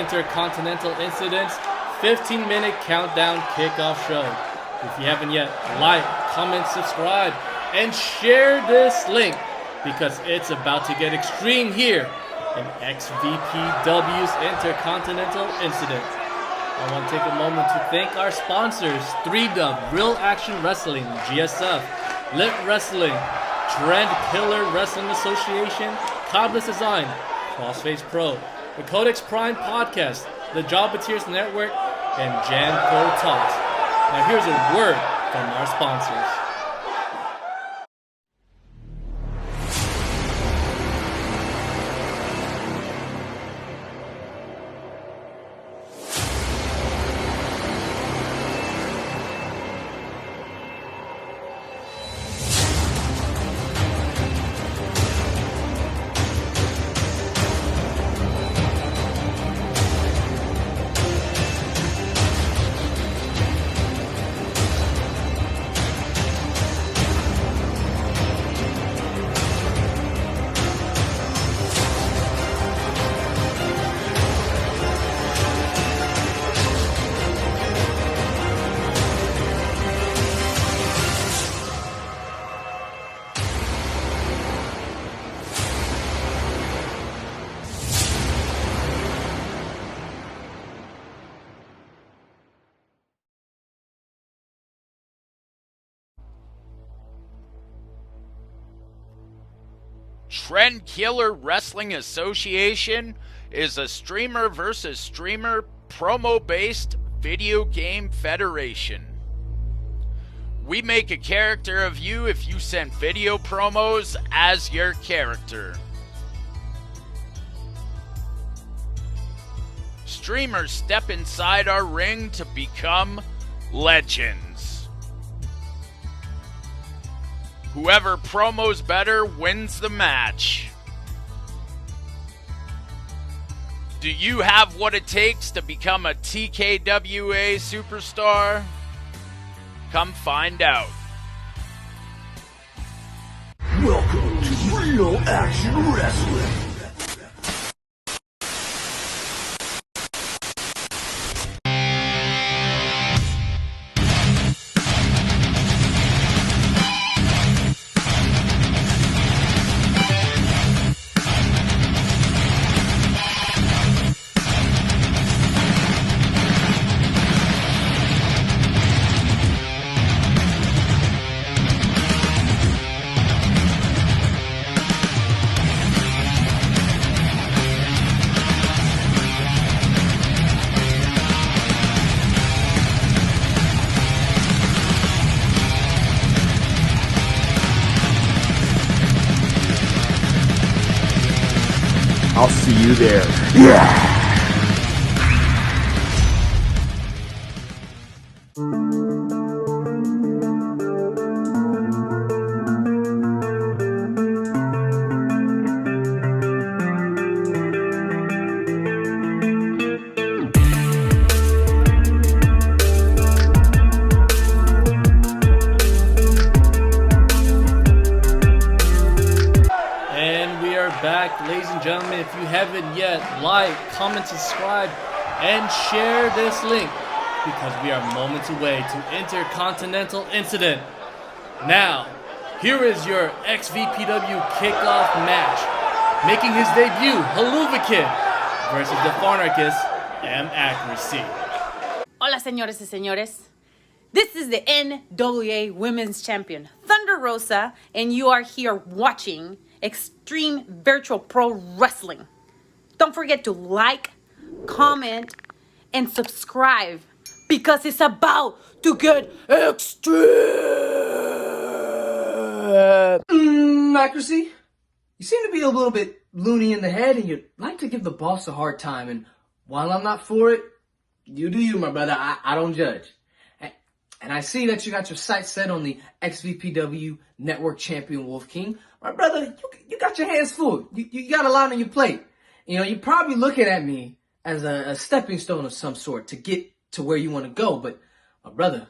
Intercontinental Incident's 15-minute countdown kickoff show. If you haven't yet, like, comment, subscribe, and share this link because it's about to get extreme here in XVPW's Intercontinental Incident. I want to take a moment to thank our sponsors, 3Dub, Real Action Wrestling, GSF, Lit Wrestling, Trend Killer Wrestling Association, Kobalous Designs, Crossface Pro, the Codex Prime Podcast, the Jobbeteers Network, and Jamco Talks. Now here's a word from our sponsors. Trend Killer Wrestling Association is a streamer versus streamer promo-based video game federation. We make a character of you if you send video promos as your character. Streamers step inside our ring to become legends. Whoever promos better wins the match. Do you have what it takes to become a TKWA superstar? Come find out. Welcome to Real Action Wrestling. I'll see you there. Yeah! Back, ladies and gentlemen. If you haven't yet, like, comment, subscribe, and share this link because we are moments away to Intercontinental Incident. Now, here is your XVPW kickoff match. Making his debut, Helluva Kid versus the Pharnarchist, Accuracy. Hola, señores y señores. This is the NWA Women's Champion, Thunder Rosa, and you are here watching Xtreme Virtual Pro Wrestling. Don't forget to like, comment, and subscribe because it's about to get extreme. Accuracy, you seem to be a little bit loony in the head and you'd like to give the boss a hard time. And while I'm not for it, you do you, my brother. I don't judge. And I see that you got your sights set on the XVPW Network Champion Wolf King. My brother, you got your hands full. You got a lot on your plate. You know, you're probably looking at me as a stepping stone of some sort to get to where you want to go. But, my brother,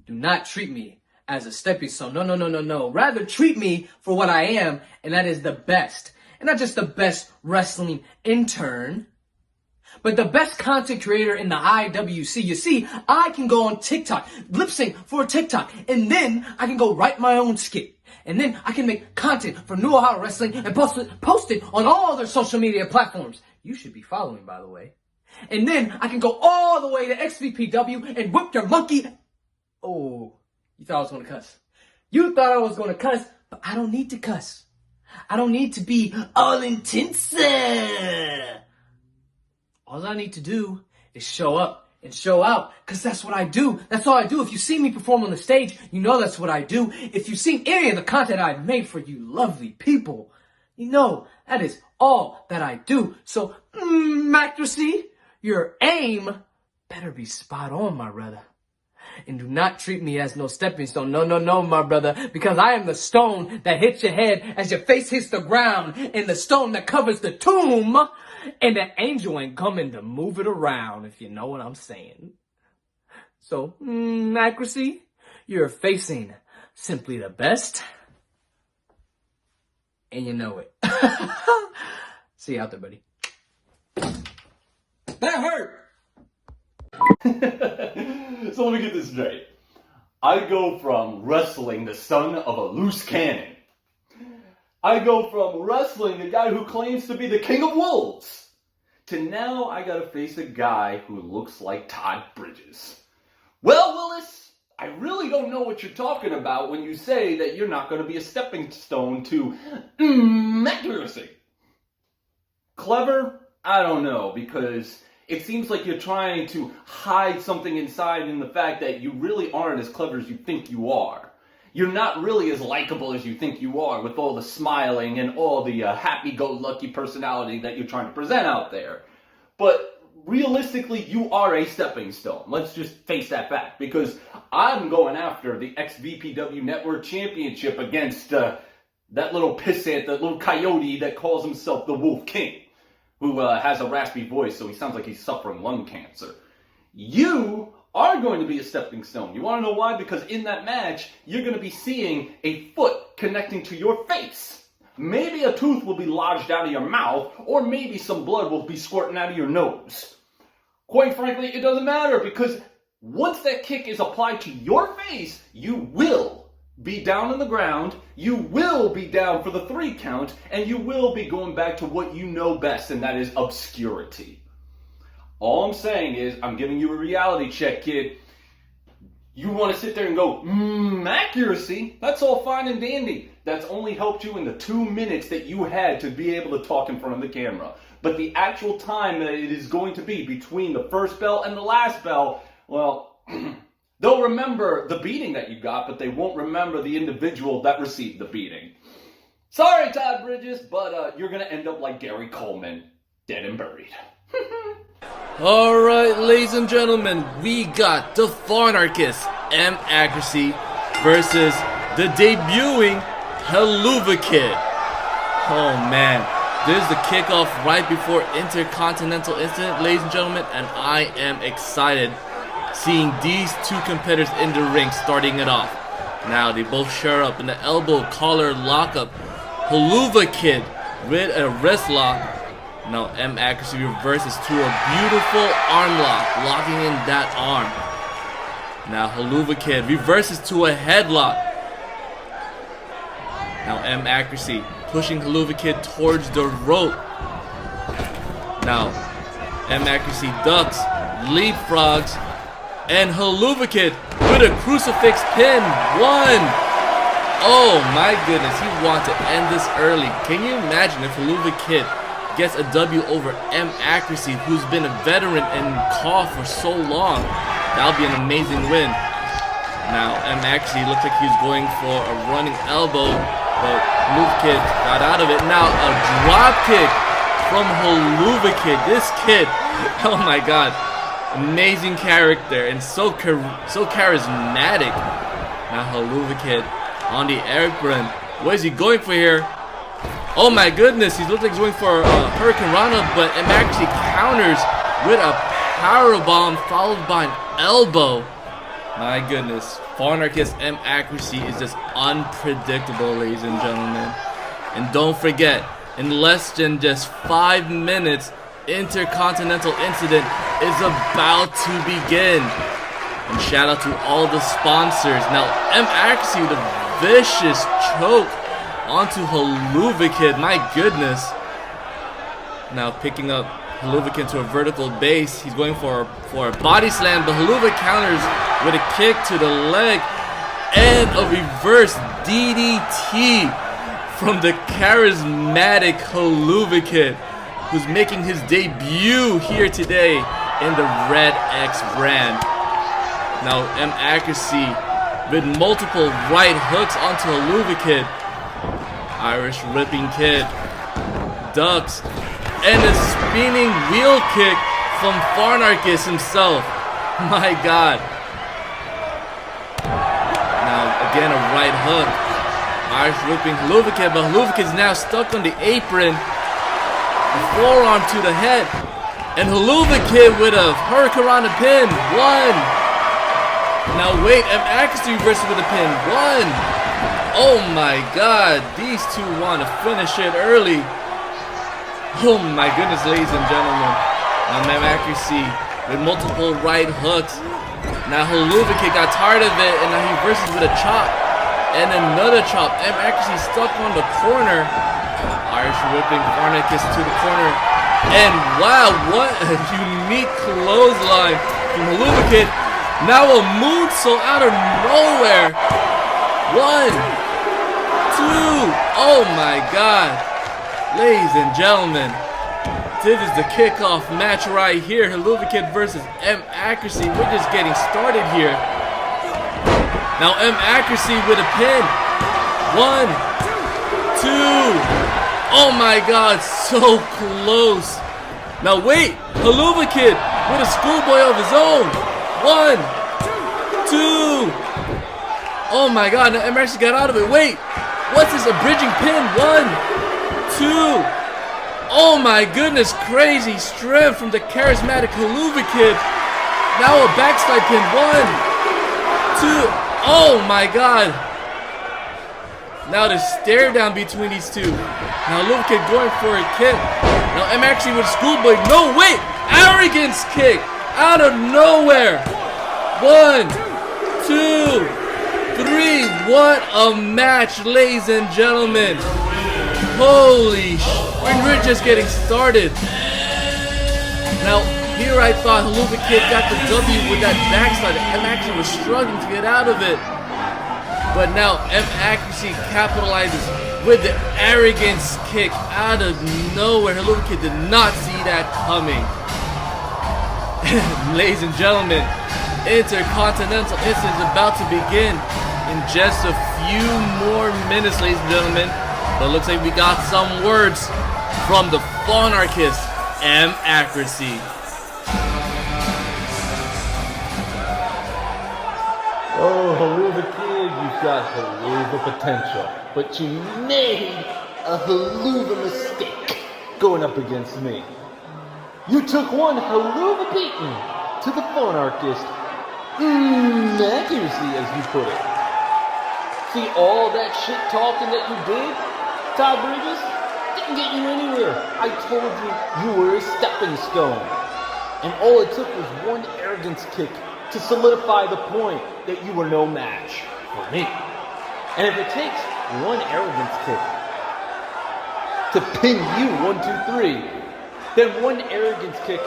do not treat me as a stepping stone. No. Rather, treat me for what I am, and that is the best. And not just the best wrestling intern, but the best content creator in the IWC. You see, I can go on TikTok, lip sync for a TikTok, and then I can go write my own skit. And then I can make content for New Ohio Wrestling and post it on all their social media platforms. You should be following, by the way. And then I can go all the way to XVPW and whip your monkey. Oh, you thought I was going to cuss. You thought I was going to cuss, but I don't need to cuss. I don't need to be all intense. All I need to do is show up and show out, because that's what I do. That's all I do. If you see me perform on the stage, you know that's what I do. If you've seen any of the content I've made for you lovely people, you know that is all that I do. So, accuracy, your aim better be spot on, my brother. And do not treat me as no stepping stone. No, no, no, my brother. Because I am the stone that hits your head as your face hits the ground. And the stone that covers the tomb. And that angel ain't coming to move it around, if you know what I'm saying. So, accuracy, you're facing simply the best. And you know it. See you out there, buddy. That hurt! So let me get this straight. I go from wrestling the son of a loose cannon. I go from wrestling the guy who claims to be the king of wolves to now I gotta face a guy who looks like Todd Bridges. Well, Willis, I really don't know what you're talking about when you say that you're not gonna be a stepping stone to accuracy. Clever? I don't know, because it seems like you're trying to hide something inside in the fact that you really aren't as clever as you think you are. You're not really as likable as you think you are with all the smiling and all the happy-go-lucky personality that you're trying to present out there. But realistically, you are a stepping stone. Let's just face that fact, because I'm going after the XVPW Network Championship against that little pissant, that little coyote that calls himself the Wolf King, who has a raspy voice, so he sounds like he's suffering lung cancer. You are going to be a stepping stone. You want to know why? Because in that match, you're going to be seeing a foot connecting to your face. Maybe a tooth will be lodged out of your mouth, or maybe some blood will be squirting out of your nose. Quite frankly, it doesn't matter, because once that kick is applied to your face, you will be down on the ground, you will be down for the 3 count, and you will be going back to what you know best, and that is obscurity. All I'm saying is, I'm giving you a reality check, kid. You want to sit there and go, accuracy? That's all fine and dandy. That's only helped you in the 2 minutes that you had to be able to talk in front of the camera. But the actual time that it is going to be between the first bell and the last bell, well, they'll remember the beating that you got, but they won't remember the individual that received the beating. Sorry, Todd Bridges, but you're going to end up like Gary Coleman, dead and buried. Alright, ladies and gentlemen, we got the Farnarchist M-Accuracy versus the debuting Helluva Kid. Oh man, this is the kickoff right before Intercontinental Incident, ladies and gentlemen, and I am excited seeing these two competitors in the ring starting it off. Now, they both share up in the elbow collar lockup. Helluva Kid with a wrist lock. Now M-Accuracy reverses to a beautiful arm lock, locking in that arm. Now Helluva Kid reverses to a headlock. Now M-Accuracy pushing Helluva Kid towards the rope. Now M-Accuracy ducks, leapfrogs, and Helluva Kid with a crucifix pin. 1. Oh my goodness, he wanted to end this early. Can you imagine if Helluva Kid gets a W over M-Accuracy, who's been a veteran in KAW for so long? That'll be an amazing win. Now M-Accuracy looks like he's going for a running elbow, but Helluva Kid got out of it. Now a drop kick from Helluva Kid. This kid, oh my god, amazing character and so charismatic. Now Helluva Kid on the apron. What is he going for here? Oh my goodness, he looks like he's going for a Hurricane Rana, but M-Accuracy counters with a powerbomb followed by an elbow. My goodness, Farnarchist M-Accuracy is just unpredictable, ladies and gentlemen. And don't forget, in less than just 5 minutes, Intercontinental incident is about to begin. And shout out to all the sponsors. Now, Accuracy with a vicious choke onto Helluva Kid. My goodness. Now picking up Helluva Kid to a vertical base. He's going for a body slam, but Helluva counters with a kick to the leg and a reverse DDT from the charismatic Helluva Kid, who's making his debut here today in the Red X brand. Now Accuracy with multiple right hooks onto Helluva Kid. Irish Ripping Kid ducks and a spinning wheel kick from Farnarkis himself. My God. Now again a right hook. Irish Ripping Helluva Kid, but Helluva Kid is now stuck on the apron. A forearm to the head. And Helluva Kid with a Hurricanrana pin. 1. Now wait, Accuracy reverses with a pin. 1. Oh my God, these two want to finish it early. Oh my goodness, ladies and gentlemen. Now Accuracy with multiple right hooks. Now Helluva Kid got tired of it, and now he reverses with a chop. And another chop. Accuracy stuck on the corner. Irish Whipping Farnakis to the corner. And wow, what a unique clothesline from Helluva Kid. Now a moonsault out of nowhere. 1. 2. Oh my God. Ladies and gentlemen, this is the kickoff match right here. Helluva Kid versus Accuracy. We're just getting started here. Now Accuracy with a pin. 1, 2. Oh my God, so close. Now wait, Helluva Kid with a schoolboy of his own. 1, 2. Oh my God, now Accuracy got out of it. Wait, what's this? A bridging pin. 1, 2. Oh my goodness, crazy strength from the charismatic Helluva Kid. Now a backslide pin. 1, 2. Oh my God. Now the stare down between these two. Now Helluva Kid going for a kick. Now Accuracy with a schoolboy. No, wait. Arrogance kick out of nowhere. 1, 2, 3. What a match, ladies and gentlemen. Holy sh... We're just getting started. Now, here I thought Helluva Kid got the W with that backslide. Accuracy was struggling to get out of it. But now Accuracy capitalizes with the arrogance kick out of nowhere. Helluva Kid did not see that coming. Ladies and gentlemen, Intercontinental incident is about to begin in just a few more minutes, ladies and gentlemen. But it looks like we got some words from the Farnarkist Accuracy. Oh, Helluva Kid, you've got Helluva potential. But you made a Helluva mistake going up against me. You took one Helluva beating to the Farnarkist Accuracy, as you put it. See, all that shit talking that you did, Todd Bridges, didn't get you anywhere. I told you you were a stepping stone. And all it took was one arrogance kick to solidify the point that you were no match for me. And if it takes one arrogance kick to pin you 1, 2, 3, then one arrogance kick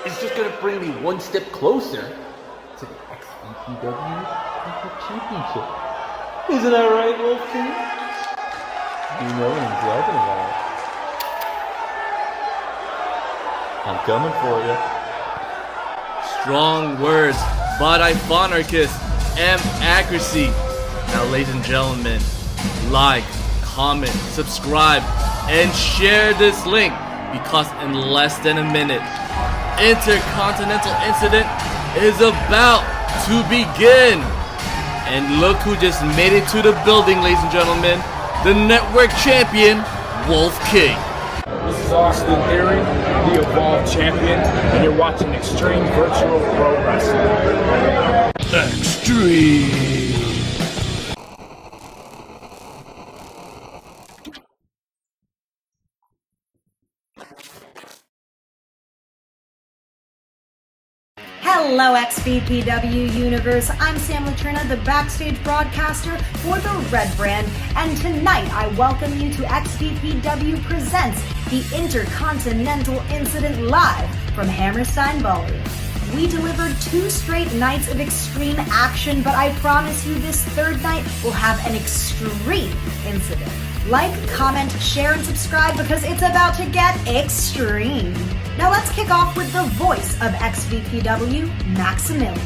is just going to bring me one step closer to the XVPW Championship. Isn't that right, Wolf King? You know what I'm talking about. I'm coming for you. Strong words, but I Farnarkist Accuracy. Now, ladies and gentlemen, like, comment, subscribe, and share this link, because in less than a minute, Intercontinental incident is about to begin. And look who just made it to the building, ladies and gentlemen. The network champion, Wolf King. This is Austin Theory, the Evolved Champion, and you're watching Xtreme Virtual Pro Wrestling. Extreme. Hello, XVPW Universe. I'm Sam Laterna, the backstage broadcaster for the Red Brand, and tonight I welcome you to XVPW Presents the Intercontinental Incident live from Hammerstein Ballroom. We delivered 2 straight nights of extreme action, but I promise you this third night will have an extreme incident. Like, comment, share, and subscribe because it's about to get extreme. Now let's kick off with the voice of XVPW, Maximilian.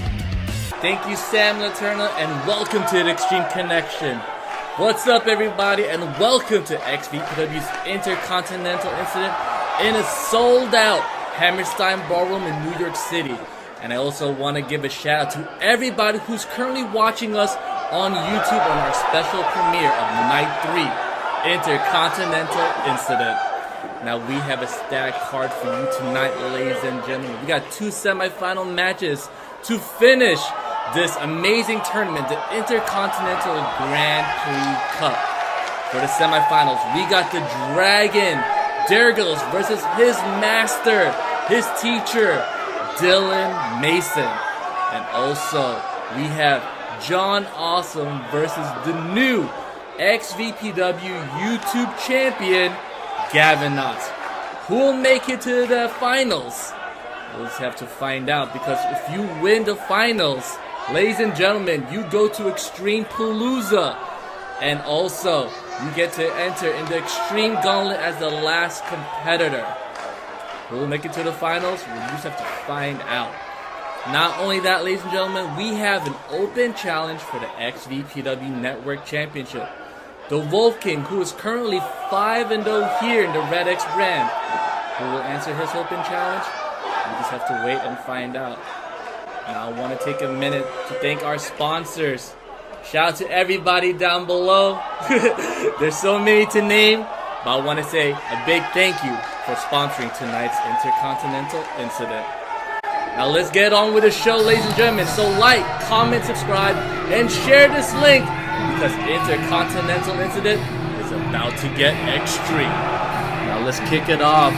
Thank you, Sam Laterna, and welcome to the Extreme Connection. What's up, everybody, and welcome to XVPW's Intercontinental Incident in a sold-out Hammerstein Ballroom in New York City. And I also want to give a shout out to everybody who's currently watching us on YouTube on our special premiere of Night 3, Intercontinental Incident. Now we have a stacked card for you tonight, ladies and gentlemen. We got 2 semifinal matches to finish this amazing tournament, the Intercontinental Grand Prix Cup. For the semifinals, we got the Dragon, Dyrgos, versus his master, his teacher, Dylan Mason. And also, we have John Awesome versus the new XVPW YouTube champion, Gavinotts. Who will make it to the finals? We'll just have to find out, because if you win the finals, ladies and gentlemen, you go to Extreme Palooza. And also, you get to enter in the Extreme Gauntlet as the last competitor. Who will make it to the finals? We'll just have to find out. Not only that, ladies and gentlemen, we have an open challenge for the XVPW Network Championship. The Wolf King, who is currently 5-0 here in the Red X brand, who will answer his open challenge? We just have to wait and find out. Now I want to take a minute to thank our sponsors. Shout out to everybody down below. There's so many to name, but I want to say a big thank you for sponsoring tonight's Intercontinental Incident. Now let's get on with the show, ladies and gentlemen. So like, comment, subscribe, and share this link, because Intercontinental Incident is about to get extreme. Now let's kick it off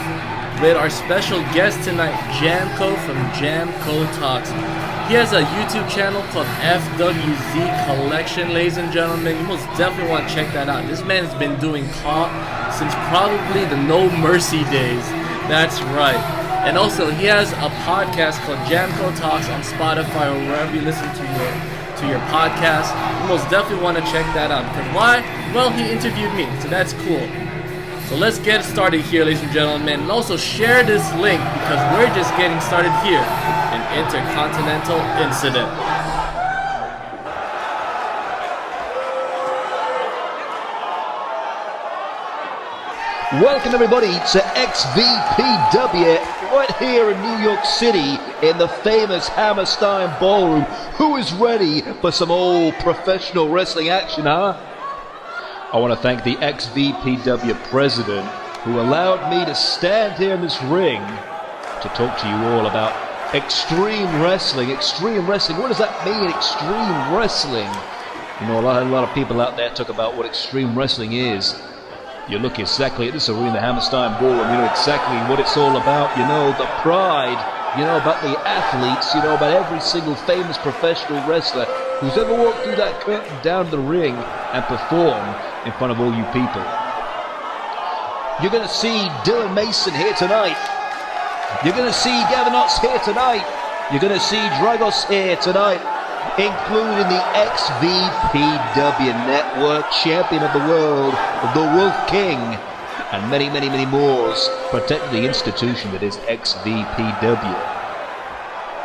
with our special guest tonight, Jamco from Jamco Talks. He has a YouTube channel called FWZ Collection, ladies and gentlemen. You most definitely want to check that out. This man has been doing comp since probably the No Mercy days. That's right. And also, he has a podcast called Jamco Talks on Spotify or wherever you listen to your podcast. You most definitely want to check that out. Because why? Well, he interviewed me, so that's cool. So let's get started here, ladies and gentlemen. And also share this link, because we're just getting started here in Intercontinental Incident. Welcome everybody to XVPW right here in New York City in the famous Hammerstein Ballroom. Who is ready for some old professional wrestling action, huh? I want to thank the XVPW president who allowed me to stand here in this ring to talk to you all about extreme wrestling. Extreme wrestling, what does that mean, extreme wrestling? You know, a lot of people out there talk about what extreme wrestling is. You look exactly at this arena, Hammerstein Ballroom, you know exactly what it's all about. You know, the pride, you know about the athletes, you know about every single famous professional wrestler who's ever walked through that curtain down to the ring and performed in front of all you people. You're going to see Dylan Mason here tonight. You're going to see Gavinotts here tonight. You're going to see Dyrgos here tonight, including the XVPW Network Champion of the World, the Wolf King, and many, many, many more, protecting the institution that is XVPW.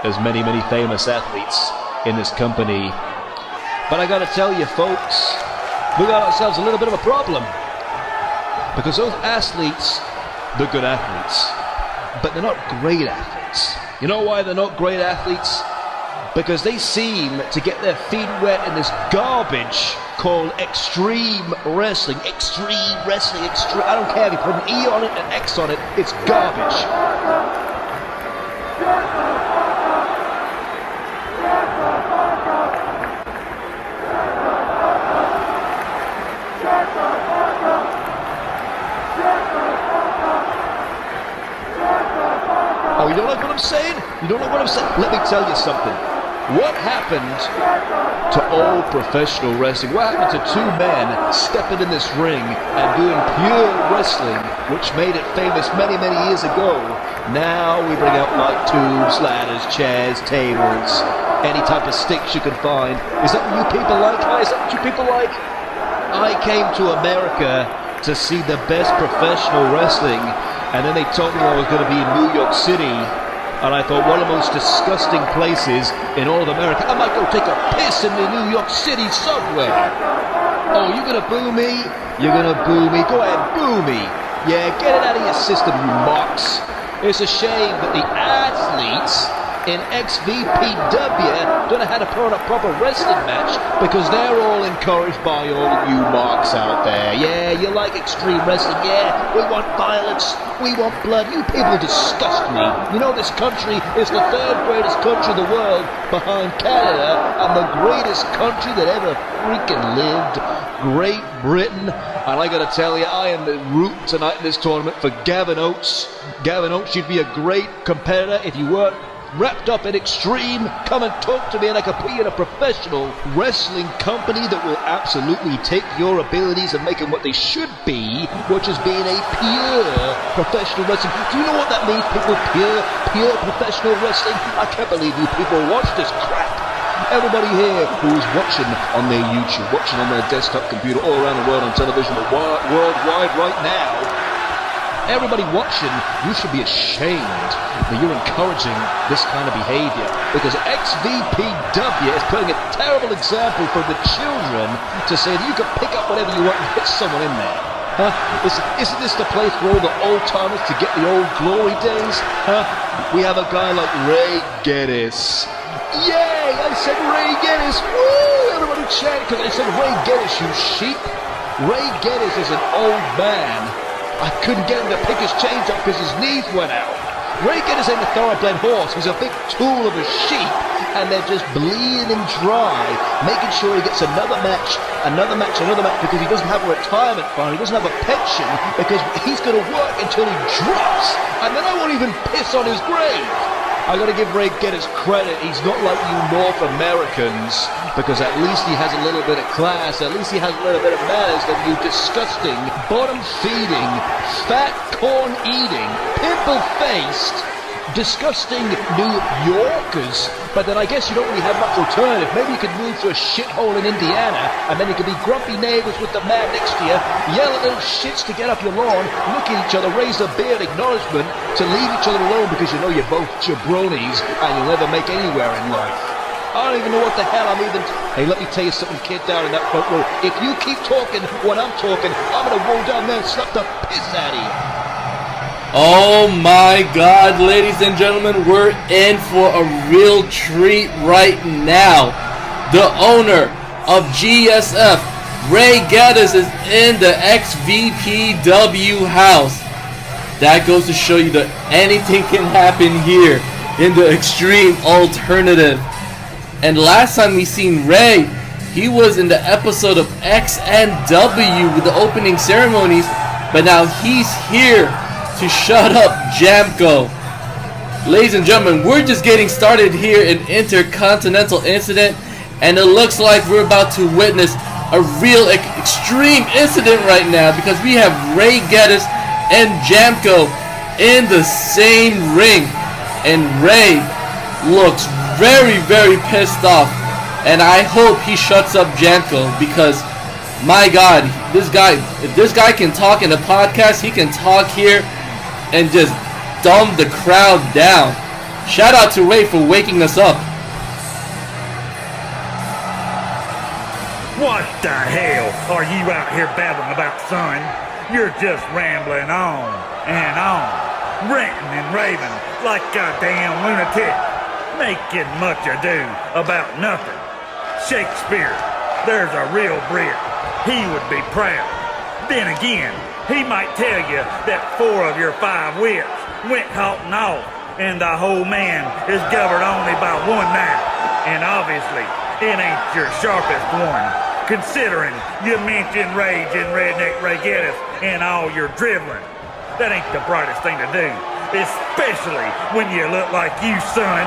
There's many, many famous athletes in this company, but I gotta tell you folks, we got ourselves a little bit of a problem, because those athletes, they're good athletes, but they're not great athletes. You know why they're not great athletes? Because they seem to get their feet wet in this garbage called extreme wrestling. Extreme wrestling, extreme. I don't care if you put an E on it, an X on it, it's garbage. Oh, you don't like what I'm saying? You don't know what I'm saying? Let me tell you something. What happened to old professional wrestling? What happened to two men stepping in this ring and doing pure wrestling, which made it famous many, many years ago? Now we bring out light tubes, ladders, chairs, tables, any type of sticks you can find. Is that what you people like? Is that what you people like? I came to America to see the best professional wrestling, and then they told me I was going to be in New York City. And I thought, one of the most disgusting places in all of America. I might go take a piss in the New York City subway. Oh, you're gonna boo me? You're gonna boo me? Go ahead, boo me. Yeah, get it out of your system, you marks. It's a shame that the athletes in XVPW don't know how to put on a proper wrestling match because they're all encouraged by all you marks out there. Yeah, you like extreme wrestling. Yeah, we want violence. We want blood. You people disgust me. You know this country is the third greatest country in the world behind Canada and the greatest country that ever freaking lived, Great Britain. And I gotta tell you, I am the root tonight in this tournament for Gavinotts. Gavinotts, you'd be a great competitor if you weren't wrapped up in extreme. Come and talk to me and I can put you in a professional wrestling company that will absolutely take your abilities and make them what they should be, which is being a pure professional wrestling. Do you know what that means, people? Pure professional wrestling? I can't believe you people watch this crap. Everybody here who is watching on their YouTube, watching on their desktop computer, all around the world on television, worldwide right now, everybody watching, you should be ashamed that you're encouraging this kind of behavior, because XVPW is putting a terrible example for the children to say that you can pick up whatever you want and hit someone in there. Huh? Isn't this the place for all the old-timers to get the old glory days? Huh? We have a guy like Ray Geddes. Yay! I said Ray Geddes. Woo! Everybody chant because I said Ray Geddes, you sheep. Ray Geddes is an old man. I couldn't get him to pick his chains up because his knees went out. Ray Geddes ain't a thoroughbred horse. He's a big tool of a sheep, and they're just bleeding dry, making sure he gets another match, because he doesn't have a retirement fund, he doesn't have a pension, because he's going to work until he drops, and then I won't even piss on his grave. I gotta give Ray Geddes credit. He's not like you North Americans, because at least he has a little bit of class, at least he has a little bit of manners than you disgusting, bottom-feeding, fat corn-eating, pimple-faced, disgusting New Yorkers. But then I guess you don't really have much alternative. Maybe you could move to a shithole in Indiana, and then you could be grumpy neighbors with the man next to you, yell at little shits to get up your lawn, look at each other, raise a beard acknowledgement to leave each other alone because you know you're both jabronis and you'll never make anywhere in life. I don't even know what the hell I'm even... Hey, let me tell you something, kid, down in that front row. If you keep talking when I'm talking, I'm gonna roll down there and slap the piss out of you. Oh my God, ladies and gentlemen, we're in for a real treat right now. The owner of GSF, Ray Geddes, is in the XVPW house. That goes to show you that anything can happen here in the extreme alternative. And last time we seen Ray, he was in the episode of XNW with the opening ceremonies, but now he's here to shut up Jamco. Ladies and gentlemen, we're just getting started here in Intercontinental Incident, and it looks like we're about to witness a real extreme incident right now, because we have Ray Geddes and Jamco in the same ring, and Ray looks very, very pissed off, and I hope he shuts up Jamco, because my God, if this guy can talk in a podcast, he can talk here and just dumb the crowd down. Shout out to Ray for waking us up. What the hell are you out here babbling about, son? You're just rambling on and on, ranting and raving like a damn lunatic, making much ado about nothing. Shakespeare, there's a real Brit. He would be proud. Then again, he might tell you that 4 of your 5 wits went halting off, and the whole man is governed only by one knife. And obviously, it ain't your sharpest one, considering you mentioned Rage and Redneck Ray Geddes and all your dribbling. That ain't the brightest thing to do. especially when you look like you, son.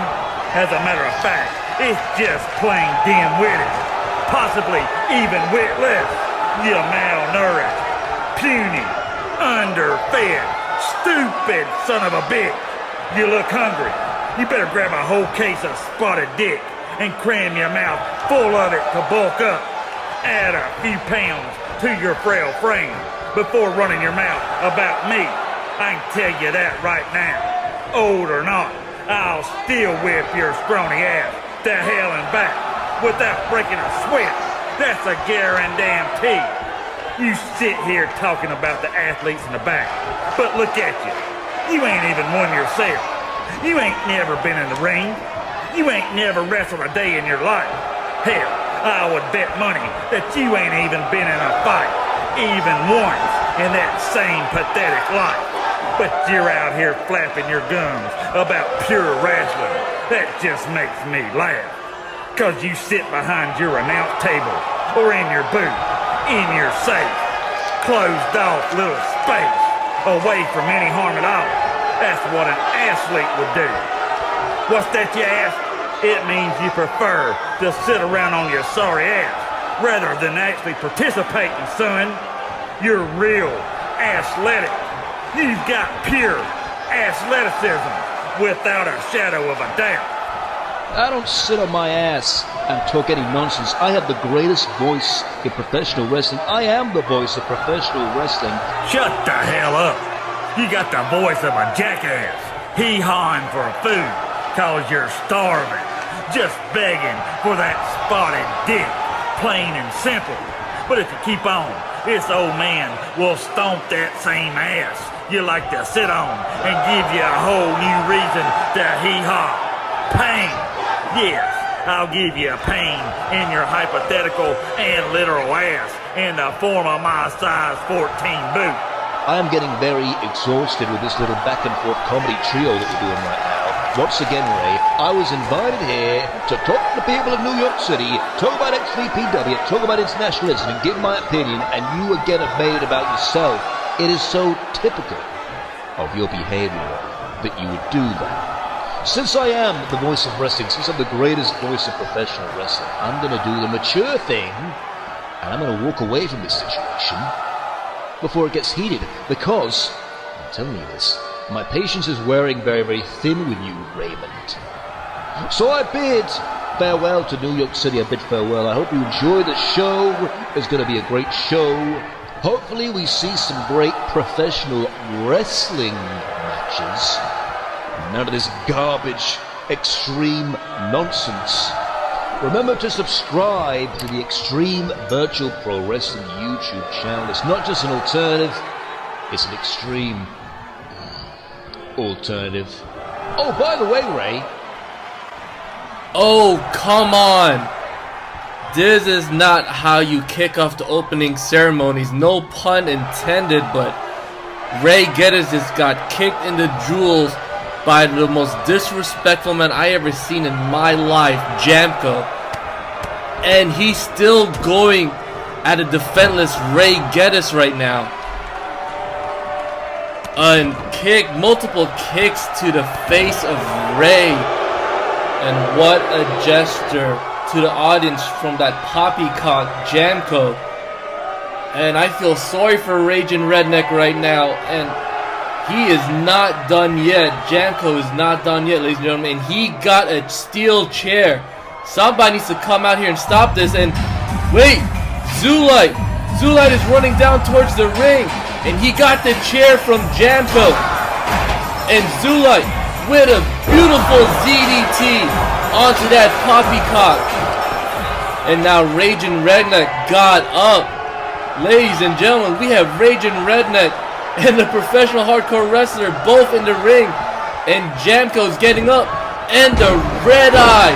As a matter of fact, it's just plain dim-witted, possibly even witless. You malnourished, puny, underfed, stupid son of a bitch. You look hungry. You better grab a whole case of spotted dick and cram your mouth full of it to bulk up. Add a few pounds to your frail frame before running your mouth about me. I can tell you that right now. Old or not, I'll still whip your scrawny ass to hell and back without breaking a sweat. That's a guarantee. You sit here talking about the athletes in the back, but look at you. You ain't even one yourself. You ain't never been in the ring. You ain't never wrestled a day in your life. Hell, I would bet money that you ain't even been in a fight, even once, in that same pathetic life. But you're out here flapping your gums about pure wrestling. That just makes me laugh. Cause you sit behind your announce table, or in your booth, in your safe, closed off little space, away from any harm at all. That's what an athlete would do. What's that, you ask? It means you prefer to sit around on your sorry ass rather than actually participating, son. You're real athletic. You've got pure athleticism without a shadow of a doubt. I don't sit on my ass and talk any nonsense. I have the greatest voice in professional wrestling. I am the voice of professional wrestling. Shut the hell up. You got the voice of a jackass, hee-hawing for food, cause you're starving, just begging for that spotted dick, plain and simple. But if you keep on, this old man will stomp that same ass you like to sit on and give you a whole new reason to hee-haw. Pain. Yes, I'll give you a pain in your hypothetical and literal ass in the form of my size 14 boot. I am getting very exhausted with this little back and forth comedy trio that we're doing right now. Once again, Ray, I was invited here to talk to the people of New York City, talk about XVPW, talk about international wrestling, give my opinion, and you again have made it about yourself. It is so typical of your behavior that you would do that. Since I am the voice of wrestling, since I'm the greatest voice of professional wrestling, I'm going to do the mature thing, and I'm going to walk away from this situation before it gets heated, because, I'm telling you this, my patience is wearing very, very thin with you, Raymond. So I bid farewell to New York City, I bid farewell. I hope you enjoy the show. It's going to be a great show. Hopefully we see some great professional wrestling matches. None of this garbage, extreme nonsense. Remember to subscribe to the Xtreme Virtual Pro Wrestling YouTube channel. It's not just an alternative, it's an extreme alternative. Oh, by the way, Ray. Oh, come on. This is not how you kick off the opening ceremonies. No pun intended, but Ray Geddes just got kicked in the jewels by the most disrespectful man I ever seen in my life, Jamco. And he's still going at a defenseless Ray Geddes right now. And multiple kicks to the face of Ray. And what a gesture to the audience from that poppycock Jamco. And I feel sorry for Raging Redneck right now. And he is not done yet. Jamco is not done yet, ladies and gentlemen. And he got a steel chair. Somebody needs to come out here and stop this. And wait, Zulite is running down towards the ring. And he got the chair from Jamco. And Zulite with a beautiful ZDT onto that poppycock. And now Raging Redneck got up. Ladies and gentlemen, we have Raging Redneck and the professional hardcore wrestler both in the ring. And Jamco's getting up. And the red eye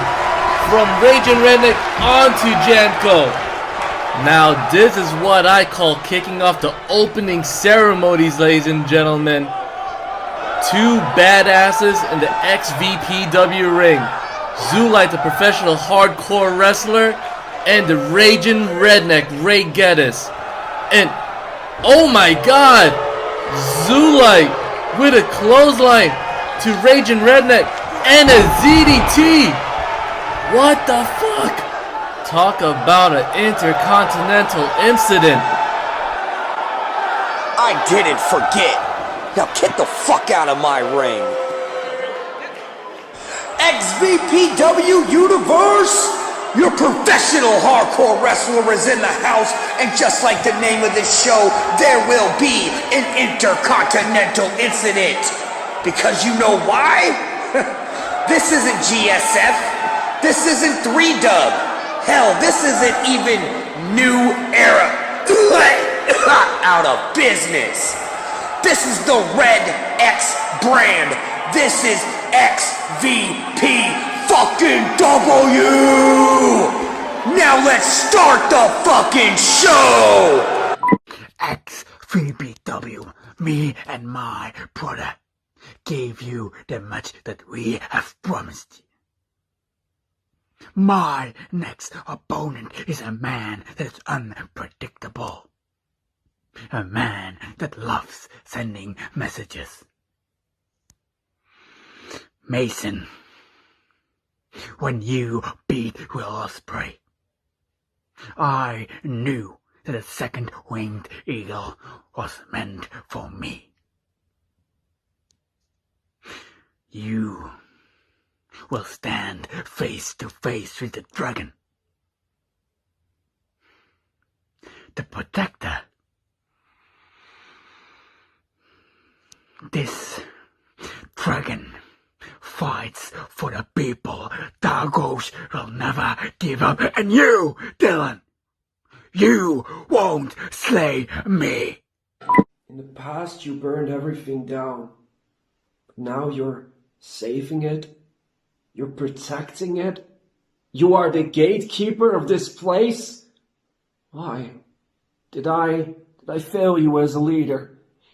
from Raging Redneck onto Jamco. Now this is what I call kicking off the opening ceremonies, ladies and gentlemen. Two badasses in the XVPW ring. Zulite, the professional hardcore wrestler, and the Raging Redneck, Ray Geddes. And, oh my god, Zulite with a clothesline to Raging Redneck and a ZDT. What the fuck? Talk about an Intercontinental incident. I didn't forget. Now get the fuck out of my ring. XVPW Universe? Your professional hardcore wrestler is in the house, and just like the name of this show, there will be an Intercontinental incident. Because you know why? This isn't GSF. This isn't 3-Dub. Hell, this isn't even New Era. Out of business. This is the Red X brand. This is XVP fucking W! Now let's start the fucking show! XVPW, me and my brother, gave you the match that we have promised you. My next opponent is a man that's unpredictable. A man that loves sending messages. Mason, when you beat Will Ospreay, I knew that a second winged eagle was meant for me. You will stand face to face with the dragon. The protector. This dragon fights for the people. Dyrgos will never give up. And you, Dylan, you won't slay me. In the past, you burned everything down. But now you're saving it. You're protecting it. You are the gatekeeper of this place. Why? Did I fail you as a leader?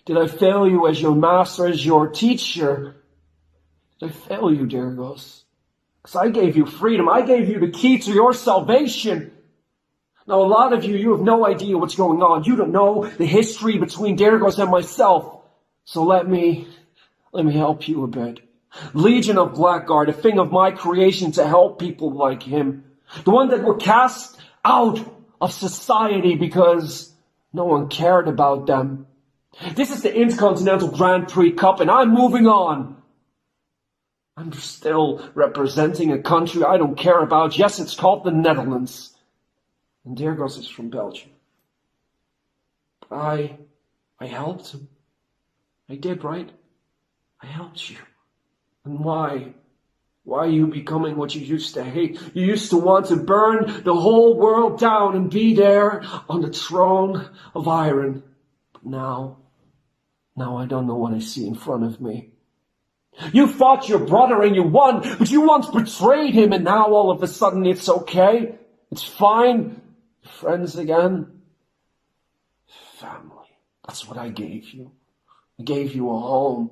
Did I fail you as your master, as your teacher? Did I fail you, Dyrgos? Because I gave you freedom. I gave you the key to your salvation. Now, a lot of you have no idea what's going on. You don't know the history between Dyrgos and myself. So let me help you a bit. Legion of Blackguard, a thing of my creation to help people like him. The one that were cast out of society because no one cared about them. This is the Intercontinental Grand Prix Cup, and I'm moving on. I'm still representing a country I don't care about. Yes, it's called the Netherlands. And Dyrgos is from Belgium. But I helped him. I did, right? I helped you. And why? Why are you becoming what you used to hate? You used to want to burn the whole world down and be there on the throne of iron. But now I don't know what I see in front of me. You fought your brother and you won, but you once betrayed him, and now all of a sudden it's okay. It's fine. Friends again. Family. That's what I gave you. I gave you a home.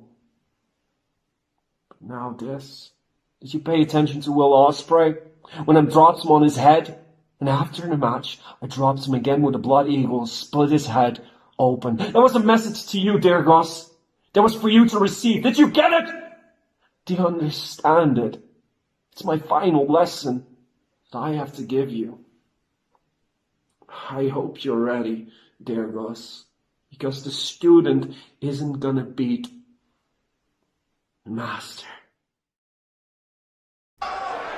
But now this. Did you pay attention to Will Ospreay? When I dropped him on his head, and after the match, I dropped him again with a blood eagle and split his head open. That was a message to you, Dyrgos. That was for you to receive. Did you get it? Do you understand it? It's my final lesson that I have to give you. I hope you're ready, Dyrgos, because the student isn't gonna beat the master.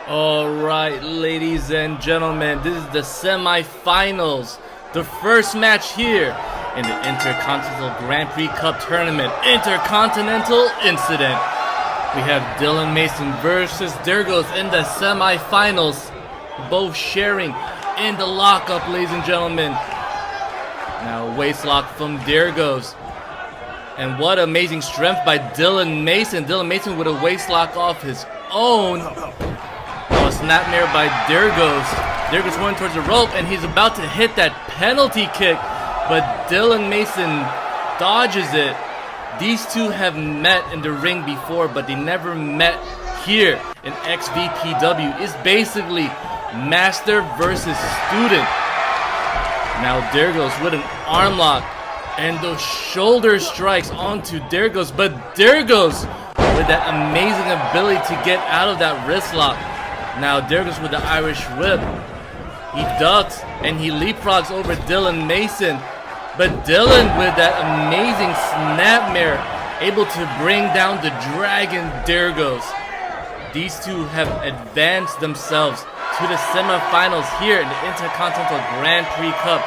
Alright, ladies and gentlemen, this is the semi-finals. The first match here in the Intercontinental Grand Prix Cup Tournament. Intercontinental Incident. We have Dylan Mason versus Dyrgos in the semi-finals. Both sharing in the lockup, ladies and gentlemen. Now waist lock from Dyrgos. And what amazing strength by Dylan Mason. Dylan Mason with a waist lock off his own. A snapmare by Dyrgos. Dyrgos going towards the rope, and he's about to hit that penalty kick, but Dylan Mason dodges it. These two have met in the ring before, but they never met here in XVPW. It's basically master versus student. Now Dyrgos with an arm lock And those shoulder strikes onto Dyrgos, but Dyrgos with that amazing ability to get out of that wrist lock. Now Dyrgos with the Irish whip. He ducks and he leapfrogs over Dylan Mason. But Dylan with that amazing snapmare, able to bring down the Dragon Dyrgos. These two have advanced themselves to the semifinals here in the Intercontinental Grand Prix Cup.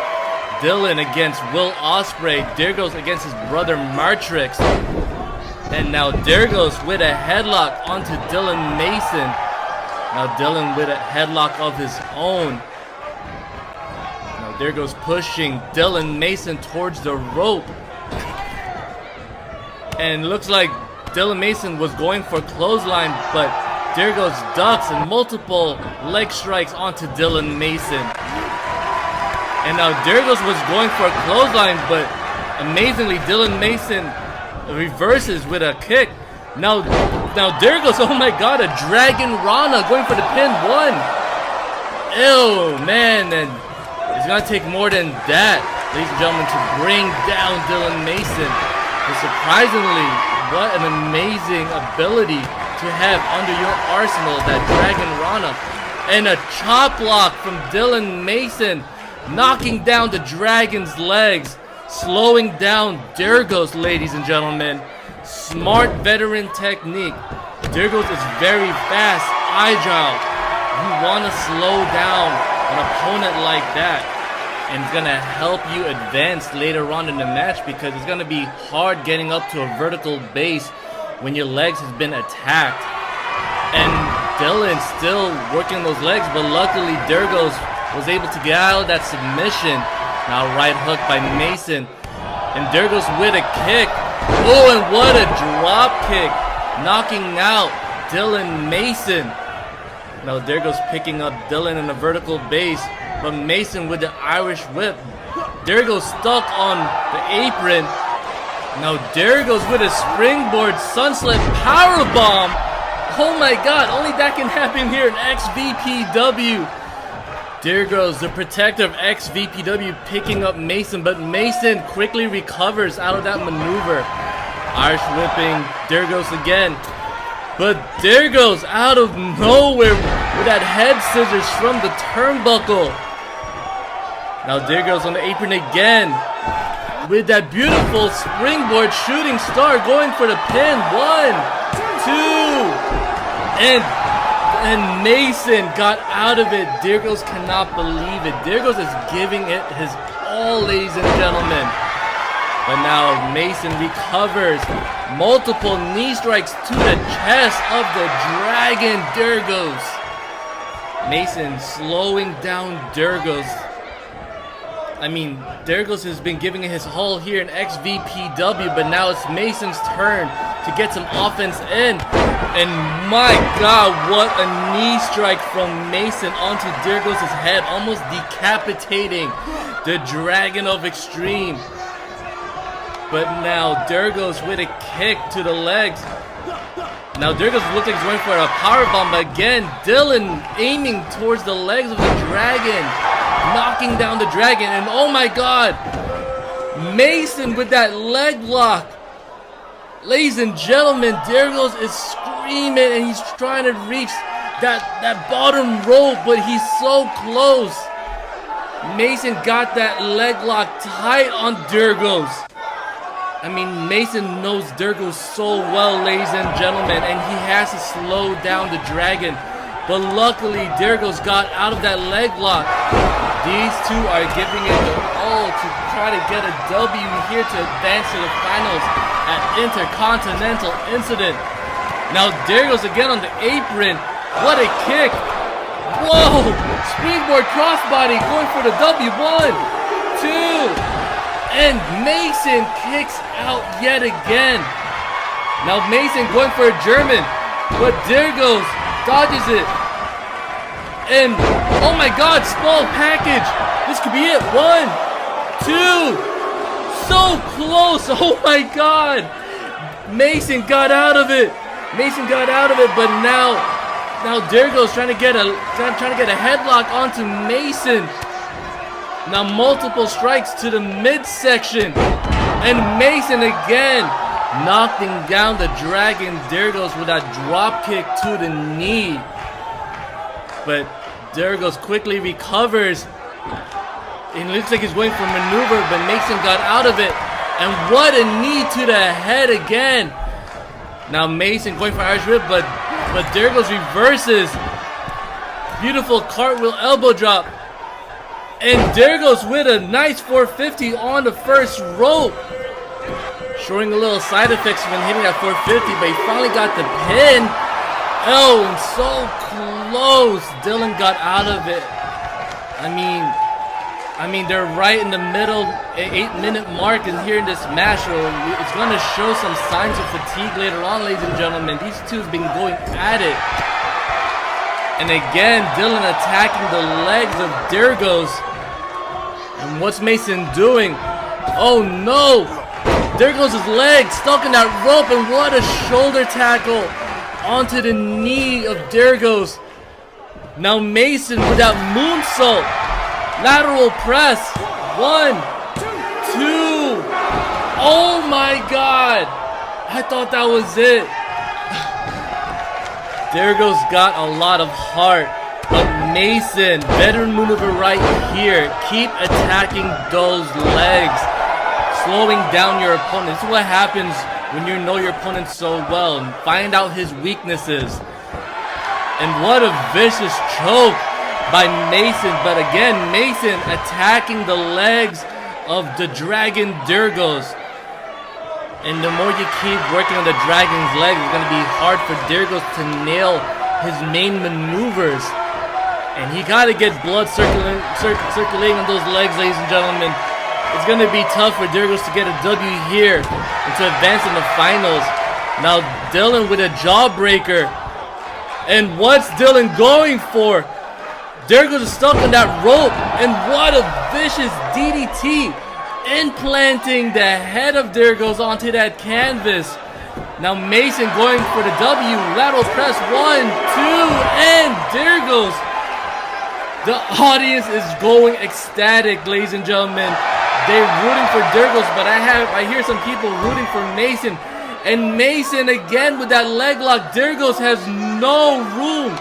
Dylan against Will Ospreay, Dyrgos against his brother Martrix. And now Dyrgos with a headlock onto Dylan Mason. Now Dylan with a headlock of his own. Now Dyrgos pushing Dylan Mason towards the rope. And looks like Dylan Mason was going for clothesline, but Dyrgos ducks and multiple leg strikes onto Dylan Mason. And now Dyrgos was going for a clothesline, but amazingly Dylan Mason reverses with a kick. Now Dyrgos, oh my god, a Dragon Rana going for the pin. 1. Ew, man, and it's gonna take more than that, ladies and gentlemen, to bring down Dylan Mason. But surprisingly, what an amazing ability to have under your arsenal, that Dragon Rana. And a chop block from Dylan Mason, knocking down the Dragon's legs, slowing down Dyrgos, ladies and gentlemen. Smart veteran technique. Dyrgos is very fast, agile. You want to slow down an opponent like that, and it's going to help you advance later on in the match, because it's going to be hard getting up to a vertical base when your legs has been attacked. And Dylan still working those legs, but luckily Dyrgos was able to get out of that submission. Now right hook by Mason, and Dyrgos with a kick. Oh, and what a drop kick, knocking out Dylan Mason. Now Dyrgos picking up Dylan in a vertical base, but Mason with the Irish whip. Dyrgos stuck on the apron. Now Dyrgos with a springboard sunset powerbomb. Oh my god, only that can happen here in XVPW. Dyrgos, the protector of XVPW, picking up Mason, but Mason quickly recovers out of that maneuver. Irish whipping Dyrgos again. But Dyrgos out of nowhere with that head scissors from the turnbuckle. Now Dyrgos on the apron again with that beautiful springboard shooting star, going for the pin. 1, 2, and Mason got out of it. Dyrgos cannot believe it. Dyrgos is giving it his all, ladies and gentlemen. But now Mason recovers. Multiple knee strikes to the chest of the Dragon Dyrgos. Mason slowing down Dyrgos. I mean, Dyrgos has been giving it his all here in XVPW, but now it's Mason's turn to get some offense in. And my god, what a knee strike from Mason onto Dyrgos' head, almost decapitating the Dragon of Extreme. But now Dyrgos with a kick to the legs. Now Dyrgos looks like he's going for a powerbomb, but again, Dylan aiming towards the legs of the Dragon, knocking down the Dragon. And oh my god, Mason with that leg lock. Ladies and gentlemen, Dyrgos is screaming and he's trying to reach that bottom rope, but he's so close. Mason got that leg lock tight on Dyrgos. I mean, Mason knows Dyrgos so well, ladies and gentlemen, and he has to slow down the Dragon. But luckily, Dyrgos got out of that leg lock. These two are giving it their all to try to get a W here to advance to the finals at Intercontinental Incident. Now Dyrgos again on the apron. What a kick. Whoa! Springboard crossbody going for the W. 1, 2. And Mason kicks out yet again. Now Mason going for a German, but Dyrgos dodges it. And oh my god, small package. This could be it. 1, 2. So close. Oh my god. Mason got out of it. Mason got out of it, but now Dyrgos trying to get a headlock onto Mason. Now multiple strikes to the midsection. And Mason again knocking down the Dragon Dyrgos with that drop kick to the knee. But Dyrgos quickly recovers. It looks like he's going for a maneuver, but Mason got out of it. And what a knee to the head again. Now Mason going for Irish Whip, but Dyrgos reverses. Beautiful cartwheel elbow drop. And Dyrgos with a nice 450 on the first rope. Showing a little side effects when hitting that 450, but he finally got the pin. Oh, and so close. Dylan got out of it. I mean, they're right in the middle, 8-minute mark, and here in this match, so it's going to show some signs of fatigue later on, ladies and gentlemen. These two have been going at it. And again, Dylan attacking the legs of Dyrgos. And what's Mason doing? Oh no! Dyrgos' leg stuck in that rope, and what a shoulder tackle onto the knee of Dyrgos. Now Mason with that moonsault. Lateral press. 1, 2. Oh my god! I thought that was it. Dyrgos got a lot of heart, but Mason, veteran maneuver right here. Keep attacking those legs, slowing down your opponent. This is what happens when you know your opponent so well and find out his weaknesses. And what a vicious choke by Mason, but again, Mason attacking the legs of the Dragon Dyrgos. And the more you keep working on the Dragon's legs, it's going to be hard for Dyrgos to nail his main maneuvers. And he got to get blood circulating on those legs, ladies and gentlemen. It's going to be tough for Dyrgos to get a W here and to advance in the finals. Now Dylan with a jawbreaker. And what's Dylan going for? Dyrgos is stuck on that rope. And what a vicious DDT. Implanting the head of Dyrgos onto that canvas. Now Mason going for the W. Lateral press. 1, 2, and Dyrgos. The audience is going ecstatic, ladies and gentlemen. They're rooting for Dyrgos, but I hear some people rooting for Mason. And Mason again with that leg lock. Dyrgos has no room,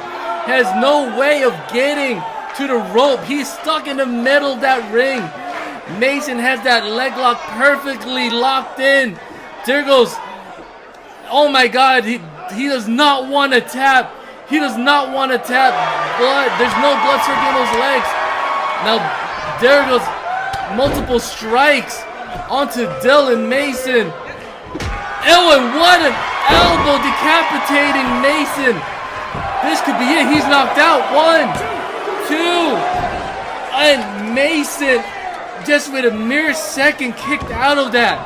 has no way of getting to the rope. He's stuck in the middle of that ring. Mason has that leg lock perfectly locked in. Dyrgos, oh my god, he does not want to tap. He does not want to tap. Blood, there's no blood circulating those legs. Now Dyrgos, multiple strikes onto Dylan Mason. Oh, and what an elbow decapitating Mason. This could be it. He's knocked out. 1, 2, and Mason just with a mere second kicked out of that.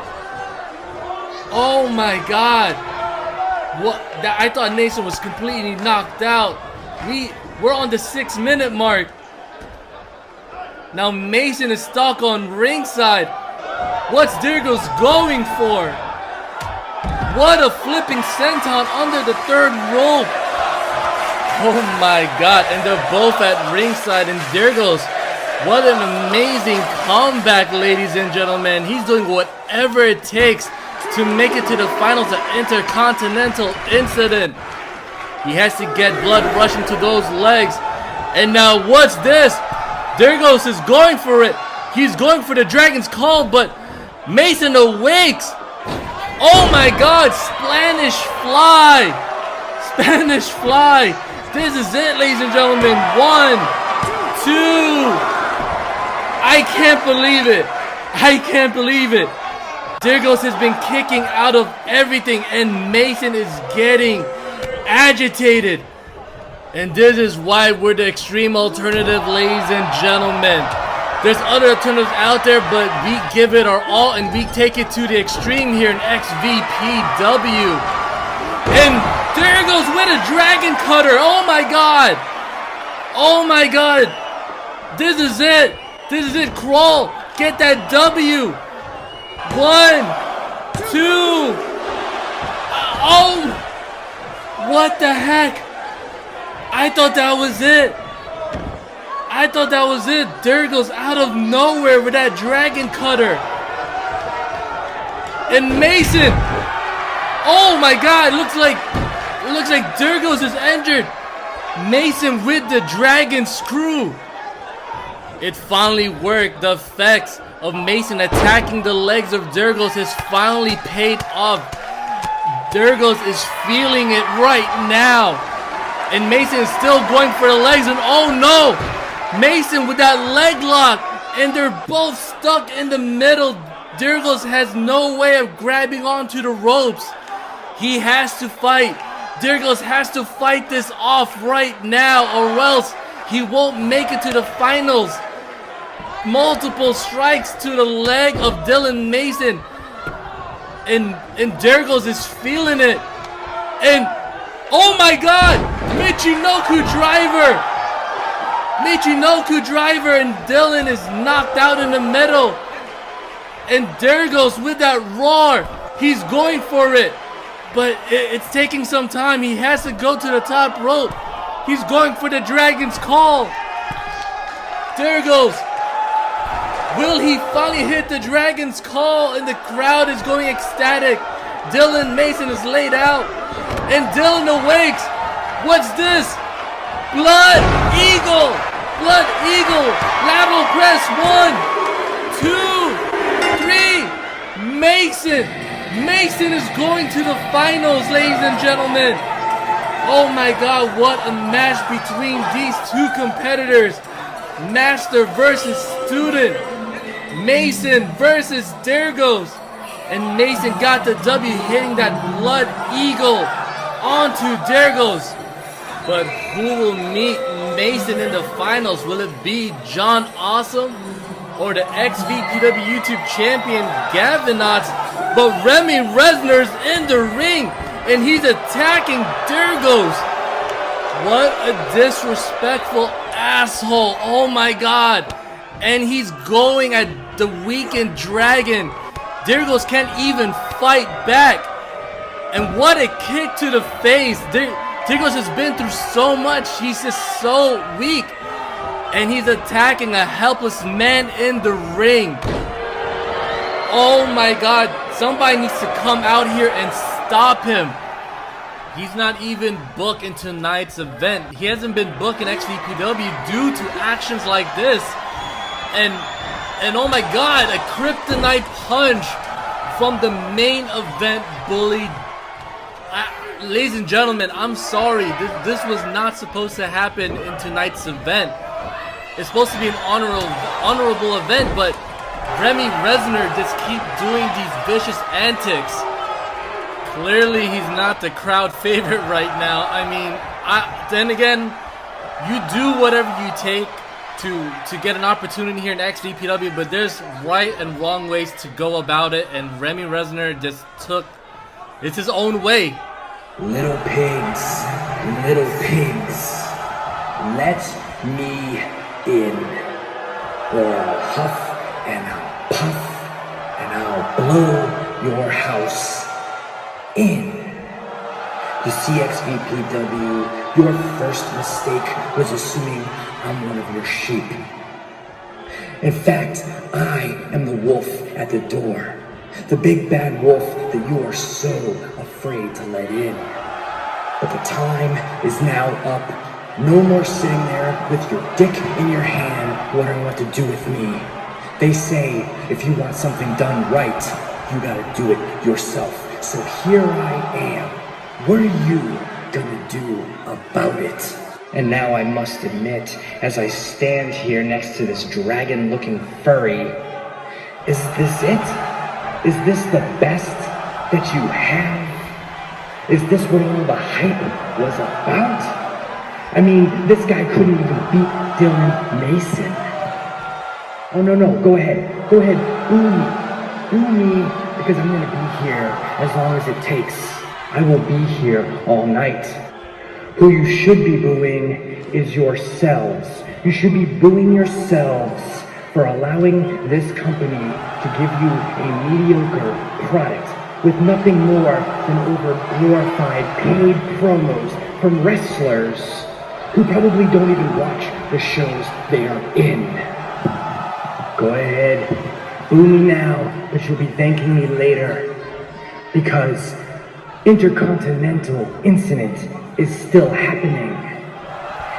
Oh my god. What? I thought Mason was completely knocked out. We're on the 6-minute mark. Now Mason is stuck on ringside. What's Dyrgos going for? What a flipping senton under the third rope. Oh my god. And they're both at ringside, and Dyrgos, what an amazing comeback, ladies and gentlemen. He's doing whatever it takes to make it to the finals of Intercontinental incident. He has to get blood rushing to those legs. And now what's this? Dyrgos is going for it. He's going for the Dragon's Call, but Mason awakes. Oh my god, Spanish Fly. Spanish Fly. This is it, ladies and gentlemen. 1, 2. I can't believe it. I can't believe it. Dyrgos has been kicking out of everything, and Mason is getting agitated. And this is why we're the extreme alternative, ladies and gentlemen. There's other alternatives out there, but we give it our all and we take it to the extreme here in XVPW. And Dyrgos with a dragon cutter. Oh my god. Oh my god. This is it. This is it. Crawl. Get that W. 1, 2. Oh. What the heck? I thought that was it. I thought that was it. Dyrgos out of nowhere with that dragon cutter. And Mason. Oh my God! It looks like Dyrgos is injured. Mason with the dragon screw. It finally worked. The effects of Mason attacking the legs of Dyrgos has finally paid off. Dyrgos is feeling it right now. And Mason is still going for the legs. And oh no! Mason with that leg lock. And they're both stuck in the middle. Dyrgos has no way of grabbing onto the ropes. He has to fight. Dyrgos has to fight this off right now, or else he won't make it to the finals. Multiple strikes to the leg of Dylan Mason. And Dyrgos is feeling it. And oh my God! Michinoku driver, and Dylan is knocked out in the middle. And Dyrgos with that roar, he's going for it. But it's taking some time. He has to go to the top rope. He's going for the Dragon's Call. Dyrgos, will he finally hit the Dragon's Call? And the crowd is going ecstatic. Dylan Mason is laid out. And Dylan awakes. What's this? Blood Eagle. Blood Eagle. Lateral press. 1, 2, 3. Mason is going to the finals, ladies and gentlemen. Oh my God, what a match between these two competitors. Master versus student. Mason versus Dyrgos. And Mason got the W, hitting that Blood Eagle onto Dyrgos. But who will meet Mason in the finals? Will it be John Awesome or the XVPW YouTube champion Gavinotts? But Remy Resner's in the ring and he's attacking Dyrgos. What a disrespectful asshole. Oh my God. And he's going at the weakened dragon. Dyrgos can't even fight back. And what a kick to the face. Dyrgos has been through so much. He's just so weak. And he's attacking a helpless man in the ring. Oh my God. Somebody needs to come out here and stop him. He's not even booked in tonight's event. He hasn't been booked in XVPW due to actions like this. And oh my God, a kryptonite punch from the main event bully. Ladies and gentlemen, I'm sorry. This was not supposed to happen in tonight's event. It's supposed to be an honorable event, but Remy Resner just keep doing these vicious antics. Clearly, he's not the crowd favorite right now. I mean, then again, you do whatever you take to get an opportunity here in XVPW, but there's right and wrong ways to go about it, and Remy Resner just took it's his own way. Little pigs, let me in, or I'll huff and I'll puff and I'll blow your house in. You see, XVPW, your first mistake was assuming I'm one of your sheep. In fact, I am the wolf at the door. The big bad wolf that you are so afraid to let in. But the time is now up. No more sitting there with your dick in your hand wondering what to do with me. They say if you want something done right, you gotta do it yourself. So here I am. What are you gonna do about it? And now I must admit, as I stand here next to this dragon-looking furry, is this it? Is this the best that you have? Is this what all the hype was about? I mean, this guy couldn't even beat Dylan Mason. Oh no, go ahead, boo me, because I'm gonna be here as long as it takes. I will be here all night. Who you should be booing is yourselves. You should be booing yourselves for allowing this company to give you a mediocre product with nothing more than over glorified paid promos from wrestlers who probably don't even watch the shows they are in. Go ahead, boo me now, but you'll be thanking me later. Because Intercontinental Incident is still happening.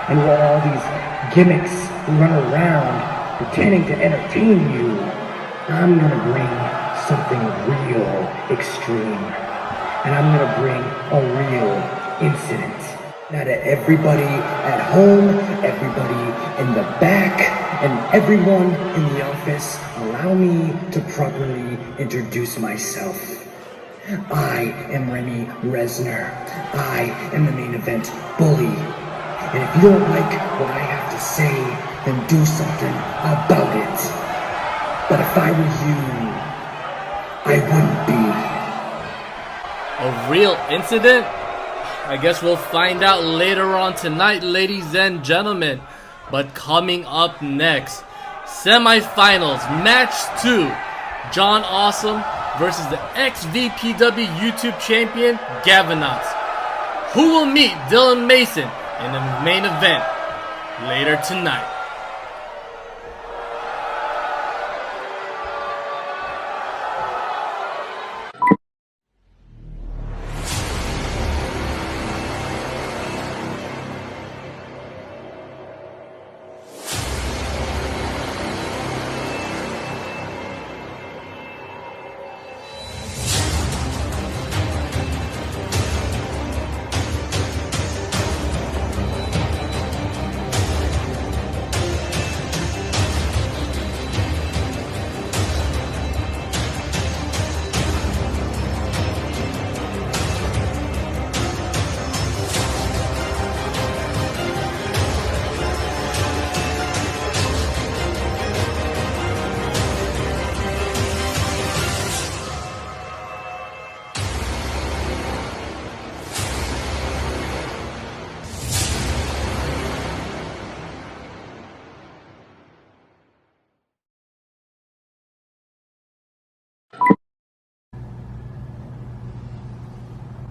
And while all these gimmicks run around pretending to entertain you, I'm gonna bring something real extreme. And I'm gonna bring a real incident. Now to everybody at home, everybody in the back, and everyone in the office, allow me to properly introduce myself. I am Remy Resner. I am the main event bully. And if you don't like what I have to say, then do something about it. But if I were you, I wouldn't be. A real incident? I guess we'll find out later on tonight, ladies and gentlemen. But coming up next, semifinals, match 2. John Awesome versus the XVPW YouTube champion, Gavinotts. Who will meet Dylan Mason in the main event later tonight?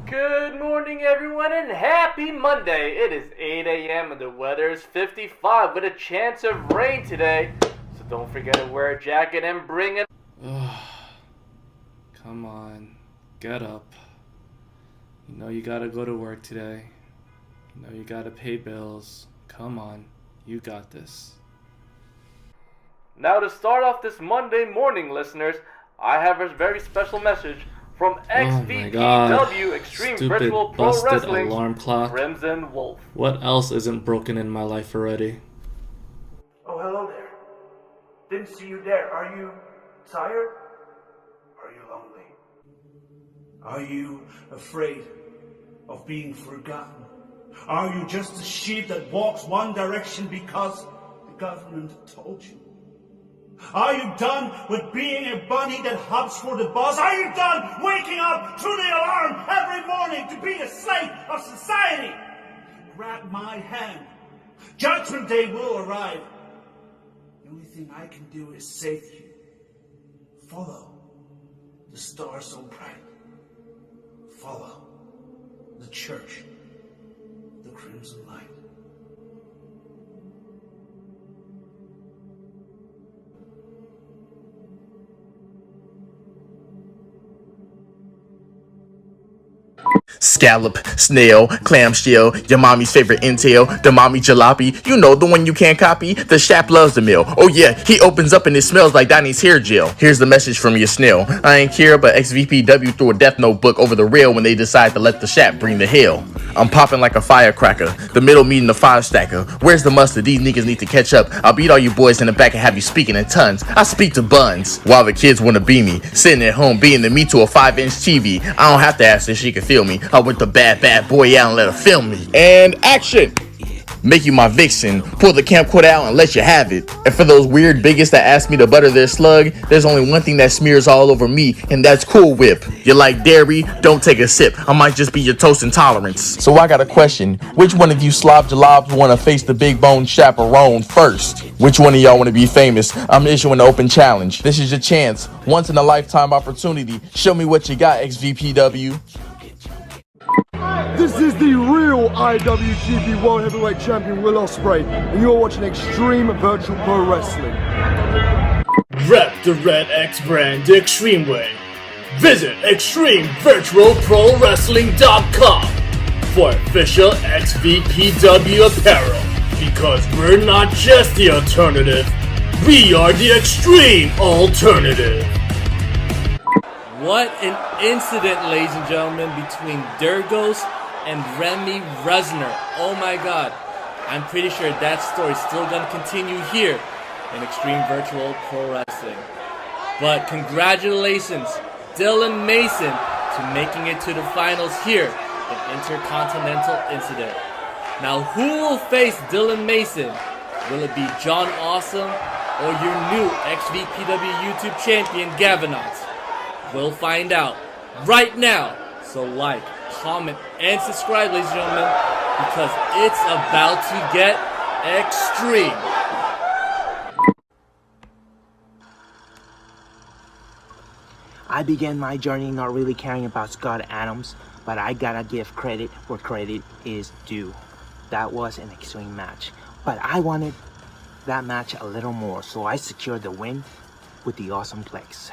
Good morning, everyone, and happy Monday. It is 8 a.m. and the weather is 55 with a chance of rain today. So don't forget to wear a jacket and bring it. Come on, get up. You know you gotta go to work today. You know you gotta pay bills. Come on, you got this. Now to start off this Monday morning, listeners, I have a very special message from XVPW Xtreme Virtual Pro Wrestling, alarm clock. Crimson Wolf. What else isn't broken in my life already? Oh, hello there. Didn't see you there. Are you tired? Are you lonely? Are you afraid of being forgotten? Are you just a sheep that walks one direction because the government told you? Are you done with being a bunny that hops for the bus? Are you done waking up to the alarm every morning to be a slave of society? Grab my hand. Judgment Day will arrive. The only thing I can do is save you. Follow the star so bright. Follow the church, the crimson light. Scallop, snail, clamshell, your mommy's favorite entail, the mommy jalopy, you know, the one you can't copy. The chap loves the meal. Oh yeah, he opens up and it smells like Donnie's hair gel. Here's the message from your snail. I ain't care, but XVPW threw a death notebook over the rail when they decide to let the chap bring the hell. I'm popping like a firecracker, the middle meeting the five stacker. Where's the mustard? These niggas need to catch up. I'll beat all you boys in the back and have you speaking in tons. I speak to buns, while the kids wanna be me, sitting at home being the me to a 5-inch TV. I don't have to ask if she can feel me. I went the bad boy out and let her film me. And action! Make you my vixen, pull the camcorder out and let you have it. And for those weird bigots that ask me to butter their slug, there's only one thing that smears all over me, and that's Cool Whip. You like dairy? Don't take a sip. I might just be your toast intolerance. So I got a question. Which one of you slob jalobs want to face the big bone chaperone first? Which one of y'all want to be famous? I'm issuing an open challenge. This is your chance. Once in a lifetime opportunity. Show me what you got, XVPW. The This is the real IWGP World Heavyweight Champion Will Ospreay, and you're watching Xtreme Virtual Pro Wrestling. Rep the Red X brand the Xtreme way. Visit XtremeVirtualProWrestling.com for official XVPW apparel. Because we're not just the alternative, we are the extreme alternative. What an incident, ladies and gentlemen, between Dyrgos and Remy Resner. Oh my god. I'm pretty sure that story's still gonna continue here in Xtreme Virtual Pro Wrestling. But congratulations, Dylan Mason, to making it to the finals here in Intercontinental Incident. Now, who will face Dylan Mason? Will it be John Awesome or your new XVPW YouTube champion, Gavinotts? We'll find out right now. So like, comment, and subscribe, ladies and gentlemen, because it's about to get extreme. I began my journey not really caring about Scott Adams, but I gotta give credit where credit is due. That was an extreme match, but I wanted that match a little more, so I secured the win with the awesome Plex.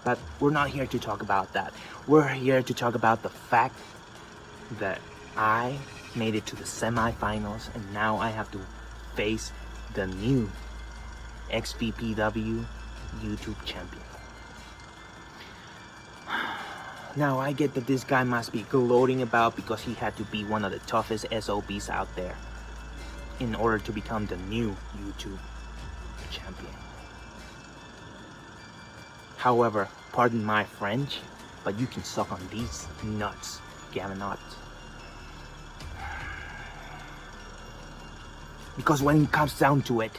But we're not here to talk about that. We're here to talk about the fact that I made it to the semifinals, and now I have to face the new XVPW YouTube champion. Now I get that this guy must be gloating about because he had to be one of the toughest SOBs out there in order to become the new YouTube champion. However, pardon my French, but you can suck on these nuts, Gavinotts. Because when it comes down to it,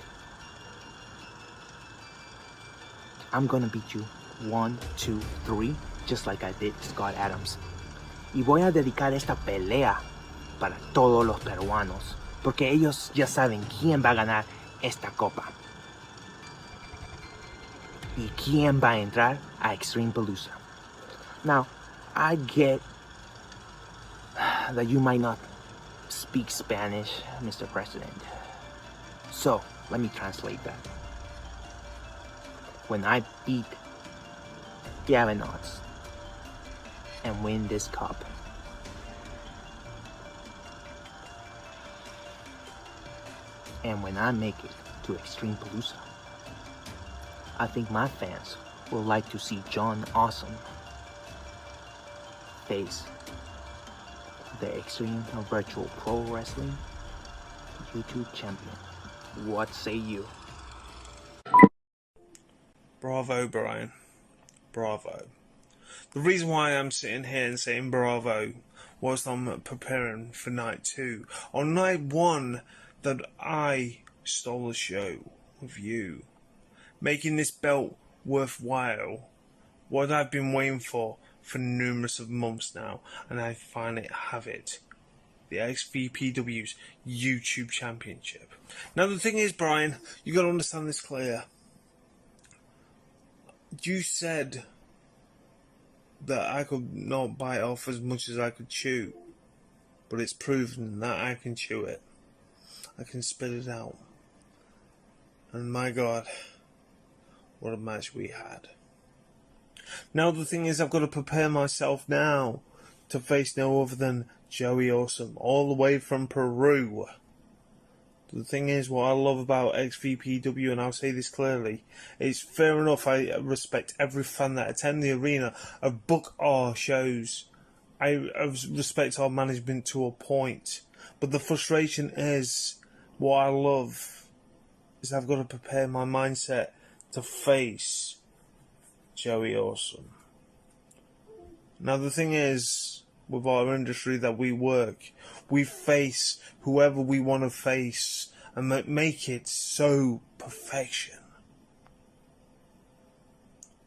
I'm gonna beat you 1, 2, 3, just like I did Scott Adams. Y voy a dedicar esta pelea para todos los peruanos, porque ellos ya saben quién va a ganar esta copa. Y quién va a entrar a Extreme Palooza. Now, I get that you might not speak Spanish, Mr. President. So, let me translate that. When I beat Gavinotts and win this cup, and when I make it to Extreme Palooza, I think my fans will like to see John Awesome face the Extreme Virtual Pro Wrestling YouTube champion. What say you? Bravo, Brian. Bravo. The reason why I'm sitting here and saying bravo was I'm preparing for night 2. On night 1, that I stole the show with you, making this belt worthwhile. What I've been waiting for numerous of months now, and I finally have it. The XVPW's YouTube Championship. Now the thing is, Brian, you got to understand this clear. You said that I could not bite off as much as I could chew, but it's proven that I can chew it. I can spit it out. And my God, what a match we had. Now the thing is, I've got to prepare myself now to face no other than Joey Awesome, all the way from Peru. The thing is, what I love about XVPW, and I'll say this clearly, it's fair enough, I respect every fan that attend the arena, book our shows. I respect our management to a point. But the frustration is, what I love is I've got to prepare my mindset to face Joey Awesome. Now the thing is, with our industry that we work, we face whoever we want to face and make it so perfection.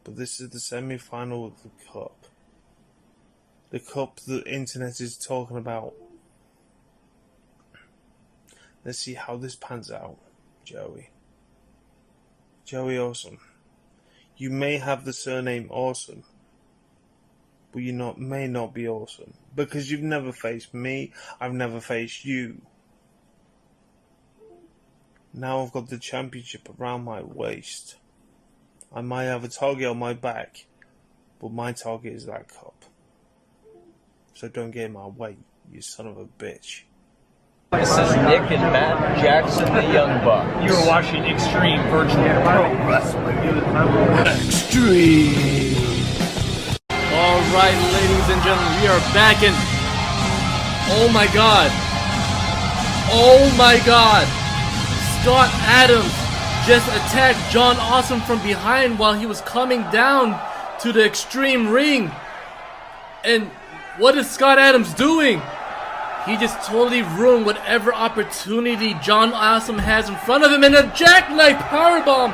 But this is the semi-final of the cup. The cup the internet is talking about. Let's see how this pans out, Joey. Joey Awesome. You may have the surname Awesome, but may not be awesome. Because you've never faced me, I've never faced you. Now I've got the championship around my waist. I might have a target on my back, but my target is that cup. So don't get in my way, you son of a bitch. This is Nick and Matt Jackson, the Young Bucks. You're watching Xtreme Virtual Pro Wrestling. Xtreme. Alright, ladies and gentlemen, we are back in. Oh my god. Oh my god. Scott Adams just attacked John Awesome from behind while he was coming down to the Extreme ring. And what is Scott Adams doing? He just totally ruined whatever opportunity John Awesome has in front of him, and a jackknife powerbomb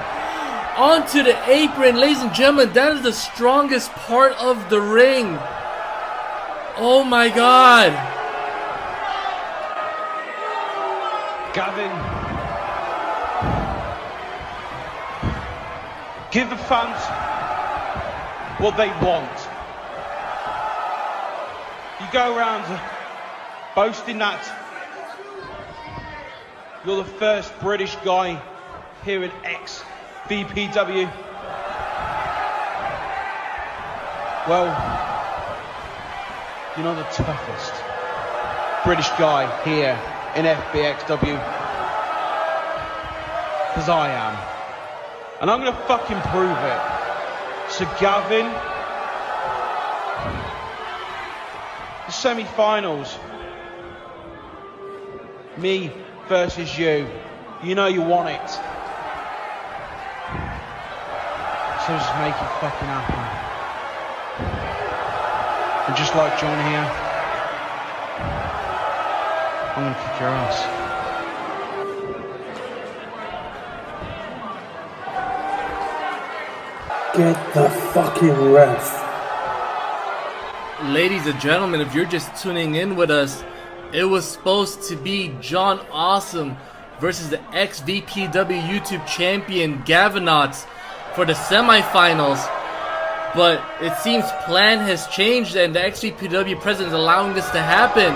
onto the apron. Ladies and gentlemen, that is the strongest part of the ring. Oh my god. Gavin, give the fans what they want. You go around boasting that you're the first British guy here in XVPW. Well, you're not the toughest British guy here in FBXW, because I am. And I'm going to fucking prove it. So Gavin, the semi-finals, me versus you. You know you want it. So just make it fucking happen. And just like John here, I'm gonna kick your ass. Get the fucking ref. Ladies and gentlemen, if you're just tuning in with us, it was supposed to be John Awesome versus the XVPW YouTube champion Gavinotts for the semifinals. But it seems plan has changed and the XVPW president is allowing this to happen.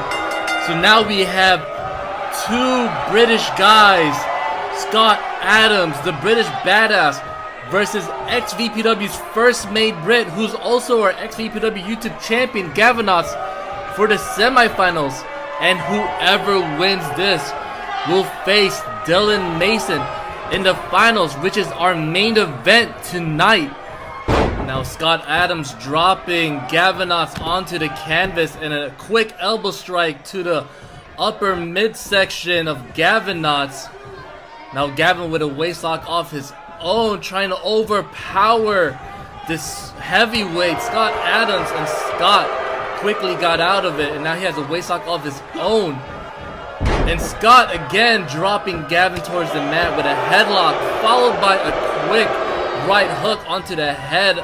So now we have two British guys, Scott Adams, the British badass, versus XVPW's first made Brit, who's also our XVPW YouTube champion, Gavinotts, for the semifinals. And whoever wins this will face Dylan Mason in the finals, which is our main event tonight. Now Scott Adams dropping Gavinotts onto the canvas and a quick elbow strike to the upper midsection of Gavinotts. Now Gavin with a waistlock off his own, trying to overpower this heavyweight Scott Adams, and Scott quickly got out of it, and now he has a waistlock of his own. And Scott again dropping Gavin towards the mat with a headlock, followed by a quick right hook onto the head.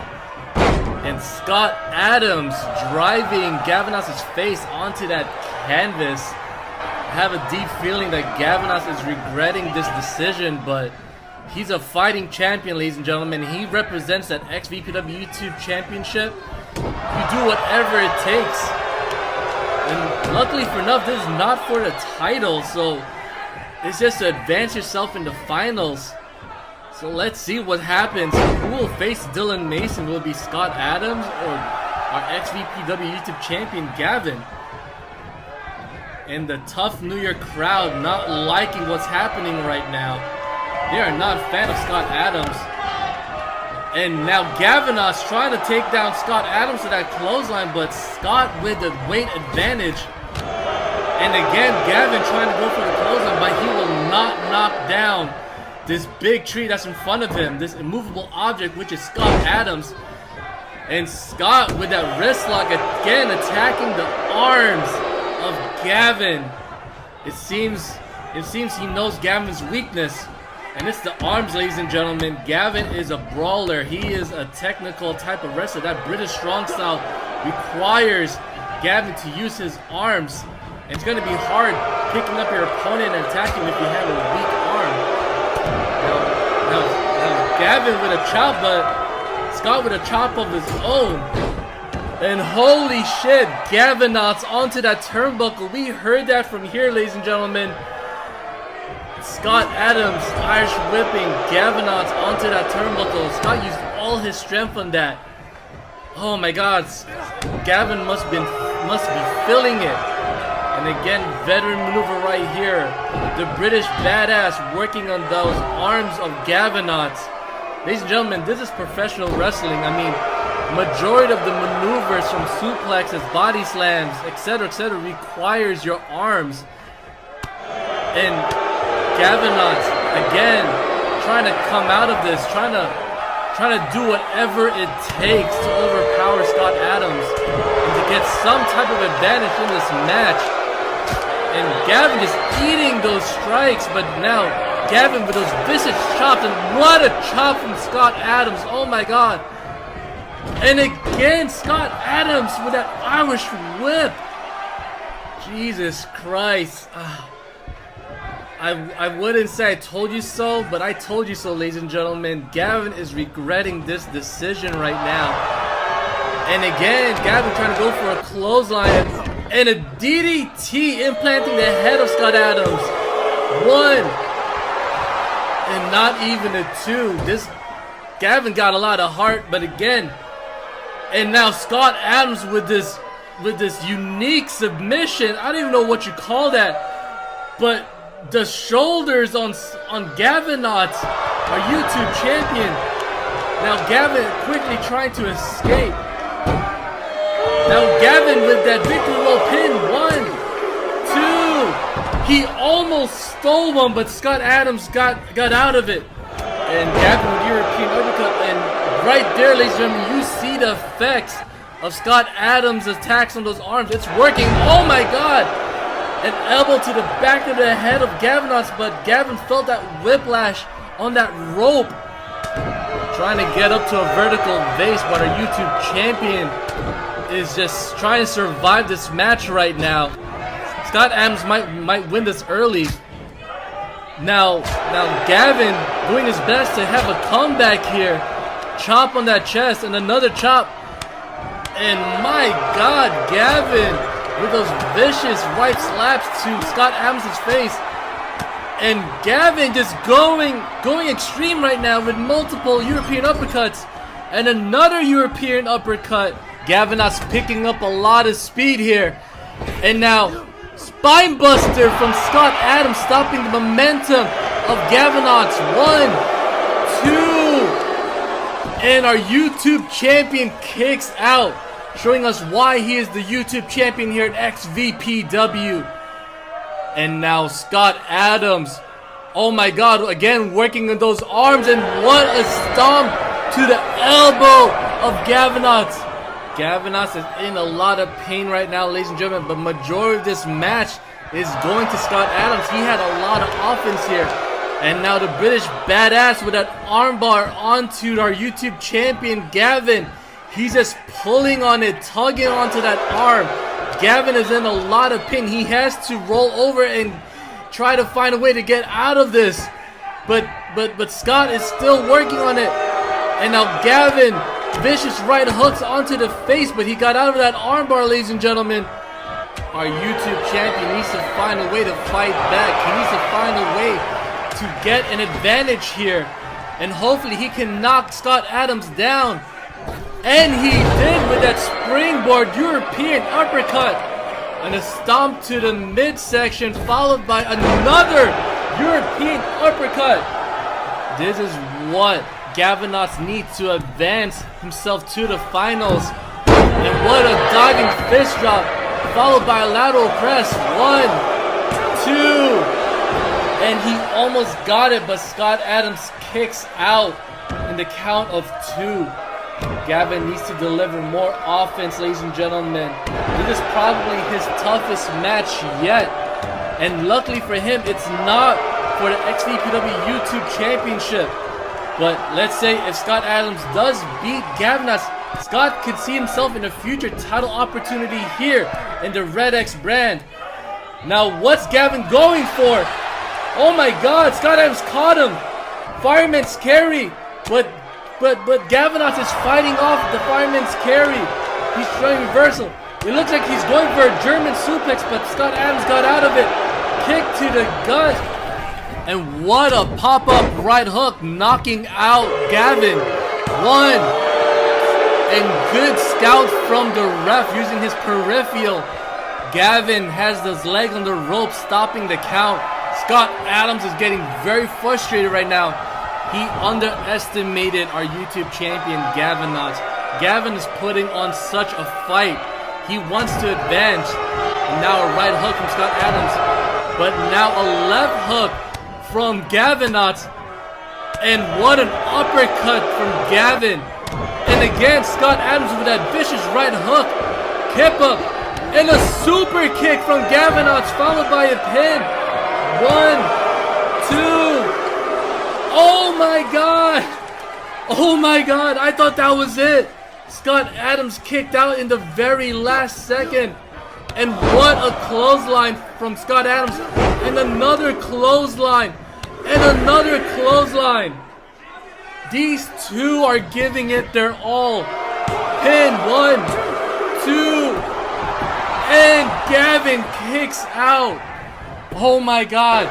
And Scott Adams driving Gavinotts' face onto that canvas. I have a deep feeling that Gavinotts is regretting this decision, but he's a fighting champion, ladies and gentlemen. He represents that XVPW YouTube championship. You do whatever it takes. And luckily for enough, this is not for the title, so it's just to advance yourself in the finals. So let's see what happens. Who will face Dylan Mason? Will it be Scott Adams or our XVPW YouTube champion, Gavin? And the tough New York crowd not liking what's happening right now. They are not a fan of Scott Adams. And now Gavinotts trying to take down Scott Adams to that clothesline, but Scott with the weight advantage. And again, Gavin trying to go for the clothesline, but he will not knock down this big tree that's in front of him, this immovable object, which is Scott Adams. And Scott with that wrist lock again attacking the arms of Gavin. It seems he knows Gavin's weakness. And it's the arms, ladies and gentlemen. Gavin is a brawler. He is a technical type of wrestler. That British strong style requires Gavin to use his arms. And it's going to be hard picking up your opponent and attacking if you have a weak arm. Now Gavin with a chop, but Scott with a chop of his own. And holy shit, Gavinotts onto that turnbuckle. We heard that from here, ladies and gentlemen. Scott Adams, Irish whipping Gavinotts onto that turnbuckle. Scott used all his strength on that. Oh my God, Gavin must be feeling it. And again, veteran maneuver right here. The British badass working on those arms of Gavinotts. Ladies and gentlemen, this is professional wrestling. I mean, majority of the maneuvers from suplexes, body slams, etc., requires your arms. And Gavinotts, again, trying to come out of this, trying to do whatever it takes to overpower Scott Adams and to get some type of advantage in this match. And Gavin is eating those strikes, but now Gavin with those vicious chops, and what a chop from Scott Adams, oh my God. And again, Scott Adams with that Irish whip. Jesus Christ. I wouldn't say I told you so, but I told you so, ladies and gentlemen. Gavin is regretting this decision right now. And again, Gavin trying to go for a clothesline and a DDT implanting the head of Scott Adams. 1 and not even a 2. This Gavin got a lot of heart, but again, and now Scott Adams with this unique submission. I don't even know what you call that, but the shoulders on Gavinotts, our YouTube champion. Now Gavin quickly trying to escape. Now Gavin with that victory roll pin. 1, 2. He almost stole one, but Scott Adams got out of it. And Gavin with European uppercut. And right there, ladies and gentlemen, you see the effects of Scott Adams' attacks on those arms. It's working. Oh my God. An elbow to the back of the head of Gavinotts, but Gavin felt that whiplash on that rope. Trying to get up to a vertical base, but our YouTube champion is just trying to survive this match right now. Scott Adams might win this early. Now Gavin doing his best to have a comeback here. Chop on that chest and another chop. And my God, Gavin with those vicious right slaps to Scott Adams' face. And Gavin just going extreme right now with multiple European uppercuts. And another European uppercut. Gavinotts picking up a lot of speed here. And now, spine buster from Scott Adams stopping the momentum of Gavinotts. 1, 2. And our YouTube champion kicks out, showing us why he is the YouTube champion here at XVPW. And now Scott Adams, oh my God, again working on those arms, and what a stomp to the elbow of Gavinotts. Gavinotts is in a lot of pain right now, ladies and gentlemen, but majority of this match is going to Scott Adams. He had a lot of offense here. And now the British badass with that armbar onto our YouTube champion, Gavin. He's just pulling on it, tugging onto that arm. Gavin is in a lot of pain. He has to roll over and try to find a way to get out of this. But Scott is still working on it. And now Gavin, vicious right hooks onto the face, but he got out of that armbar, ladies and gentlemen. Our YouTube champion needs to find a way to fight back. He needs to find a way to get an advantage here. And hopefully he can knock Scott Adams down. And he did with that springboard European uppercut. And a stomp to the midsection, followed by another European uppercut. This is what Gavinotts needs to advance himself to the finals. And what a diving fist drop, followed by a lateral press. 1, 2. And he almost got it, but Scott Adams kicks out in the count of 2. Gavin needs to deliver more offense, ladies and gentlemen. This is probably his toughest match yet. And luckily for him, it's not for the XVPW YouTube Championship. But let's say if Scott Adams does beat Gavinotts, Scott could see himself in a future title opportunity here in the Red X brand. Now, what's Gavin going for? Oh my God, Scott Adams caught him. Fireman's carry, but Gavinotts is fighting off the fireman's carry. He's trying reversal. It looks like he's going for a German suplex, but Scott Adams got out of it. Kick to the gut. And what a pop-up right hook, knocking out Gavin. One. And good scout from the ref using his peripheral. Gavin has his leg on the rope, stopping the count. Scott Adams is getting very frustrated right now. He underestimated our YouTube champion, Gavinotts. Gavin is putting on such a fight. He wants to advance. And now a right hook from Scott Adams. But now a left hook from Gavinotts. And what an uppercut from Gavin. And again, Scott Adams with that vicious right hook. Kip up. And a super kick from Gavinotts, followed by a pin. 1, 2. Oh my god. Oh my god. I thought that was it. Scott Adams kicked out in the very last second. And what a clothesline from Scott Adams. And another clothesline. And another clothesline. These two are giving it their all. Pin 1, 2. And Gavin kicks out. Oh my god.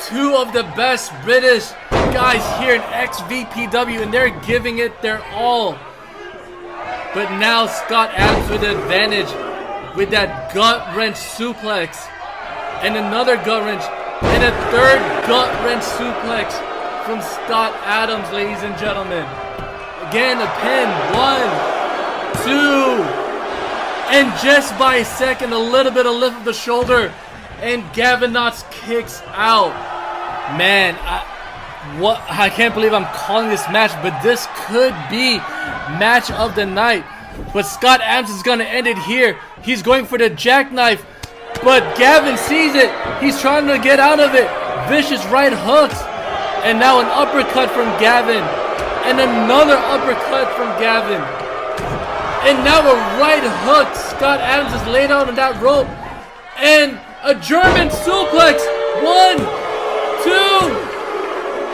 Two of the best British guys here in XVPW, and they're giving it their all. But now Scott Adams with the advantage with that gut wrench suplex. And another gut wrench. And a third gut wrench suplex from Scott Adams, ladies and gentlemen. Again, a pin. 1, 2. And just by a second, a little bit of lift of the shoulder. And Gavinotts kicks out. Man, I can't believe I'm calling this match, but this could be match of the night. But Scott Adams is going to end it here. He's going for the jackknife. But Gavin sees it. He's trying to get out of it. Vicious right hooks. And now an uppercut from Gavin. And another uppercut from Gavin. And now a right hook. Scott Adams is laid out on that rope. And a German suplex. 1, 2.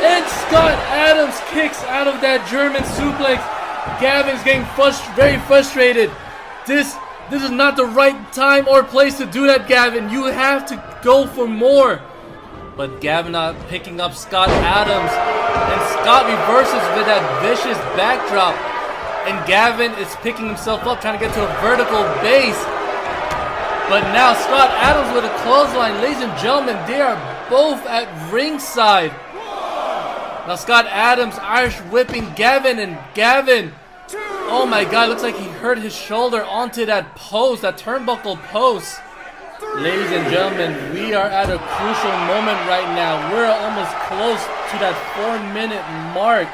And Scott Adams kicks out of that German suplex. Gavin's getting very frustrated. This is not the right time or place to do that, Gavin. You have to go for more. But Gavinotts picking up Scott Adams. And Scott reverses with that vicious backdrop. And Gavin is picking himself up, trying to get to a vertical base. But now Scott Adams with a clothesline. Ladies and gentlemen, they are both at ringside. Now Scott Adams Irish whipping Gavin, and Gavin, oh my god, looks like he hurt his shoulder onto that post, that turnbuckle post. Ladies and gentlemen, we are at a crucial moment right now. We're almost close to that 4-minute mark.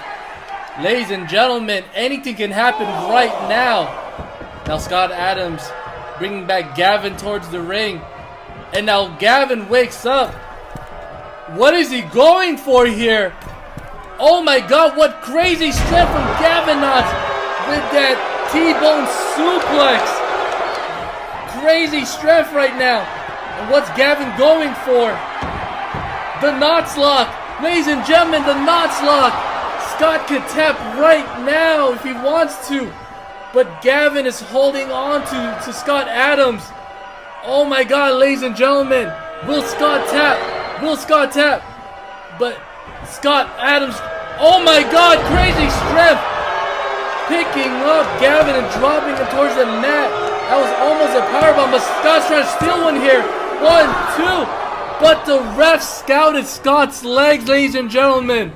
Ladies and gentlemen, anything can happen right now. Now Scott Adams bringing back Gavin towards the ring. And now Gavin wakes up. What is he going for here? Oh my god, what crazy strength from Gavinotts with that T-bone suplex. Crazy strength right now. And what's Gavin going for? The Knots lock. Ladies and gentlemen, the Knots lock. Scott could tap right now if he wants to. But Gavin is holding on to Scott Adams. Oh my god, ladies and gentlemen. Will Scott tap? Will Scott tap? But Scott Adams, oh my god, crazy strength. Picking up Gavin and dropping him towards the mat. That was almost a powerbomb, but Scott's trying to steal one here. 1, 2. But the ref scouted Scott's legs, ladies and gentlemen.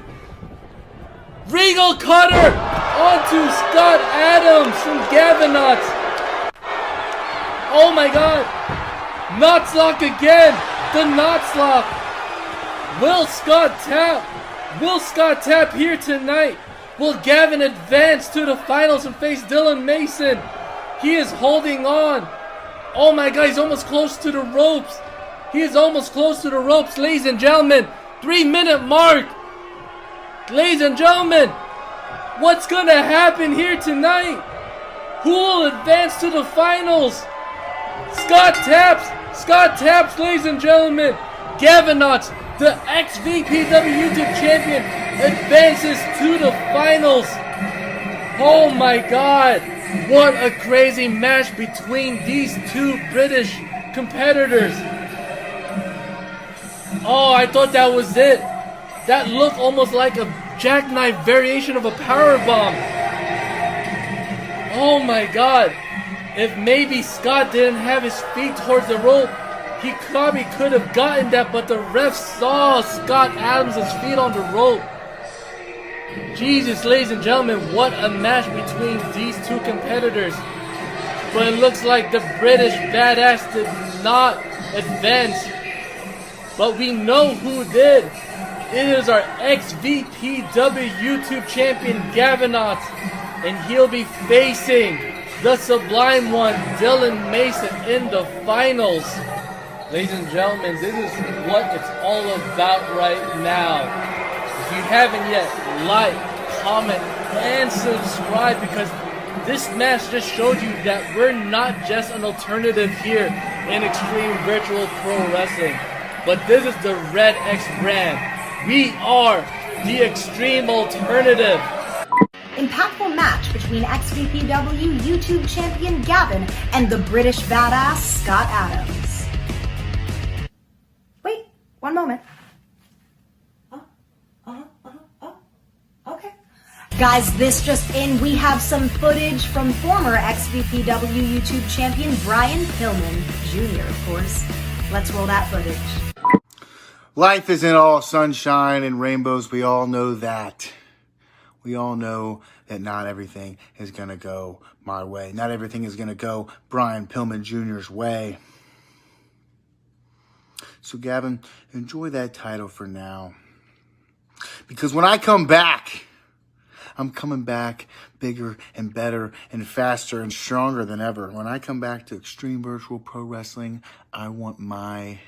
Regal cutter onto Scott Adams from Gavinotts. Oh my god. Knots lock again. The Knots lock. Will Scott tap? Will Scott tap here tonight? Will Gavin advance to the finals and face Dylan Mason? He is holding on. Oh my god, he's almost close to the ropes. He is almost close to the ropes, ladies and gentlemen. 3-minute mark. Ladies and gentlemen, what's gonna happen here tonight? Who will advance to the finals? Scott taps, ladies and gentlemen. Gavinotts, the XVPW YouTube champion, advances to the finals. Oh my God! What a crazy match between these two British competitors. Oh, I thought that was it. That looked almost like a jackknife variation of a powerbomb. Oh my God. If maybe Scott didn't have his feet towards the rope, he probably could have gotten that, but the ref saw Scott Adams' feet on the rope. Jesus, ladies and gentlemen, what a match between these two competitors. But it looks like the British Badass did not advance. But we know who did. It is our XVPW YouTube champion, Gavinotts. And he'll be facing the Sublime One, Dylan Mason, in the finals. Ladies and gentlemen, this is what it's all about right now. If you haven't yet, like, comment, and subscribe, because this match just showed you that we're not just an alternative here in Xtreme Virtual Pro Wrestling, but this is the Red X brand. We are the Extreme Alternative. Impactful match between XVPW YouTube champion Gavin and the British badass Scott Adams. Wait, one moment. Okay. Guys, this just in, we have some footage from former XVPW YouTube champion Brian Pillman Jr., of course. Let's roll that footage. Life isn't all sunshine and rainbows. We all know that. We all know that not everything is going to go my way. Not everything is going to go Brian Pillman Jr.'s way. So, Gavin, enjoy that title for now. Because when I come back, I'm coming back bigger and better and faster and stronger than ever. When I come back to Xtreme Virtual Pro Wrestling, I want my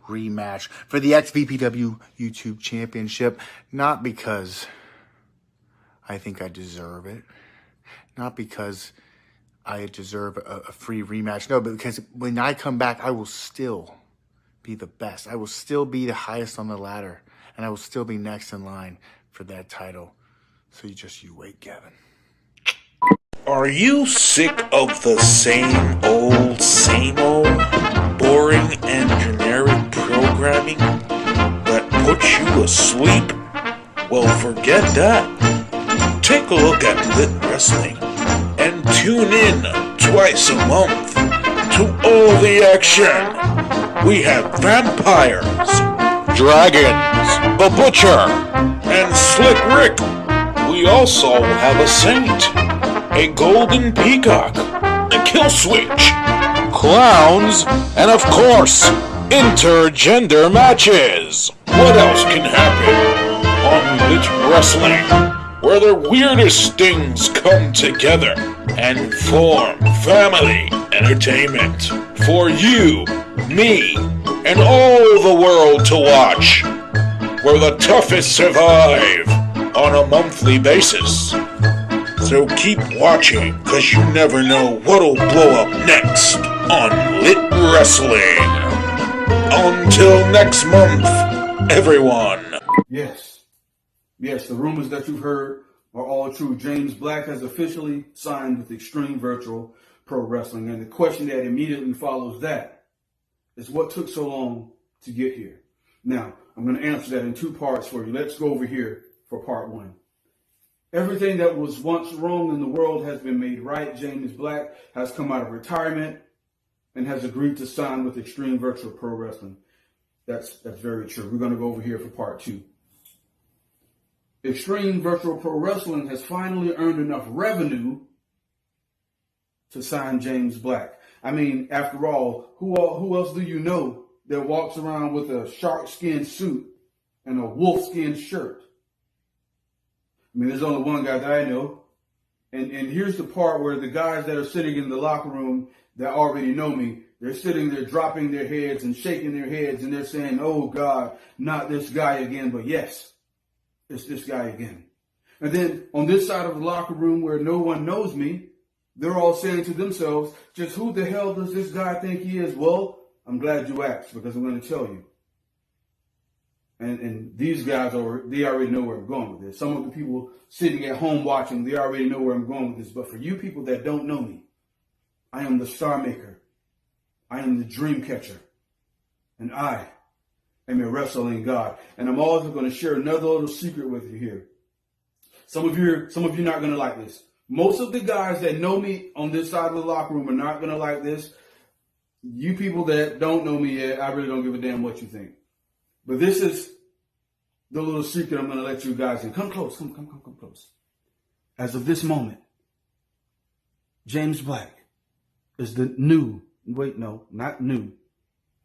rematch for the XVPW YouTube Championship. Not because I think I deserve it. Not because I deserve a free rematch. No, but because when I come back, I will still be the best. I will still be the highest on the ladder. And I will still be next in line for that title. So you wait, Gavin. Are you sick of the same old, boring and generic programming that puts you asleep? Well, forget that. Take a look at Lit Wrestling and tune in twice a month to all the action. We have vampires, dragons, the Butcher, and Slick Rick. We also have a Saint, a Golden Peacock, a Kill Switch, clowns, and of course, intergender matches. What else can happen on Lit Wrestling, where the weirdest things come together and form family entertainment for you, me, and all the world to watch, where the toughest survive on a monthly basis. So keep watching, cause you never know what'll blow up next on Lit Wrestling. Until next month, everyone. Yes, the rumors that you've heard are all true. James Black has officially signed with Xtreme Virtual Pro Wrestling, and the question that immediately follows that is what took so long to get here? Now, I'm going to answer that in two parts for you. Let's go over here for part one. Everything that was once wrong in the world has been made right. James Black has come out of retirement and has agreed to sign with Xtreme Virtual Pro Wrestling. That's very true. We're going to go over here for part two. Xtreme Virtual Pro Wrestling has finally earned enough revenue to sign James Black. I mean, after all, who else do you know that walks around with a shark skin suit and a wolf skin shirt? I mean, there's only one guy that I know. And here's the part where the guys that are sitting in the locker room that already know me, they're sitting there dropping their heads and shaking their heads, and they're saying, oh God, not this guy again, but yes, it's this guy again. And then on this side of the locker room where no one knows me, they're all saying to themselves, just who the hell does this guy think he is? Well, I'm glad you asked, because I'm going to tell you. And these guys, they already know where I'm going with this. Some of the people sitting at home watching, they already know where I'm going with this. But for you people that don't know me, I am the Star Maker. I am the Dream Catcher. And I am a wrestling god. And I'm also going to share another little secret with you here. Some of you are not going to like this. Most of the guys that know me on this side of the locker room are not going to like this. You people that don't know me yet, I really don't give a damn what you think. But this is the little secret I'm going to let you guys in. Come close. Come close. As of this moment, James Black is the new, wait, no, not new.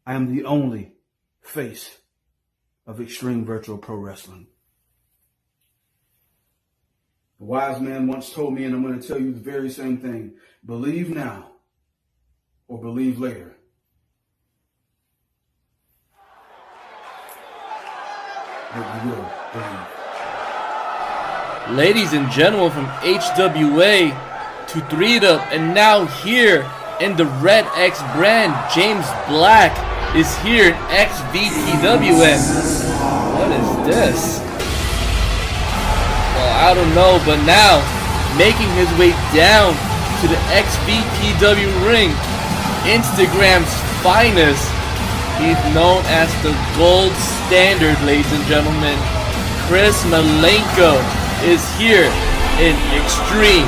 I am the only face of Xtreme Virtual Pro Wrestling. A wise man once told me, and I'm going to tell you the very same thing. Believe now or believe later. But you will believe. Ladies and gentlemen, from HWA to 3-Up and now here in the Red X brand, James Black is here in XVPW. What is this? Well, I don't know, but now making his way down to the XVPW ring, Instagram's finest. He's known as the gold standard, ladies and gentlemen. Chris Malenko is here in Xtreme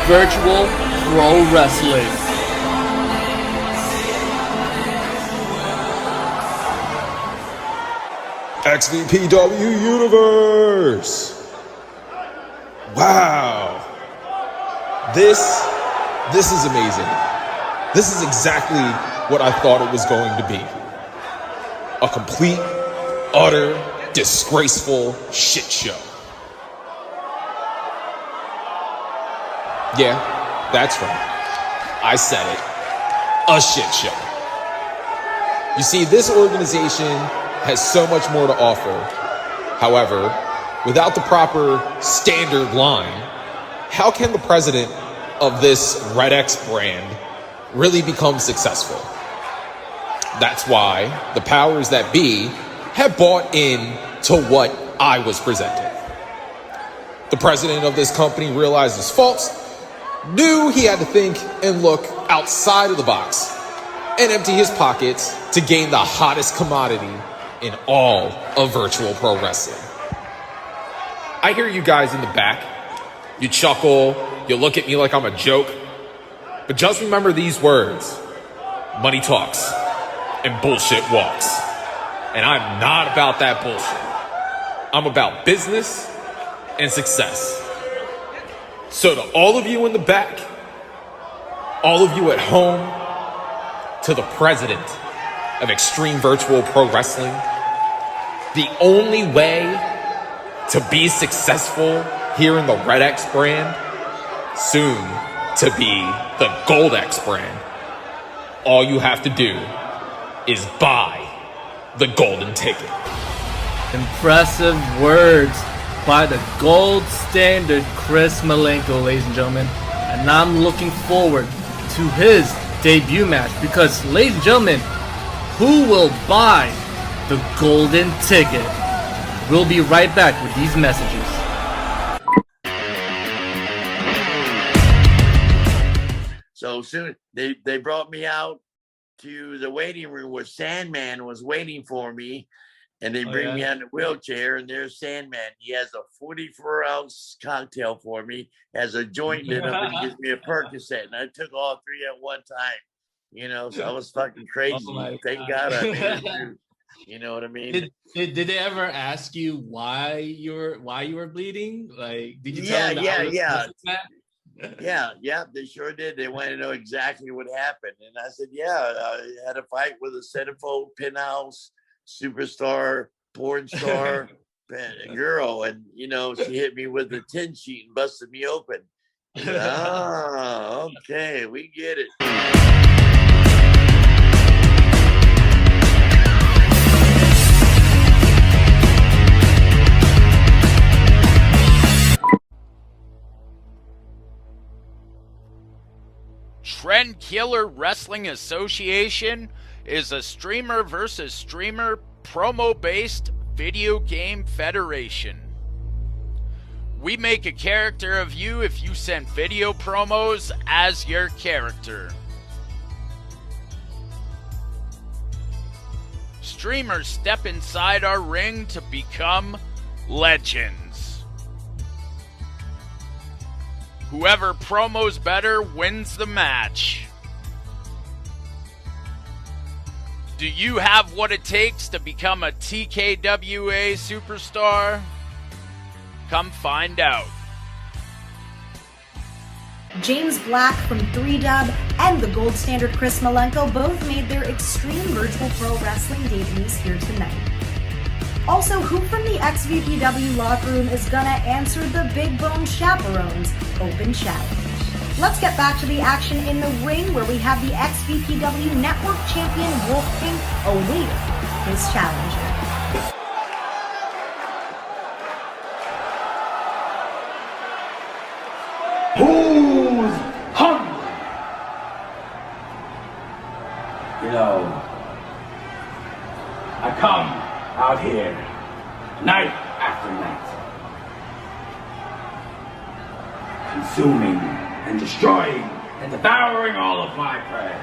Virtual Pro Wrestling. XVPW Universe. Wow. This is amazing. This is exactly what I thought it was going to be. A complete, utter, disgraceful shit show. Yeah, that's right. I said it. A shit show. You see, this organization has so much more to offer. However, without the proper standard line, how can the president of this Red X brand really become successful? That's why the powers that be have bought in to what I was presenting. The president of this company realized his faults, knew he had to think and look outside of the box, and empty his pockets to gain the hottest commodity in all of virtual pro wrestling. I hear you guys in the back. You chuckle, you look at me like I'm a joke, but just remember these words: money talks and bullshit walks. And I'm not about that bullshit. I'm about business and success. So to all of you in the back, all of you at home, to the president of Xtreme Virtual Pro Wrestling, the only way to be successful here in the Red X brand, soon to be the Gold X brand, all you have to do is buy the golden ticket. Impressive words by the gold standard Chris Malenko, ladies and gentlemen. And I'm looking forward to his debut match because, ladies and gentlemen, who will buy the golden ticket? We'll be right back with these messages. So soon they brought me out to the waiting room where Sandman was waiting for me, and they bring me out in a wheelchair, and there's Sandman. He has a 44-ounce cocktail for me, has a joint lit up, and he gives me a Percocet, and I took all three at one time. You know, so I was fucking crazy. Thank God I made it through. You know what I mean? Did they ever ask you why you were bleeding? Like, did you tell them? Yeah, they sure did. They wanted to know exactly what happened. And I said, I had a fight with a centerfold, penthouse, superstar, porn star girl. And, you know, she hit me with a 10 sheet and busted me open. I said, okay, we get it. Trend Killer Wrestling Association is a streamer versus streamer promo-based Video Game Federation. We make a character of you if you send video promos as your character. Streamers step inside our ring to become legends. Whoever promos better wins the match. Do you have what it takes to become a TKWA superstar? Come find out. James Black from 3Dub and the gold standard Chris Malenko both made their Xtreme Virtual Pro Wrestling debuts here tonight. Also, who from the XVPW locker room is gonna answer the Big Bone Chaperones Open Challenge? Let's get back to the action in the ring where we have the XVPW Network Champion Wolf King awaiting his challenger. Who's hungry? You know, I come out here night after night, consuming and destroying and devouring all of my prey.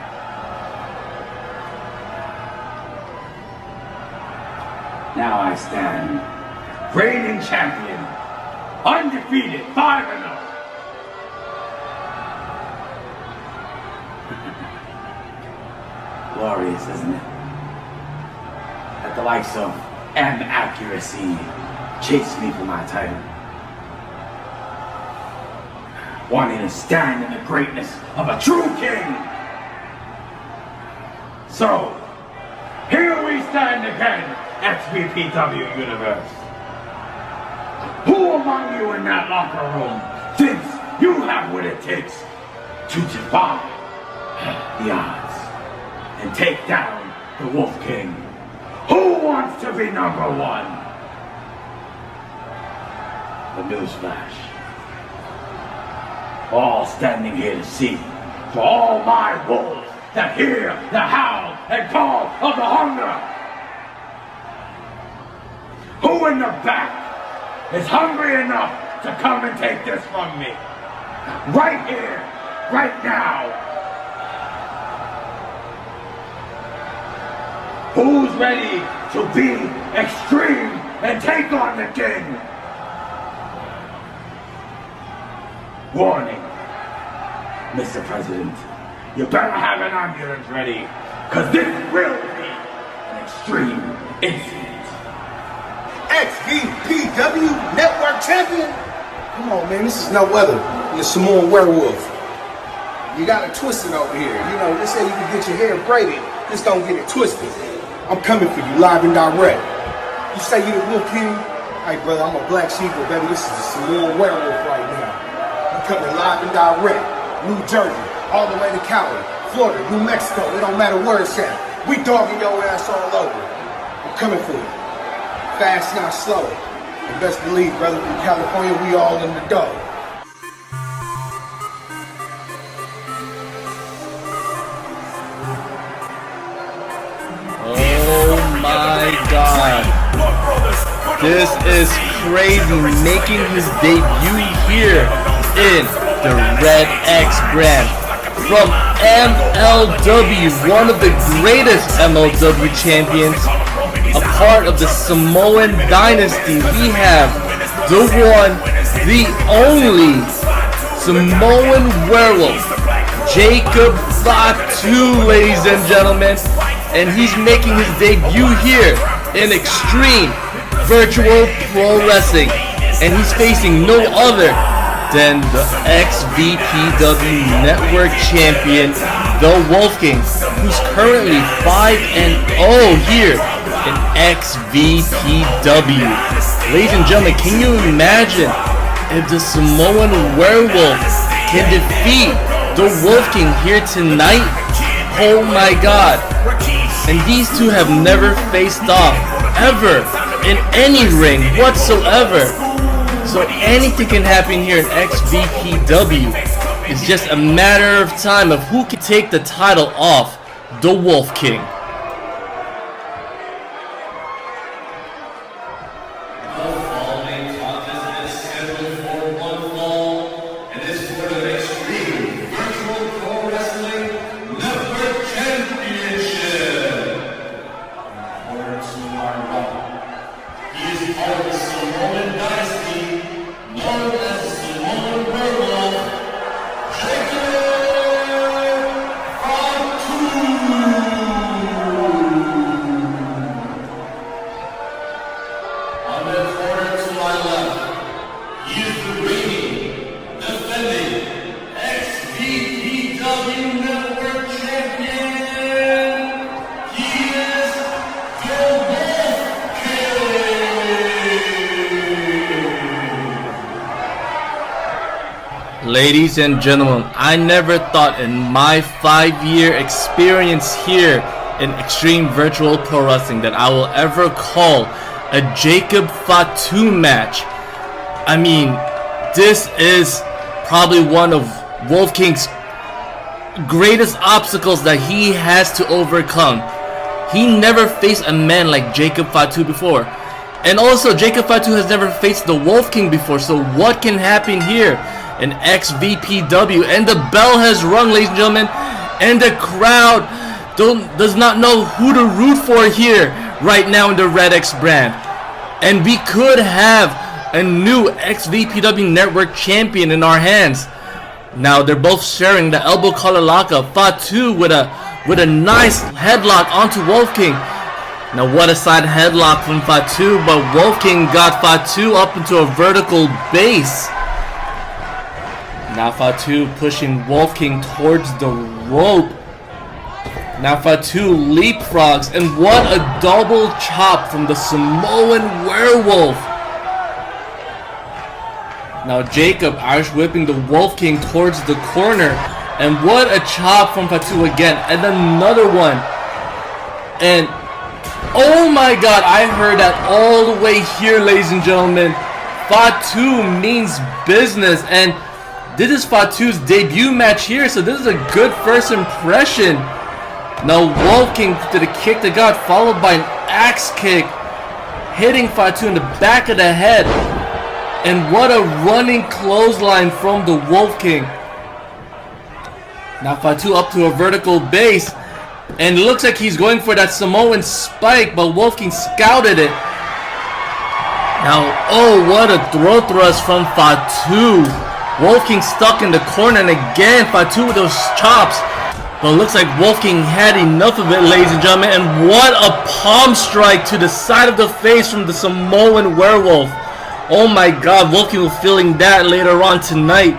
Now I stand, reigning champion, undefeated, 5-0. Glorious, isn't it? That the likes of M Accuracy chase me for my title, wanting to stand in the greatness of a true king. So, here we stand again, XVPW Universe. Who among you in that locker room thinks you have what it takes to defy the odds and take down the Wolf King? Who wants to be number one? The newsflash. All standing here to see, for all my wolves that hear the howl and call of the hunger. Who in the back is hungry enough to come and take this from me? Right here, right now. Who's ready to be extreme and take on the king? Warning, Mr. President, you better have an ambulance ready, because this will be an extreme incident. XVPW Network Champion? Come on, man, this is no other than the Samoan werewolf. You got it twisted over here. You know, they say you can get your hair braided, just don't get it twisted. I'm coming for you, live and direct. You say you the Wolf King? Hey, brother, I'm a black sheep, but baby, this is a Samoan werewolf right now. I'm coming live and direct. New Jersey, all the way to Cali, Florida, New Mexico, it don't matter where it's at. We dogging your ass all over. I'm coming for you. Fast, not slow. And best believe, brother, from California, we all in the dough. Oh my god. This is crazy. Making his debut here in the Red X brand. From MLW, one of the greatest MLW champions. A part of the Samoan dynasty. We have the one, the only Samoan werewolf, Jacob Fatu, ladies and gentlemen. And he's making his debut here in Xtreme Virtual Pro Wrestling. And he's facing no other than the XVPW Network Champion, the Wolf King, who's currently 5-0 here in XVPW. Ladies and gentlemen, can you imagine if the Samoan werewolf can defeat the Wolf King here tonight? Oh my god. And these two have never faced off ever in any ring whatsoever. So anything can happen here in XVPW. It's just a matter of time of who can take the title off the Wolf King. Ladies and gentlemen, I never thought in my 5-year experience here in Xtreme Virtual Pro Wrestling that I will ever call a Jacob Fatu match. I mean, this is probably one of Wolf King's greatest obstacles that he has to overcome. He never faced a man like Jacob Fatu before. And also, Jacob Fatu has never faced the Wolf King before. So what can happen here in XVPW? And the bell has rung, ladies and gentlemen. And the crowd does not know who to root for here right now in the Red X brand. And we could have a new XVPW network champion in our hands. Now they're both sharing the elbow collar lockup. Fatu with a nice headlock onto Wolf King. Now what a side headlock from Fatu, but Wolf King got Fatu up into a vertical base. Now Fatu pushing Wolf King towards the rope. Now Fatu leapfrogs, and what a double chop from the Samoan Werewolf. Now Jacob Irish whipping the Wolf King towards the corner, and what a chop from Fatu again, and another one. And oh my god, I heard that all the way here, ladies and gentlemen. Fatu means business, and this is Fatu's debut match here, so this is a good first impression. Now Wolf King to the kick to God, followed by an axe kick, hitting Fatu in the back of the head. And what a running clothesline from the Wolf King. Now Fatu up to a vertical base, and it looks like he's going for that Samoan spike, but Wolf King scouted it. Now, oh, what a throw thrust from Fatu. Wolf King stuck in the corner, and again Fatu with those chops. But it looks like Wolf King had enough of it, ladies and gentlemen. And what a palm strike to the side of the face from the Samoan Werewolf. Oh my god, Wolf King will be feeling that later on tonight.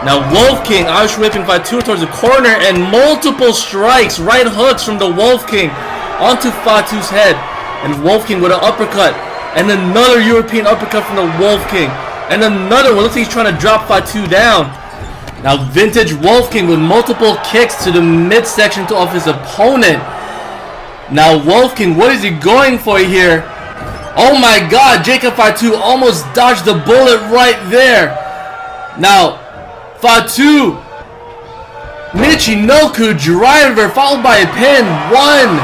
Now Wolf King Irish whipping Fatu towards the corner, and multiple strikes, right hooks from the Wolf King onto Fatu's head. And Wolf King with an uppercut, and another European uppercut from the Wolf King. And another one, looks like he's trying to drop Fatu down. Now vintage Wolf King with multiple kicks to the midsection of his opponent. Now Wolf King, what is he going for here? Oh my god, Jacob Fatu almost dodged the bullet right there. Now Fatu, Michinoku driver followed by a pin. 1.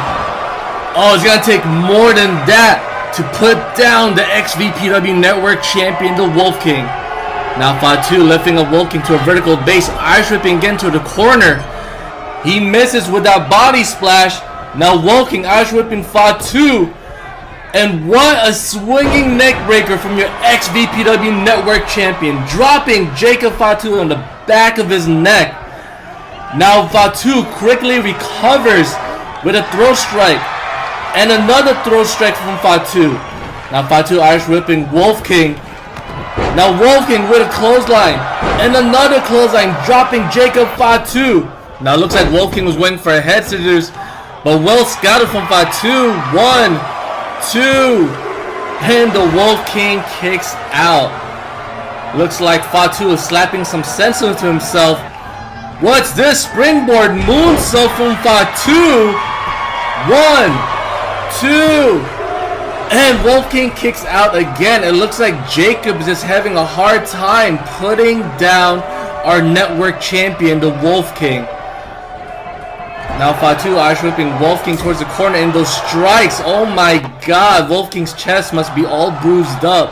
Oh, it's gonna take more than that to put down the XVPW network champion, the Wolf King. Now Fatu lifting up Wolf King to a vertical base, Irish whipping again to the corner. He misses with that body splash. Now Wolf King Irish whipping Fatu. And what a swinging neck breaker from your XVPW network champion, dropping Jacob Fatu on the back of his neck. Now Fatu quickly recovers with a throw strike, and another throw strike from Fatu. Now Fatu Irish whipping Wolf King. Now Wolf King with a clothesline, and another clothesline, dropping Jacob Fatu. Now it looks like Wolf King was waiting for a head scissors, but well scouted from Fatu. 1, 2, and the Wolf King kicks out. Looks like Fatu is slapping some sense into himself. What's this? Springboard moonsault from Fatu. 1, 2, and Wolf King kicks out again. It looks like Jacob is just having a hard time putting down our network champion, the Wolf King. Now Fatu Irish whipping Wolf King towards the corner, and those strikes, oh my god, Wolf King's chest must be all bruised up.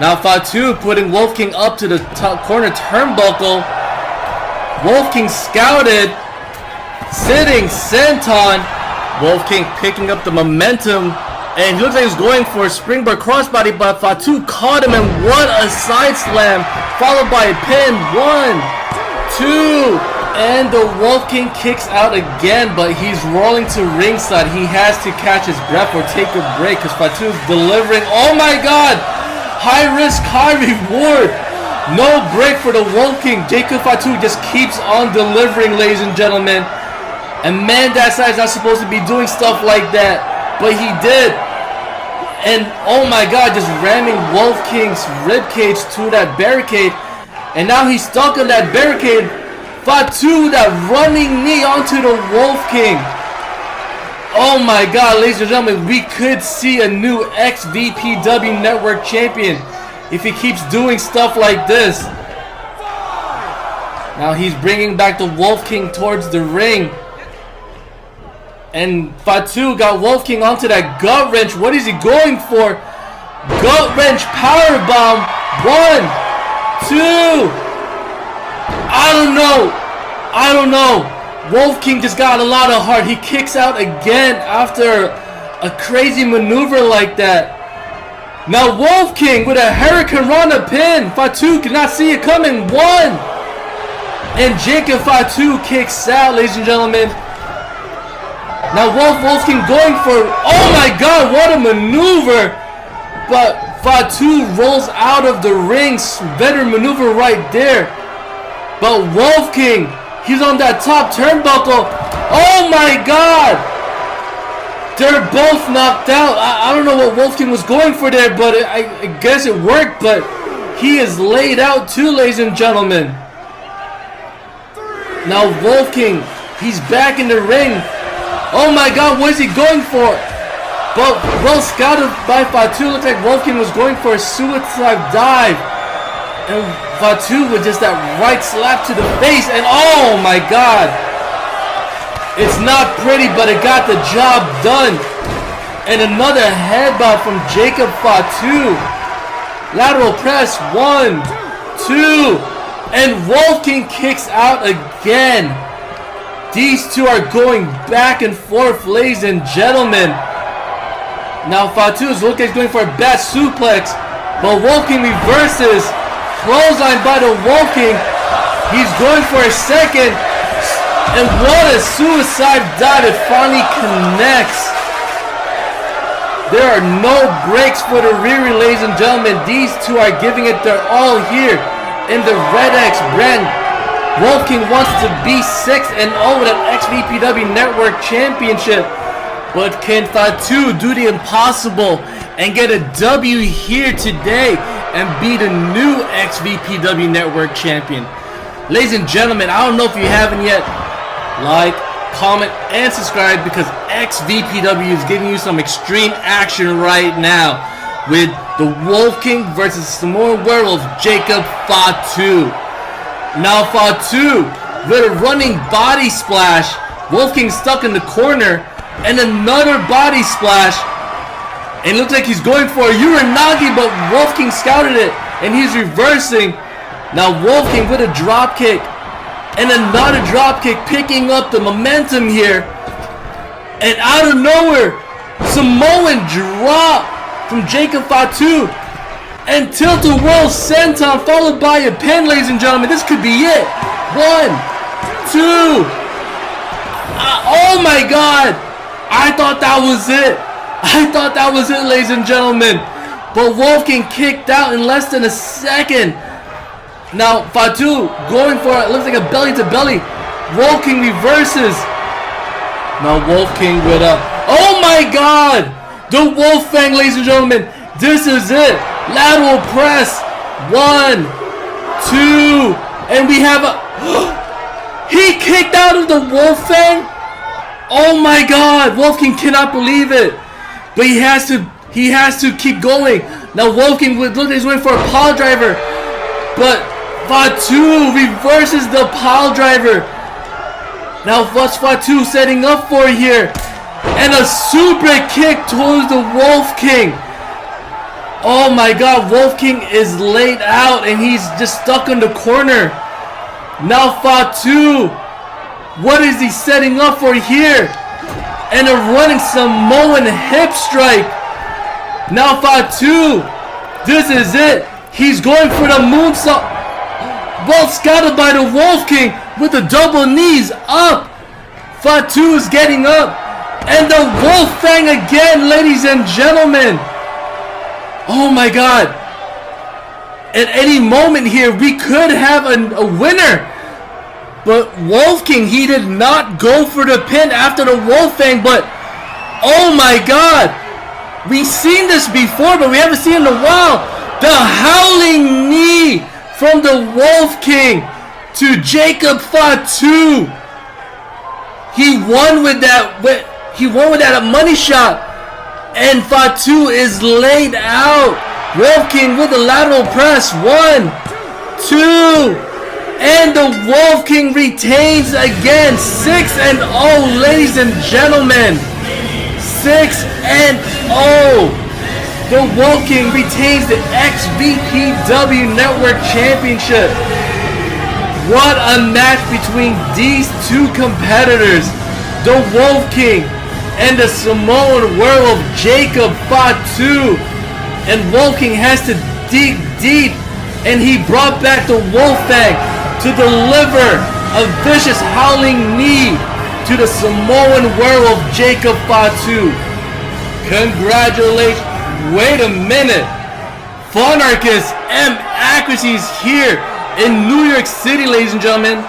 Now Fatu putting Wolf King up to the top corner turnbuckle. Wolf King scouted, sitting senton. Wolf King picking up the momentum, and he looks like he's going for a springboard crossbody, but Fatu caught him, and what a side slam, followed by a pin. 1, 2, and the Wolf King kicks out again, but he's rolling to ringside. He has to catch his breath or take a break because Fatu's delivering. Oh my god! High risk, high reward. No break for the Wolf King. Jacob Fatu just keeps on delivering, ladies and gentlemen. A man that size is not supposed to be doing stuff like that, but he did. And oh my god, just ramming Wolf King's ribcage to that barricade. And now he's stuck on that barricade. Fatu with that running knee onto the Wolf King. Oh my God, ladies and gentlemen, we could see a new XVPW Network champion if he keeps doing stuff like this. Now he's bringing back the Wolf King towards the ring. And Fatu got Wolf King onto that gut wrench. What is he going for? Gut wrench powerbomb. 1, 2. I don't know. Wolf King just got a lot of heart. He kicks out again after a crazy maneuver like that. Now Wolf King with a Hurricane Rana pin. Fatu could not see it coming. 1. And Jacob Fatu kicks out, ladies and gentlemen. Now Wolf King going for, oh my God, what a maneuver. But Fatu rolls out of the ring. Better maneuver right there. But Wolf King, he's on that top turnbuckle. Oh my God. They're both knocked out. I don't know what Wolf King was going for there, but I guess it worked. But he is laid out too, ladies and gentlemen. Now Wolf King, he's back in the ring. Oh my God, what is he going for? But well scouted by Fatu. Looked like Wolf King was going for a suicide dive. And Fatu with just that right slap to the face. And oh my God. It's not pretty, but it got the job done. And another headbutt from Jacob Fatu. Lateral press. 1, 2. And Wolf King kicks out again. These two are going back and forth, ladies and gentlemen. Now Fatu is looking like he's going for a bad suplex. But Wolf King reverses. Clothesline by the Wolf King. He's going for a second. And what a suicide dive. It finally connects. There are no breaks for the Riri, ladies and gentlemen. These two are giving it their all here in the Red X brand. Wolf King wants to be 6-0 with an XVPW Network Championship. But can Fatu do the impossible and get a W here today and be the new XVPW Network Champion? Ladies and gentlemen, I don't know if you haven't yet, like, comment, and subscribe, because XVPW is giving you some extreme action right now with the Wolf King versus Samoan Werewolf Jacob Fatu. Now Fatu with a running body splash. Wolf King stuck in the corner. And another body splash. And it looks like he's going for a Uranagi, but Wolf King scouted it. And he's reversing. Now Wolf King with a drop kick. And another drop kick, picking up the momentum here. And out of nowhere, Samoan drop from Jacob Fatu. And tilt-a-whirl senton followed by a pin, ladies and gentlemen. This could be it. 1, 2. Oh my God. I thought that was it. I thought that was it, ladies and gentlemen. But Wolf King kicked out in less than a second. Now Fatu going for it. Looks like a belly to belly. Wolf King reverses. Now Wolf King with a, oh my God. The Wolf Fang, ladies and gentlemen. This is it. Lateral press. 1, 2. And we have a, he kicked out of the Wolf Fang. Oh my God, Wolf King cannot believe it. But he has to keep going. Now Wolf King would look like he's waiting for a pile driver. But Fatu reverses the pile driver. Now what's Fatu setting up for here? And a super kick towards the Wolf King. Oh my God, Wolf King is laid out and he's just stuck in the corner. Now Fatu, what is he setting up for here? And a running Samoan hip strike. Now Fatu, this is it. He's going for the moonsault. Well scouted by the Wolf King with the double knees up. Fatu is getting up. And the Wolf Fang again, ladies and gentlemen. Oh my God. At any moment here, we could have a winner. But Wolf King, he did not go for the pin after the Wolf Fang, but oh my God. We've seen this before, but we haven't seen it in a while. The howling knee from the Wolf King to Jacob Fatu. He won with that money shot, and Fatu is laid out. Wolf King with the lateral press. 1, 2, and the Wolf King retains again. 6-0, ladies and gentlemen. 6-0. The Wolf King retains the XVPW Network Championship. What a match between these two competitors. The Wolf King and the Samoan werewolf Jacob Fatu. And Wolf King has to dig deep, and he brought back the Wolfang to deliver a vicious howling knee to the Samoan werewolf Jacob Fatu. Congratulations. Wait a minute. Fonarchist M. Accuracy's here in New York City, ladies and gentlemen.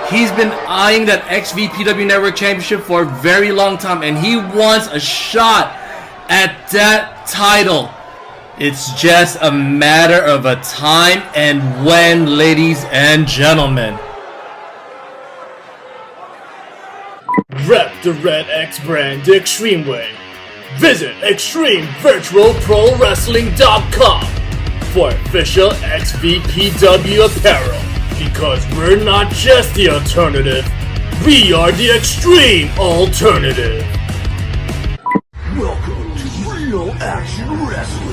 He's been eyeing that XVPW Network Championship for a very long time, and he wants a shot at that title. It's just a matter of a time and when, ladies and gentlemen. Rep the Red X brand the extreme way. Visit XtremeVirtualProWrestling.com for official XVPW apparel. Because we're not just the alternative, we are the extreme alternative. Welcome to Real Action Wrestling.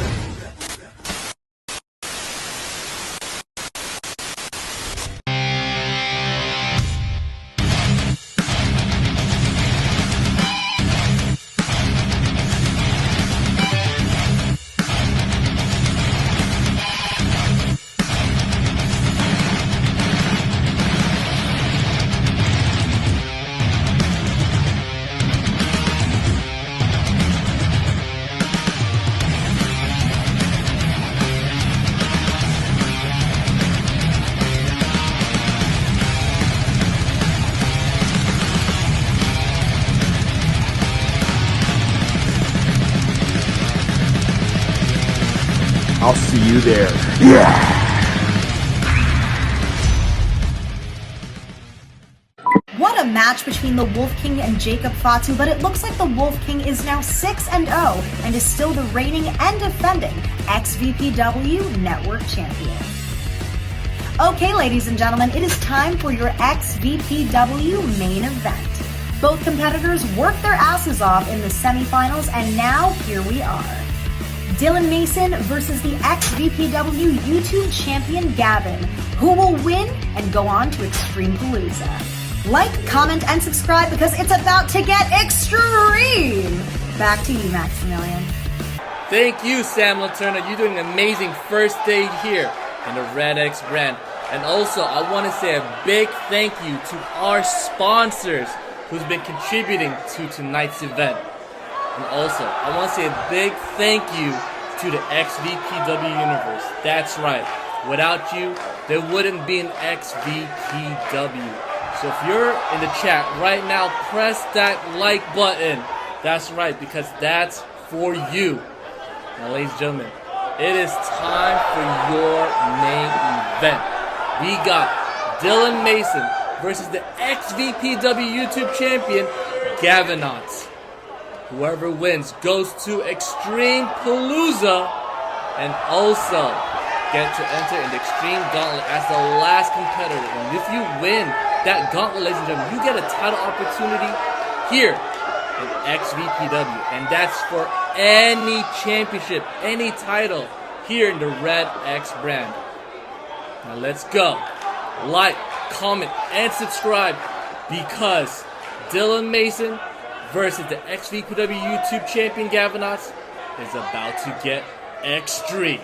I'll see you there. Yeah! What a match between the Wolf King and Jacob Fatu, but it looks like the Wolf King is now 6-0 and is still the reigning and defending XVPW Network Champion. Okay, ladies and gentlemen, it is time for your XVPW main event. Both competitors worked their asses off in the semifinals, and now here we are. Dylan Mason versus the XVPW YouTube champion Gavin, who will win and go on to Extreme Palooza. Like, comment, and subscribe because it's about to get extreme! Back to you, Maximilian. Thank you, Sam Laterna. You're doing an amazing first day here in the Red X brand. And also, I want to say a big thank you to our sponsors who's been contributing to tonight's event. And also, I want to say a big thank you to the XVPW Universe. That's right. Without you, there wouldn't be an XVPW. So if you're in the chat right now, press that like button. That's right, because that's for you. Now, ladies and gentlemen, it is time for your main event. We got Dylan Mason versus the XVPW YouTube champion, Gavinotts. Whoever wins goes to Extreme Palooza and also get to enter in the Extreme Gauntlet as the last competitor. And if you win that gauntlet, ladies and gentlemen, you get a title opportunity here in XVPW. And that's for any championship, any title here in the Red X brand. Now let's go. Like, comment, and subscribe because Dylan Mason versus the XVPW YouTube champion Gavinotts is about to get extreme.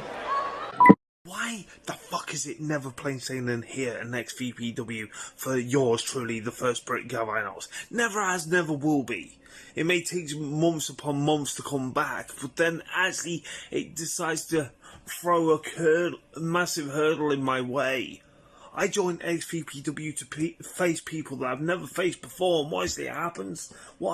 Why the fuck is it never plain sailing here in XVPW for yours truly, the first Brit Gavinotts? Never has, never will be. It may take months upon months to come back, but then actually it decides to throw a massive hurdle in my way. I joined XVPW to face people that I've never faced before, and what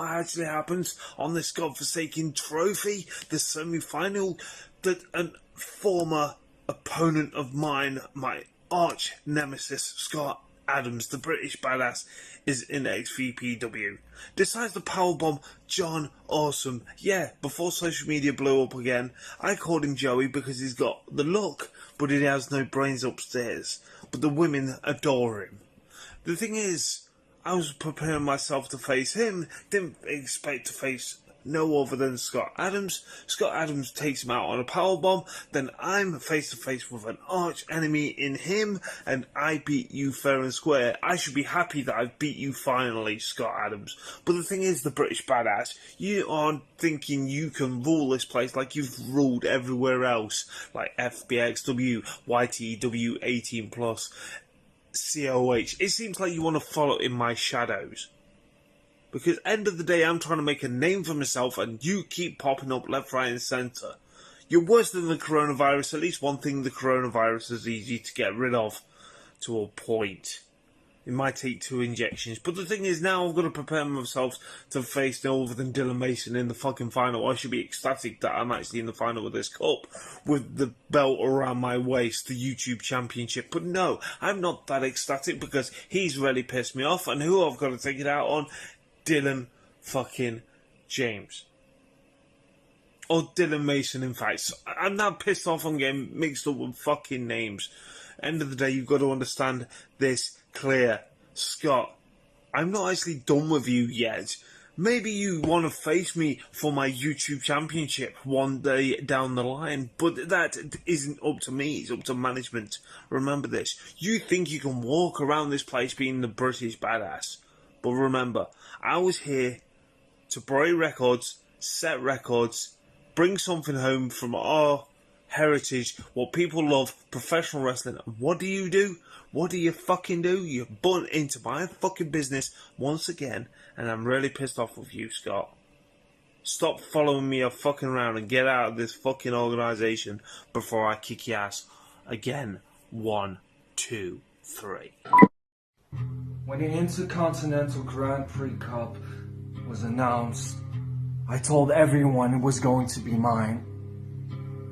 actually happens on this godforsaken trophy, the semi-final, that a former opponent of mine, my arch nemesis Scott Adams, the British badass, is in XVPW. Decides to powerbomb John Awesome. Yeah, before social media blew up again, I called him Joey because he's got the look, but he has no brains upstairs. But the women adore him. The thing is, I was preparing myself to face him, didn't expect to face no other than Scott Adams. Scott Adams takes him out on a powerbomb, then I'm face to face with an arch enemy in him, and I beat you fair and square. I should be happy that I've beat you finally, Scott Adams. But the thing is, the British badass, you are thinking you can rule this place like you've ruled everywhere else, like FBXW, YTW 18+, COH. It seems like you want to follow in my shadows. Because end of the day, I'm trying to make a name for myself and you keep popping up left, right and centre. You're worse than the coronavirus. At least one thing, the coronavirus is easy to get rid of to a point. It might take 2 injections. But the thing is, now I've got to prepare myself to face no other than Dylan Mason in the fucking final. I should be ecstatic that I'm actually in the final with this cup, with the belt around my waist, the YouTube Championship. But no, I'm not that ecstatic because he's really pissed me off. And who I've got to take it out on? Dylan fucking James. Or Dylan Mason, in fact. So I'm now pissed off on getting mixed up with fucking names. End of the day, you've got to understand this clear. Scott, I'm not actually done with you yet. Maybe you want to face me for my YouTube Championship one day down the line, but that isn't up to me, it's up to management. Remember this. You think you can walk around this place being the British badass. But remember, I was here to break records, set records, bring something home from our heritage, what people love, professional wrestling. And what do? What do you fucking do? You butt into my fucking business once again, and I'm really pissed off with you, Scott. Stop following me a fucking around and get out of this fucking organisation before I kick your ass again. 1, 2, 3. When the Intercontinental Grand Prix Cup was announced, I told everyone it was going to be mine.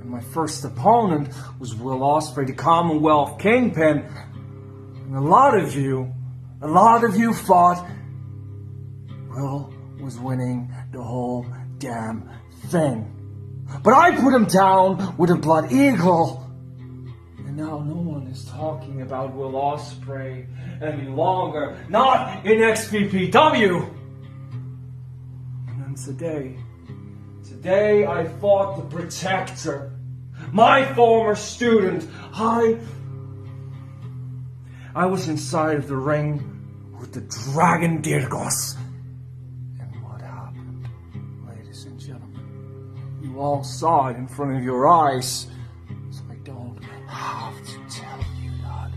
And my first opponent was Will Ospreay, the Commonwealth Kingpin. And a lot of you thought Will was winning the whole damn thing. But I put him down with a Blood Eagle. And now no one is talking about Will Ospreay any longer. Not in XVPW. And then today I fought the Protector. My former student. I was inside of the ring with the Dragon Dyrgos. And what happened, ladies and gentlemen? You all saw it in front of your eyes. So I don't have to tell you that.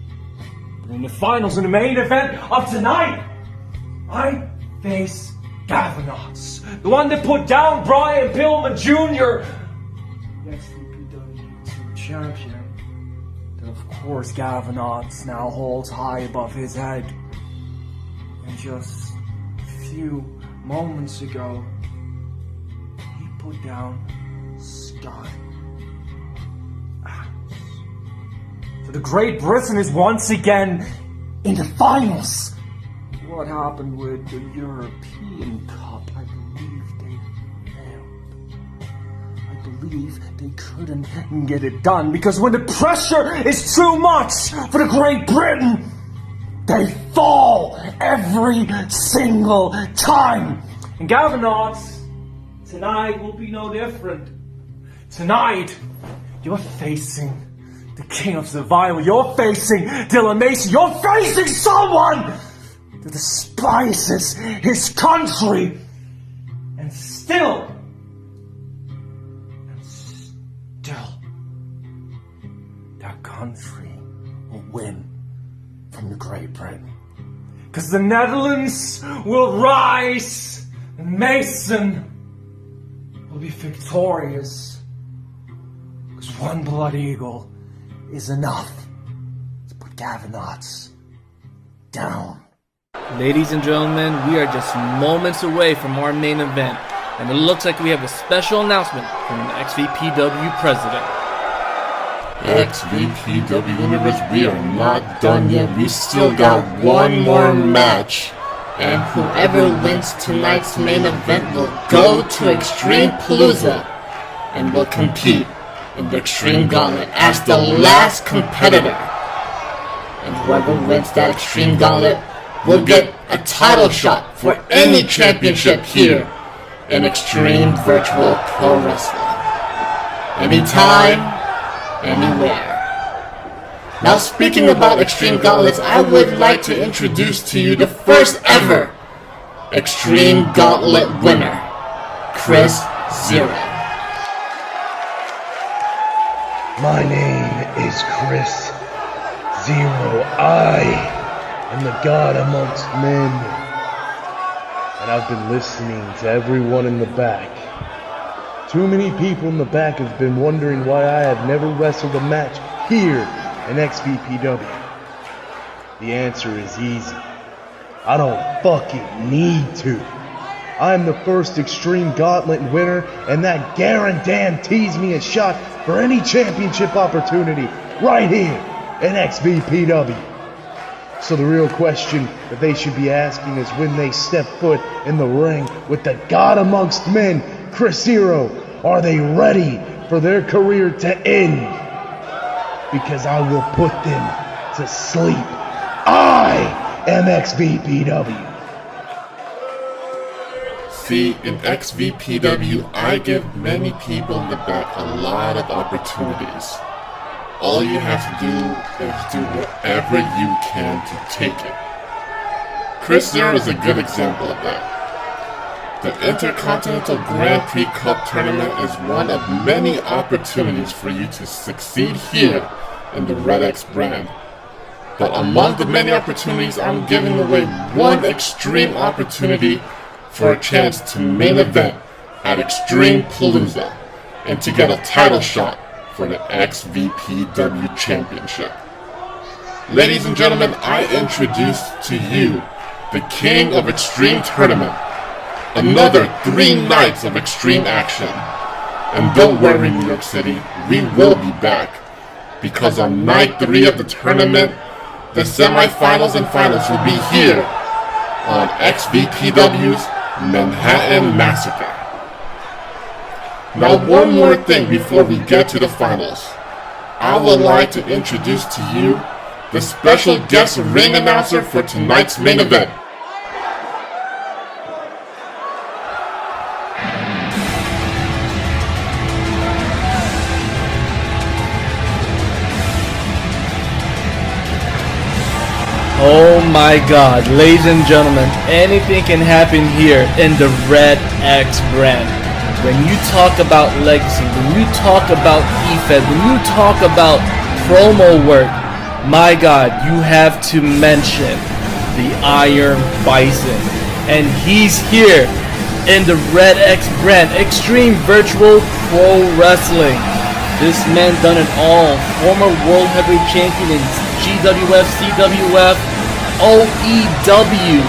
But in the finals, in the main event of tonight, I face Gavinotts. The one that put down Brian Pillman Jr. The XVPW champion. That of course Gavinotts now holds high above his head. And just a few moments ago, he put down Scott Adams. So the Great Britain is once again in the finals. What happened with the European Cup? I believe they failed. I believe they couldn't get it done because when the pressure is too much for the Great Britain, they fall every single time. And Gavinotts, tonight will be no different. Tonight, you're facing the King of Survival. You're facing Dylan Mason. You're facing someone that despises his country. And still, that country will win from the Great Britain. Because the Netherlands will rise, and Mason will be victorious. Because one Blood Eagle is enough to put Gavinotts down. Ladies and gentlemen, we are just moments away from our main event, and it looks like we have a special announcement from the XVPW president. XVPW Universe, we are not done yet. We still got one more match. And whoever wins tonight's main event will go to Extreme Palooza and will compete in the Extreme Gauntlet as the last competitor. And whoever wins that Extreme Gauntlet will get a title shot for any championship here in Xtreme Virtual Pro Wrestling. Anytime, anywhere. Now speaking about Extreme Gauntlets, I would like to introduce to you the first ever Extreme Gauntlet winner, Chris Zero. My name is Chris Zero. I am the God amongst men. And I've been listening to everyone in the back. Too many people in the back have been wondering why I have never wrestled a match here in XVPW. The answer is easy. I don't fucking need to. I'm the first Extreme Gauntlet winner, and that guarantees me a shot for any championship opportunity right here in XVPW. So the real question that they should be asking is when they step foot in the ring with the God amongst men, Chris Zero, are they ready for their career to end? Because I will put them to sleep. I am XVPW. See, in XVPW, I give many people in the back a lot of opportunities. All you have to do is do whatever you can to take it. Chris Zero is a good example of that. The Intercontinental Grand Prix Cup Tournament is one of many opportunities for you to succeed here in the Red X brand. But among the many opportunities, I'm giving away one extreme opportunity for a chance to main event at Extreme Palooza and to get a title shot for the XVPW Championship. Ladies and gentlemen, I introduce to you the King of Extreme Tournament. Another 3 nights of extreme action. And don't worry, New York City, we will be back. Because on night 3 of the tournament, the semifinals and finals will be here on XVPW's Manhattan Massacre. Now one more thing before we get to the finals. I would like to introduce to you the special guest ring announcer for tonight's main event. Oh my god, ladies and gentlemen, anything can happen here in the Red X brand. When you talk about legacy, when you talk about EFED, when you talk about promo work, my god, you have to mention the Iron Bison. And he's here in the Red X brand, Xtreme Virtual Pro Wrestling. This man done it all. Former World Heavyweight Champion in GWF, CWF, OEW.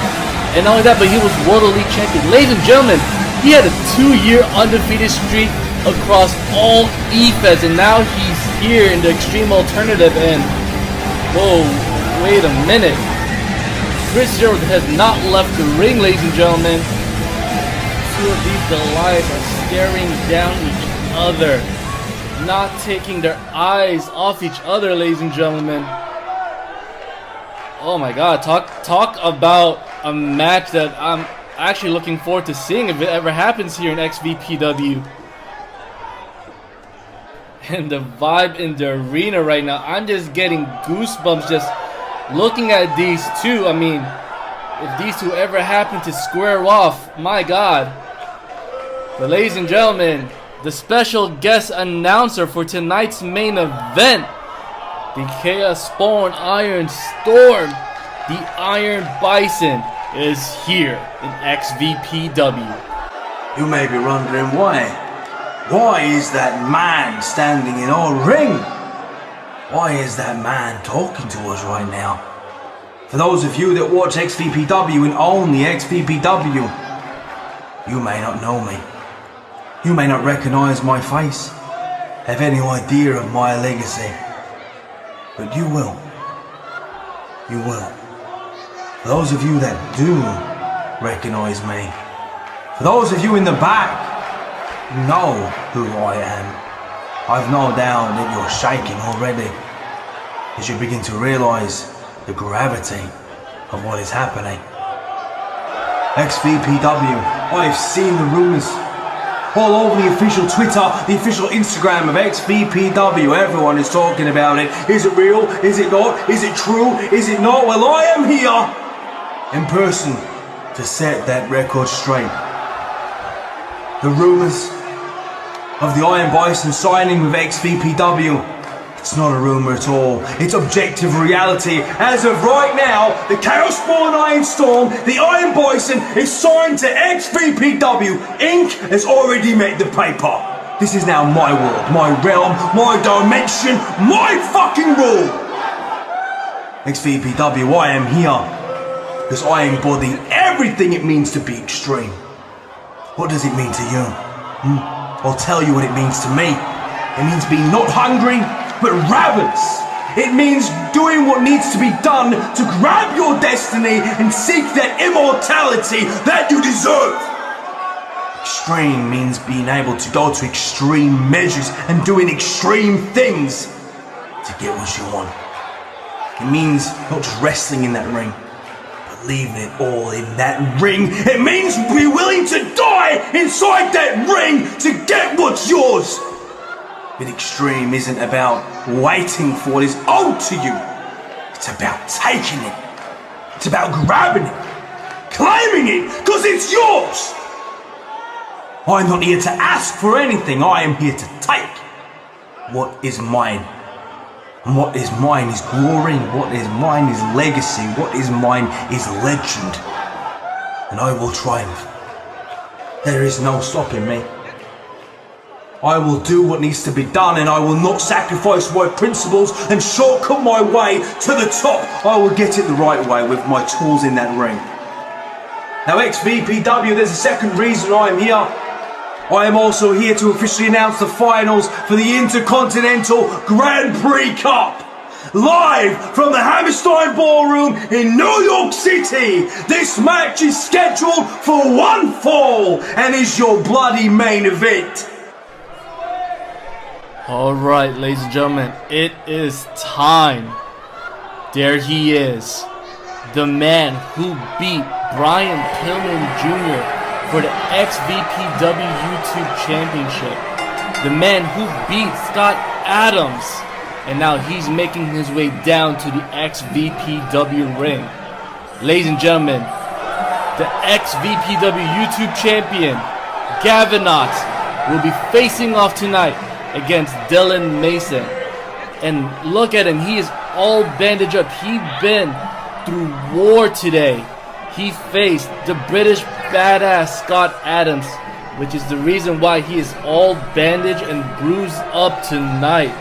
And not only that, but he was World Elite Champion. Ladies and gentlemen, he had a 2-year undefeated streak across all EFEDs. And now he's here in the Extreme Alternative. And, whoa, wait a minute. Chris Zero has not left the ring, ladies and gentlemen. Two of these Goliaths are staring down each other, not taking their eyes off each other, ladies and gentlemen. Oh my god, talk about a match that I'm actually looking forward to seeing if it ever happens here in XVPW. And the vibe in the arena right now, I'm just getting goosebumps just looking at these two. I mean, if these two ever happen to square off, my god. But ladies and gentlemen, the special guest announcer for tonight's main event, the Chaos Spawn Iron Storm, the Iron Bison, is here in XVPW. You may be wondering why. Why is that man standing in our ring? Why is that man talking to us right now? For those of you that watch XVPW and own the XVPW, you may not know me. You may not recognize my face. have any idea of my legacy. But you will. You will. For those of you that do recognize me, for those of you in the back who know who I am, I've no doubt that you're shaking already as you begin to realize the gravity of what is happening. XVPW, I've seen the rumors all over the official Twitter, the official Instagram of XVPW. Everyone is talking about it. Is it real? Is it not? Is it true? Is it not? Well, I am here in person to set that record straight. The rumors of the Iron Bison signing with XVPW, it's not a rumor at all. It's objective reality. As of right now, the Chaos-born Iron Storm, the Iron Bison, is signed to XVPW. Inc. has already met the paper. This is now my world, my realm, my dimension, my fucking rule. XVPW, I am here because I embody everything it means to be extreme. What does it mean to you? I'll tell you what it means to me. It means being not hungry, but ravenous. It means doing what needs to be done to grab your destiny and seek that immortality that you deserve. Extreme means being able to go to extreme measures and doing extreme things to get what you want. It means not just wrestling in that ring, but leaving it all in that ring. It means be willing to die inside that ring to get what's yours. But extreme isn't about waiting for what is owed to you. It's about taking it. It's about grabbing it, claiming it, because it's yours. I'm not here to ask for anything. I am here to take what is mine. And what is mine is glory. What is mine is legacy. What is mine is legend. And I will triumph. There is no stopping me. I will do what needs to be done, and I will not sacrifice my principles and shortcut my way to the top. I will get it the right way with my tools in that ring. Now, XVPW, there's a second reason I am here. I am also here to officially announce the finals for the Intercontinental Grand Prix Cup. Live from the Hammerstein Ballroom in New York City, this match is scheduled for one fall and is your bloody main event. Alright, ladies and gentlemen, it is time. There he is. The man who beat Brian Pillman Jr. for the XVPW YouTube Championship. The man who beat Scott Adams. And now he's making his way down to the XVPW ring. Ladies and gentlemen, the XVPW YouTube Champion, Gavinotts, will be facing off tonight against Dylan Mason. And look at him, he is all bandaged up. He's been through war today. He faced the British badass Scott Adams, which is the reason why he is all bandaged and bruised up tonight.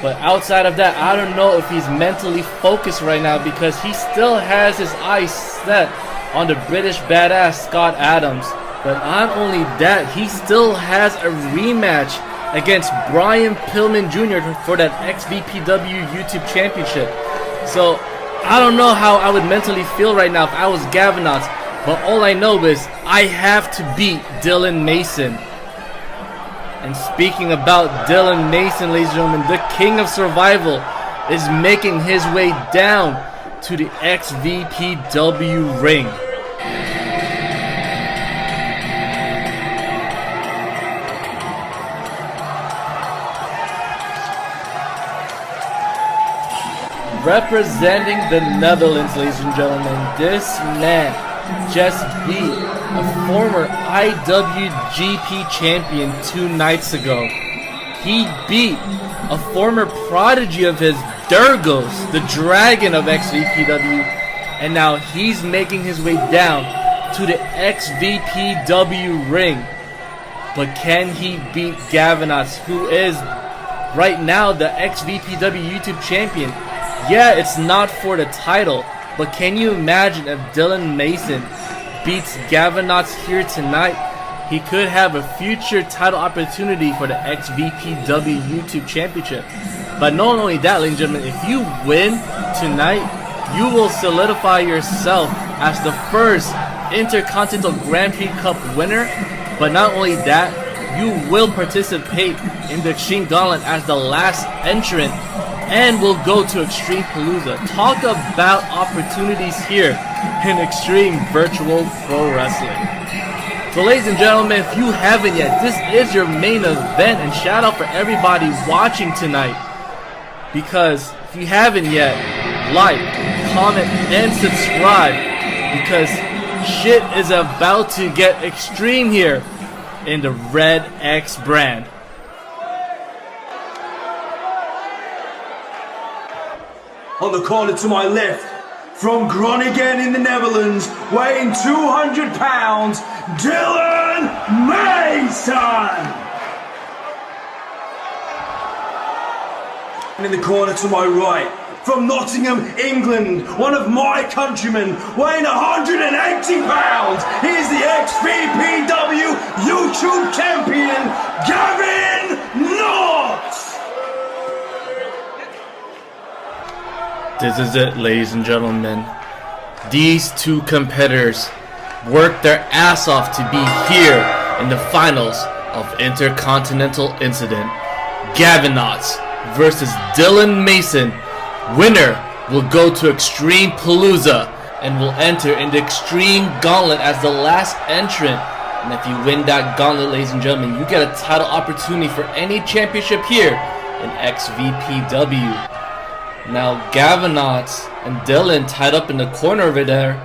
But outside of that, I don't know if he's mentally focused right now, because he still has his eyes set on the British badass Scott Adams. But not only that, he still has a rematch against Brian Pillman Jr. for that XVPW YouTube Championship. So I don't know how I would mentally feel right now if I was Gavinotts, but all I know is I have to beat Dylan Mason. And speaking about Dylan Mason, ladies and gentlemen, the King of Survival is making his way down to the XVPW ring. Representing the Netherlands, ladies and gentlemen, this man just beat a former IWGP champion 2 nights ago. He beat a former prodigy of his, Dyrgos, the Dragon of XVPW, and now he's making his way down to the XVPW ring. But can he beat Gavinotts, who is right now the XVPW YouTube champion? Yeah, it's not for the title, but can you imagine if Dylan Mason beats Gavinotts here tonight? he could have a future title opportunity for the XVPW YouTube Championship. But not only that, ladies and gentlemen, if you win tonight, you will solidify yourself as the first Intercontinental Grand Prix Cup winner. But not only that, you will participate in the Extreme Gauntlet as the last entrant and will go to Extreme Palooza. Talk about opportunities here in Extreme Virtual Pro Wrestling. So ladies and gentlemen, if you haven't yet, this is your main event, and shout out for everybody watching tonight. Because if you haven't yet, like, comment, and subscribe, because shit is about to get extreme here in the Red X brand. On the corner to my left, from Groningen in the Netherlands, weighing 200 pounds, Dylan Mason! And in the corner to my right, from Nottingham, England, one of my countrymen, weighing 180 pounds, he's the XVPW YouTube champion, Gavinotts! This is it, ladies and gentlemen. These two competitors worked their ass off to be here in the finals of Intercontinental Incident. Gavinotts versus Dylan Mason. Winner will go to Extreme Palooza and will enter in the Extreme Gauntlet as the last entrant. And if you win that gauntlet, ladies and gentlemen, you get a title opportunity for any championship here in XVPW. Now Gavinotts and Dylan tied up in the corner over there,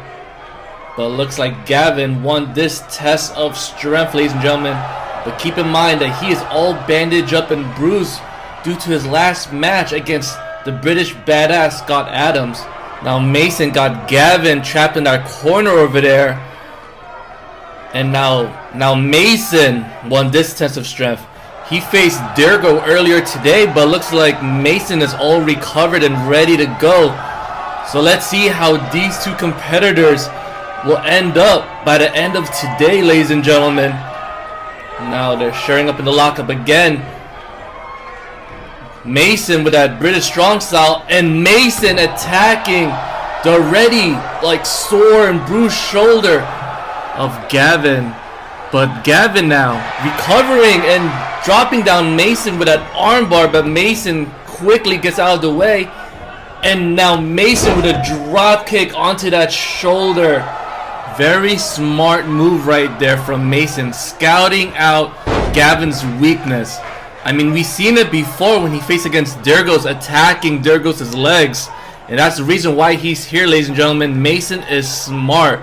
but it looks like Gavin won this test of strength, ladies and gentlemen. But keep in mind that he is all bandaged up and bruised due to his last match against the British badass Scott Adams. Now Mason got Gavin trapped in that corner over there, and now Mason won this test of strength. He faced Dyrgos earlier today, but looks like Mason is all recovered and ready to go. So let's see how these two competitors will end up by the end of today, ladies and gentlemen. Now they're showing up in the lockup again. Mason with that British strong style, and Mason attacking the already like sore and bruised shoulder of Gavin. But Gavin now recovering and dropping down Mason with that armbar, but Mason quickly gets out of the way. And now Mason with a drop kick onto that shoulder. Very smart move right there from Mason, scouting out Gavin's weakness. I mean, we've seen it before when he faced against Dyrgos, attacking Dyrgos' legs. And that's the reason why he's here, ladies and gentlemen. Mason is smart.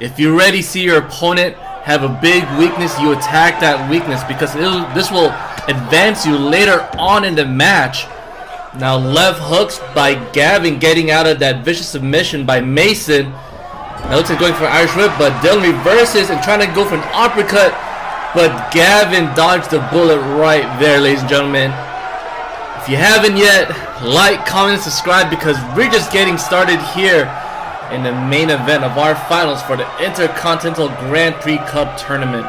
If you already see your opponent have a big weakness, you attack that weakness, because this will advance you later on in the match. Now left hooks by Gavin, getting out of that vicious submission by Mason. Now looks like going for an Irish whip, but Dylan reverses and trying to go for an uppercut. But Gavin dodged the bullet right there, ladies and gentlemen. If you haven't yet, like, comment, and subscribe, because we're just getting started here in the main event of our finals for the Intercontinental Grand Prix Cup Tournament.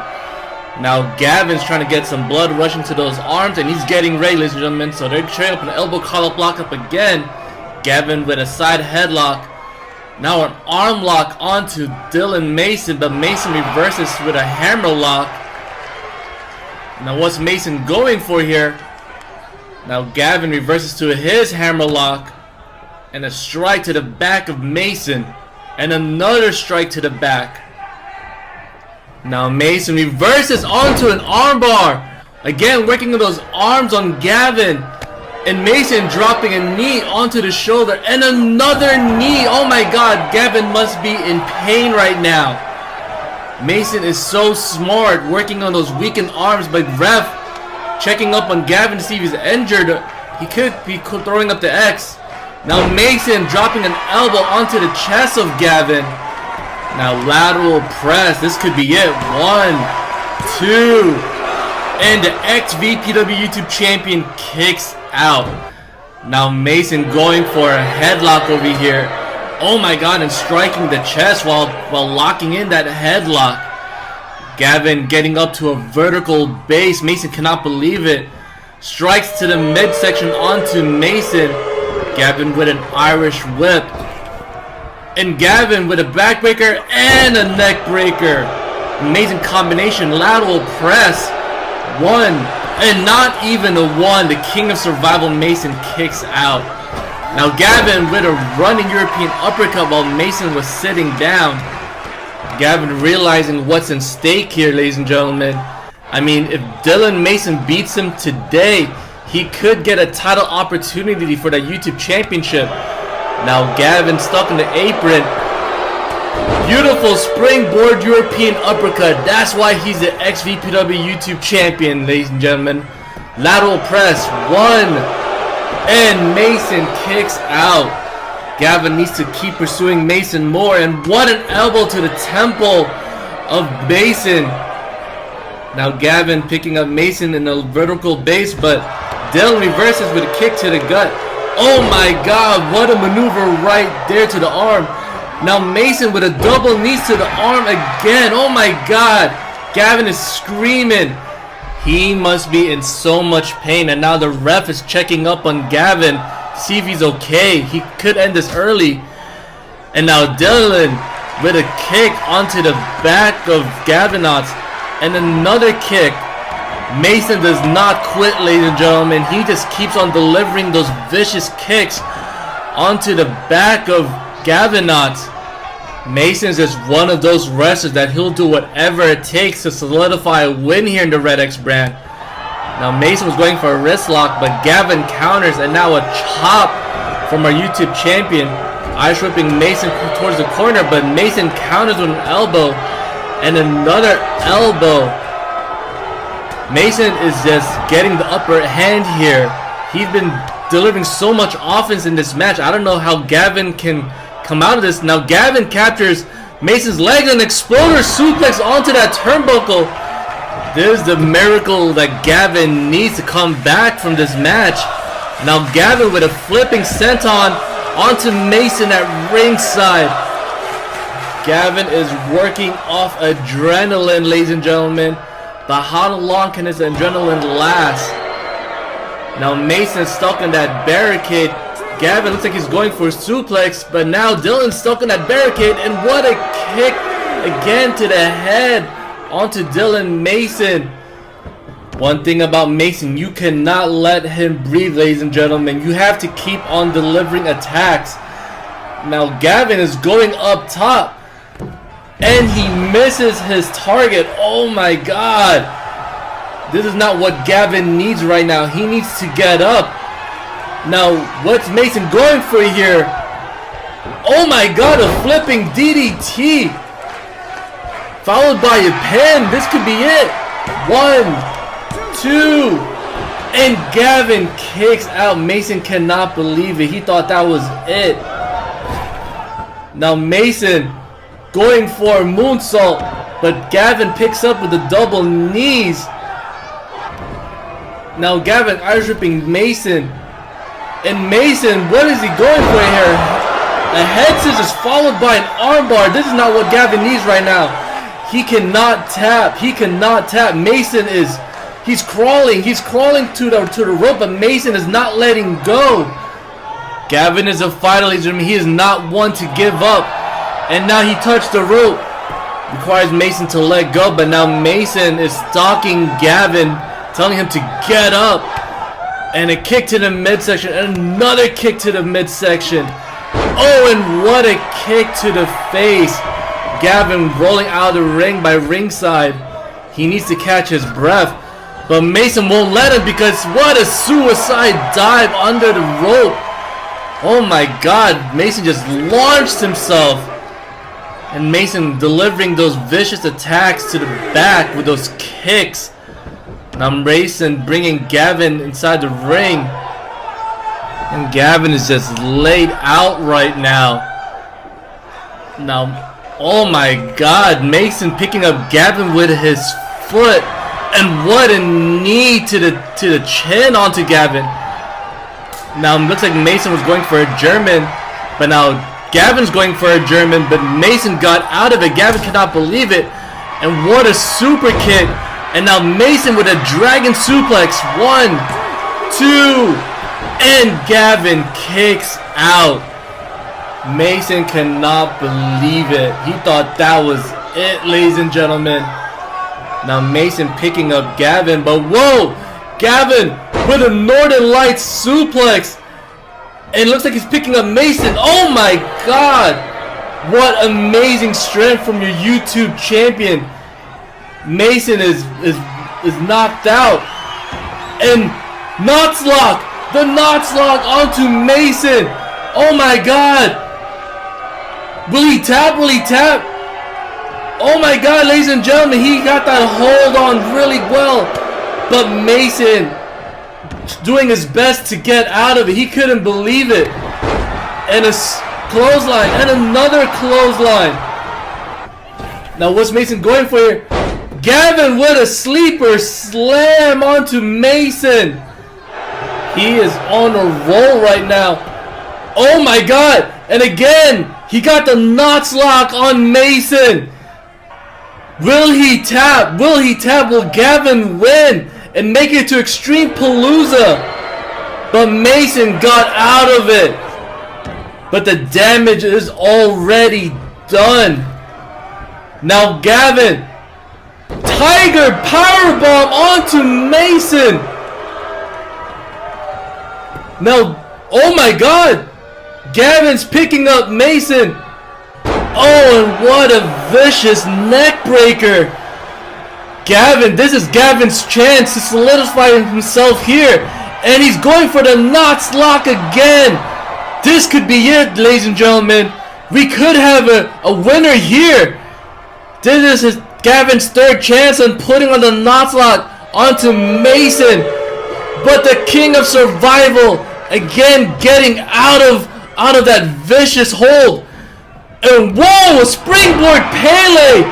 Now Gavin's trying to get some blood rushing to those arms, and he's getting ready, ladies and gentlemen. So they're showing up an elbow collar block up again. Gavin with a side headlock. Now an arm lock onto Dylan Mason, but Mason reverses with a hammer lock. Now what's Mason going for here? Now Gavin reverses to his hammer lock, and a strike to the back of Mason, and another strike to the back. Now Mason reverses onto an armbar, again working on those arms on Gavin, and Mason dropping a knee onto the shoulder, and another knee. Oh my god, Gavin must be in pain right now. Mason is so smart, working on those weakened arms, but ref checking up on Gavin to see if he's injured. He could be throwing up the X. Now Mason dropping an elbow onto the chest of Gavin. Now lateral press, this could be it. 1, 2, and the XVPW YouTube champion kicks out. Now Mason going for a headlock over here. Oh my god, and striking the chest while locking in that headlock. Gavin getting up to a vertical base. Mason cannot believe it. Strikes to the midsection onto Mason. Gavin with an Irish whip. And Gavin with a backbreaker and a neck breaker. Amazing combination. Lateral press. One. And not even a one. The king of survival, Mason, kicks out. Now Gavin with a running European uppercut while Mason was sitting down. Gavin realizing what's in stake here, ladies and gentlemen. I mean, if Dylan Mason beats him today, he could get a title opportunity for the YouTube Championship. Now Gavin stuck in the apron. Beautiful springboard European uppercut. That's why he's the XVPW YouTube Champion, ladies and gentlemen. Lateral press. One. And Mason kicks out. Gavin needs to keep pursuing Mason more. And what an elbow to the temple of Mason. Now Gavin picking up Mason in a vertical base, but Dylan reverses with a kick to the gut. Oh my god, what a maneuver right there to the arm. Now Mason with a double knees to the arm again. Oh my god. Gavin is screaming. He must be in so much pain. And now the ref is checking up on Gavin. See if he's okay. He could end this early. And now Dylan with a kick onto the back of Gavinotts. And another kick. Mason does not quit, ladies and gentlemen. He just keeps on delivering those vicious kicks onto the back of Gavinotts. Mason's just one of those wrestlers that he'll do whatever it takes to solidify a win here in the Red X brand. Now Mason was going for a wrist lock, but Gavin counters, and now a chop from our YouTube champion. Irish whipping Mason towards the corner, but Mason counters with an elbow and another elbow. Mason is just getting the upper hand here. He's been delivering so much offense in this match. I don't know how Gavin can come out of this. Now Gavin captures Mason's leg and exploder suplex onto that turnbuckle. This is the miracle that Gavin needs to come back from this match. Now Gavin with a flipping senton onto Mason at ringside. Gavin is working off adrenaline, ladies and gentlemen. But how long can this adrenaline last? Now Mason's stuck in that barricade. Gavin looks like he's going for a suplex, but now Dylan's stuck in that barricade, and what a kick again to the head onto Dylan Mason. One thing about Mason, you cannot let him breathe, ladies and gentlemen. You have to keep on delivering attacks. Now Gavin is going up top, and he misses his target. Oh my god. This is not what Gavin needs right now. He needs to get up. Now, what's Mason going for here? Oh my god, a flipping DDT. Followed by a pin. This could be it. 1, 2. And Gavin kicks out. Mason cannot believe it. He thought that was it. Now Mason going for a moonsault, but Gavin picks up with the double knees. Now Gavin Irish whipping Mason. And Mason, what is he going for here? A head scissors followed by an armbar. This is not what Gavin needs right now. He cannot tap. He cannot tap. Mason is, he's crawling to the rope, but Mason is not letting go. Gavin is a fighter, ladies and gentlemen. He is not one to give up. And now he touched the rope. Requires Mason to let go, but now Mason is stalking Gavin, telling him to get up. And a kick to the midsection, and another kick to the midsection. Oh, and what a kick to the face. Gavin rolling out of the ring by ringside. He needs to catch his breath, but Mason won't let him, because what a suicide dive under the rope. Oh my god, Mason just launched himself. And Mason delivering those vicious attacks to the back with those kicks. Now Mason bringing Gavin inside the ring. And Gavin is just laid out right now. Now, oh my god, Mason picking up Gavin with his foot. And what a knee to the chin onto Gavin. Now it looks like Mason was going for a German, but now Gavin's going for a German, but Mason got out of it. Gavin cannot believe it. And what a super kick. And now Mason with a dragon suplex. 1, 2, and Gavin kicks out. Mason cannot believe it. He thought that was it, ladies and gentlemen. Now Mason picking up Gavin, but whoa! Gavin with a Northern Lights suplex. And it looks like he's picking up Mason. Oh my god! What amazing strength from your YouTube champion. Mason is knocked out. And Knots Lock! The Knots Lock onto Mason! Oh my god! Will he tap? Will he tap? Oh my god, ladies and gentlemen, he got that hold on really well. But Mason doing his best to get out of it. He couldn't believe it. And a clothesline and another clothesline. Now what's Mason going for here? Gavin with a sleeper slam onto Mason. He is on a roll right now. Oh my god. And again, he got the Knots Lock on Mason. Will he tap? Will he tap? Will Gavin win and make it to Extreme Palooza? But Mason got out of it. But the damage is already done. Now Gavin, Tiger Powerbomb onto Mason. Now, oh my god, Gavin's picking up Mason. Oh, and what a vicious neck breaker. Gavin, this is Gavin's chance to solidify himself here. And he's going for the Knots Lock again. This could be it, ladies and gentlemen. We could have a winner here. This is Gavin's third chance on putting on the Knots Lock onto Mason. But the King of Survival again getting out of that vicious hold. And whoa, a springboard Pele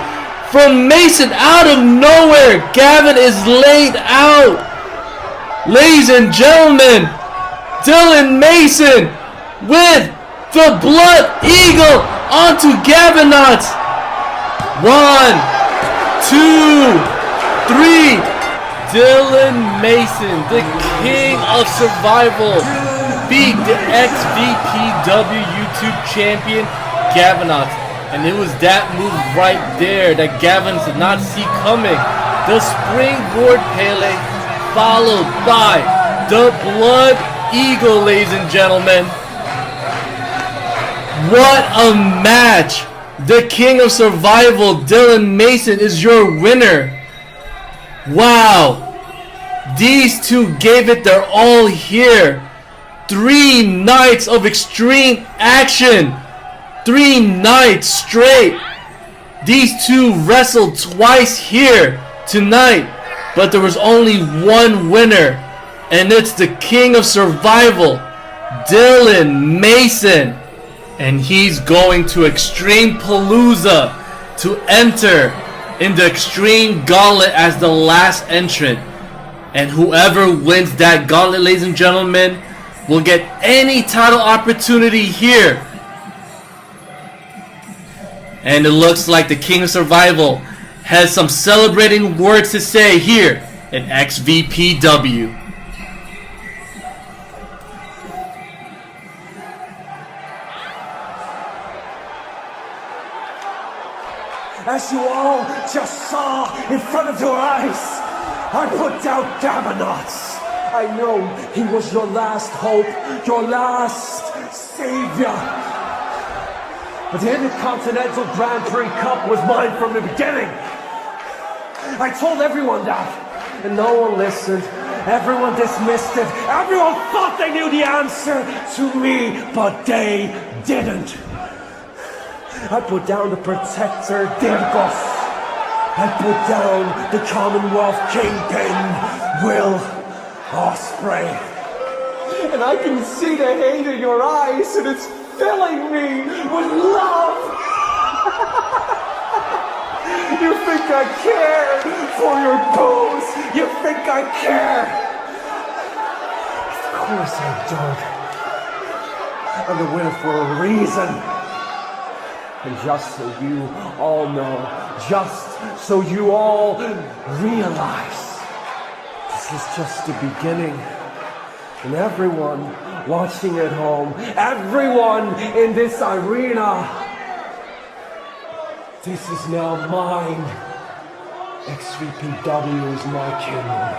from Mason out of nowhere. Gavin is laid out. Ladies and gentlemen, Dylan Mason with the Blood Eagle onto Gavinotts. 1, 2, 3. Dylan Mason, the King of Survival, beat the XVPW YouTube champion Gavinotts. And it was that move right there that Gavin did not see coming. The springboard Pele followed by the Blood Eagle, ladies and gentlemen. What a match! The King of Survival, Dylan Mason, is your winner. Wow. These two gave it their all here. 3 nights of extreme action. 3 nights straight. These two wrestled twice here tonight. But there was only one winner. And it's the King of Survival, Dylan Mason. And he's going to Extreme Palooza to enter in the Extreme Gauntlet as the last entrant. And whoever wins that gauntlet, ladies and gentlemen, will get any title opportunity here. And it looks like the King of Survival has some celebrating words to say here at XVPW. As you all just saw in front of your eyes, I put down Gavinotts. I know he was your last hope, your last savior. But the Intercontinental Grand Prix Cup was mine from the beginning. I told everyone that, and no one listened. Everyone dismissed it. Everyone thought they knew the answer to me, but they didn't. I put down the Protector, Dyrgos. I put down the Commonwealth Kingpin, Will Ospreay. And I can see the hate in your eyes, and it's filling me with love. You think I care for your boos? You think I care? Of course I don't. I'm the winner for a reason. And just so you all know, just so you all realize, this is just the beginning. And everyone watching at home, everyone in this arena, this is now mine. XVPW is my kingdom.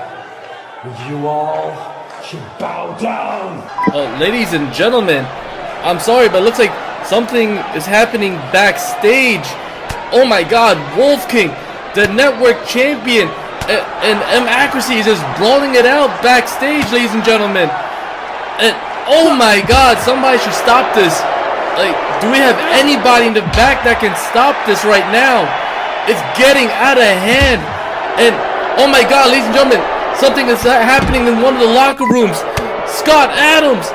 And you all should bow down. Ladies and gentlemen, I'm sorry, but it looks like something is happening backstage. Oh my god, Wolf King, the network champion, and Accuracy is just brawling it out backstage, ladies and gentlemen. And oh my god, somebody should stop this. Like, do we have anybody in the back that can stop this right now? It's getting out of hand. And oh my god, ladies and gentlemen, something is happening in one of the locker rooms. Scott Adams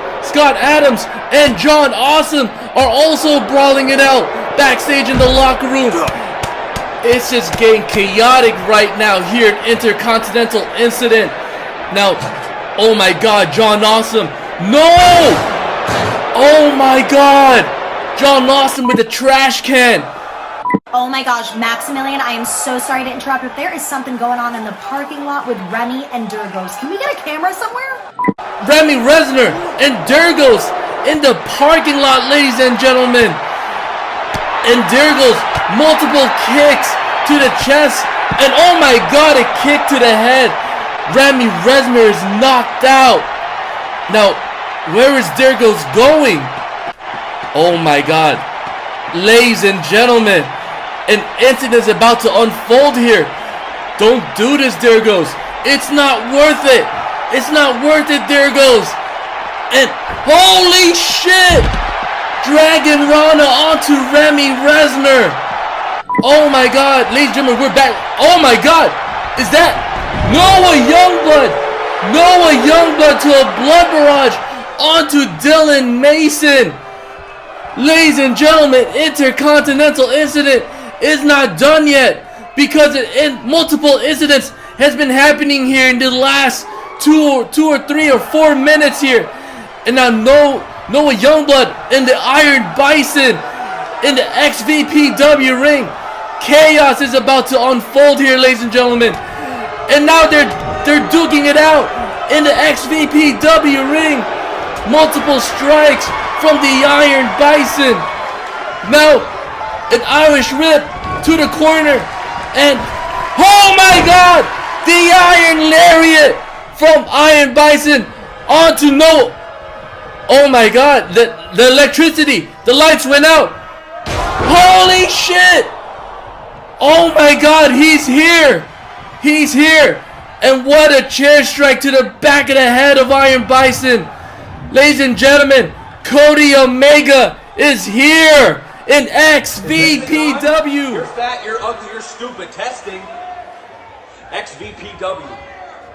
and John Awesome are also brawling it out backstage in the locker room. It's just getting chaotic right now here at Intercontinental Incident. Now, oh my god, John Awesome. No! Oh my god! John Awesome with the trash can. Oh my gosh, Maximilian, I am so sorry to interrupt, but there is something going on in the parking lot with Remy and Dyrgos. Can we get a camera somewhere? Remy Resner and Dyrgos in the parking lot, ladies and gentlemen. And Dyrgos, multiple kicks to the chest. And oh my god, a kick to the head. Remy Resner is knocked out. Now, where is Dyrgos going? Oh my god. Ladies and gentlemen, an incident is about to unfold here. Don't do this, Dyrgos. It's not worth it. It's not worth it, Dyrgos. And holy shit! Dragon Rana onto Remy Resner. Oh my god, ladies and gentlemen, we're back. Oh my god, is that Noah Youngblood? Noah Youngblood to a blood barrage onto Dylan Mason. Ladies and gentlemen, Intercontinental Incident is not done yet because multiple incidents has been happening here in the last 2 or 3 or 4 minutes here. And now Noah Youngblood in the Iron Bison in the XVPW ring. Chaos is about to unfold here, ladies and gentlemen. And now they're duking it out in the XVPW ring. Multiple strikes from the Iron Bison. Now, an Irish Rip to the corner. And, oh my god! The Iron Lariat from Iron Bison onto Noah. Oh my god, the electricity, the lights went out. Holy shit! Oh my god, he's here. He's here. And what a chair strike to the back of the head of Iron Bison. Ladies and gentlemen, Cody Omega is here in XVPW. You're fat, you're ugly, you're stupid. Testing. XVPW.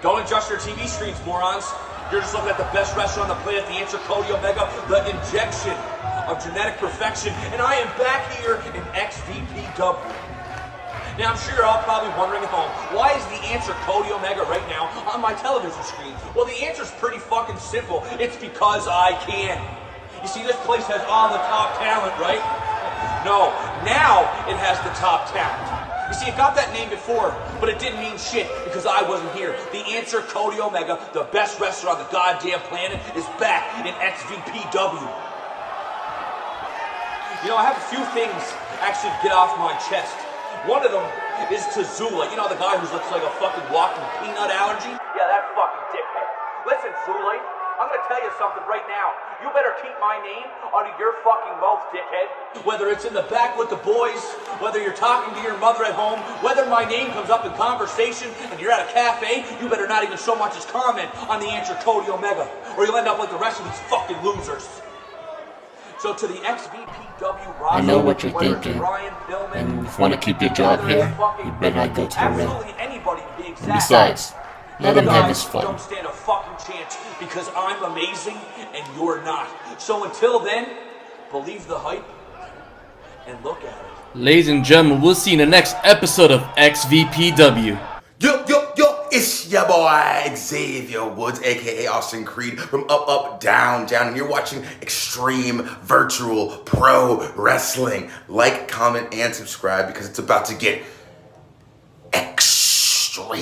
Don't adjust your TV screens, morons. You're just looking at the best wrestler on the planet, the answer, Cody Omega, the injection of genetic perfection. And I am back here in XVPW. Now, I'm sure you're all probably wondering at home, why is the answer Cody Omega right now on my television screen? Well, the answer's pretty fucking simple. It's because I can. You see, this place has all the top talent, right? No, now it has the top talent. You see, it got that name before, but it didn't mean shit because I wasn't here. The answer, Cody Omega, the best wrestler on the goddamn planet, is back in XVPW. You know, I have a few things actually to get off my chest. One of them is to Zula. You know, the guy who looks like a fucking walking peanut allergy? Yeah, that fucking dickhead. Listen, Zula, I'm gonna tell you something right now. You better keep my name out of your fucking mouth, dickhead. Whether it's in the back with the boys, whether you're talking to your mother at home, whether my name comes up in conversation and you're at a cafe, you better not even so much as comment on the answer Cody Omega, or you'll end up like the rest of these fucking losers. So to the XVPW roster, I know what you're thinking, and if you want to keep your job here, you better not go to the ring. And besides, let him have his fun. Don't stand a fucking chance because I'm amazing and you're not. So until then, believe the hype and look at it. Ladies and gentlemen, we'll see you in the next episode of XVPW. Yo, It's your boy Xavier Woods, aka Austin Creed from Up, Down, Down, and you're watching Xtreme Virtual Pro Wrestling. Like, comment, and subscribe because it's about to get extreme.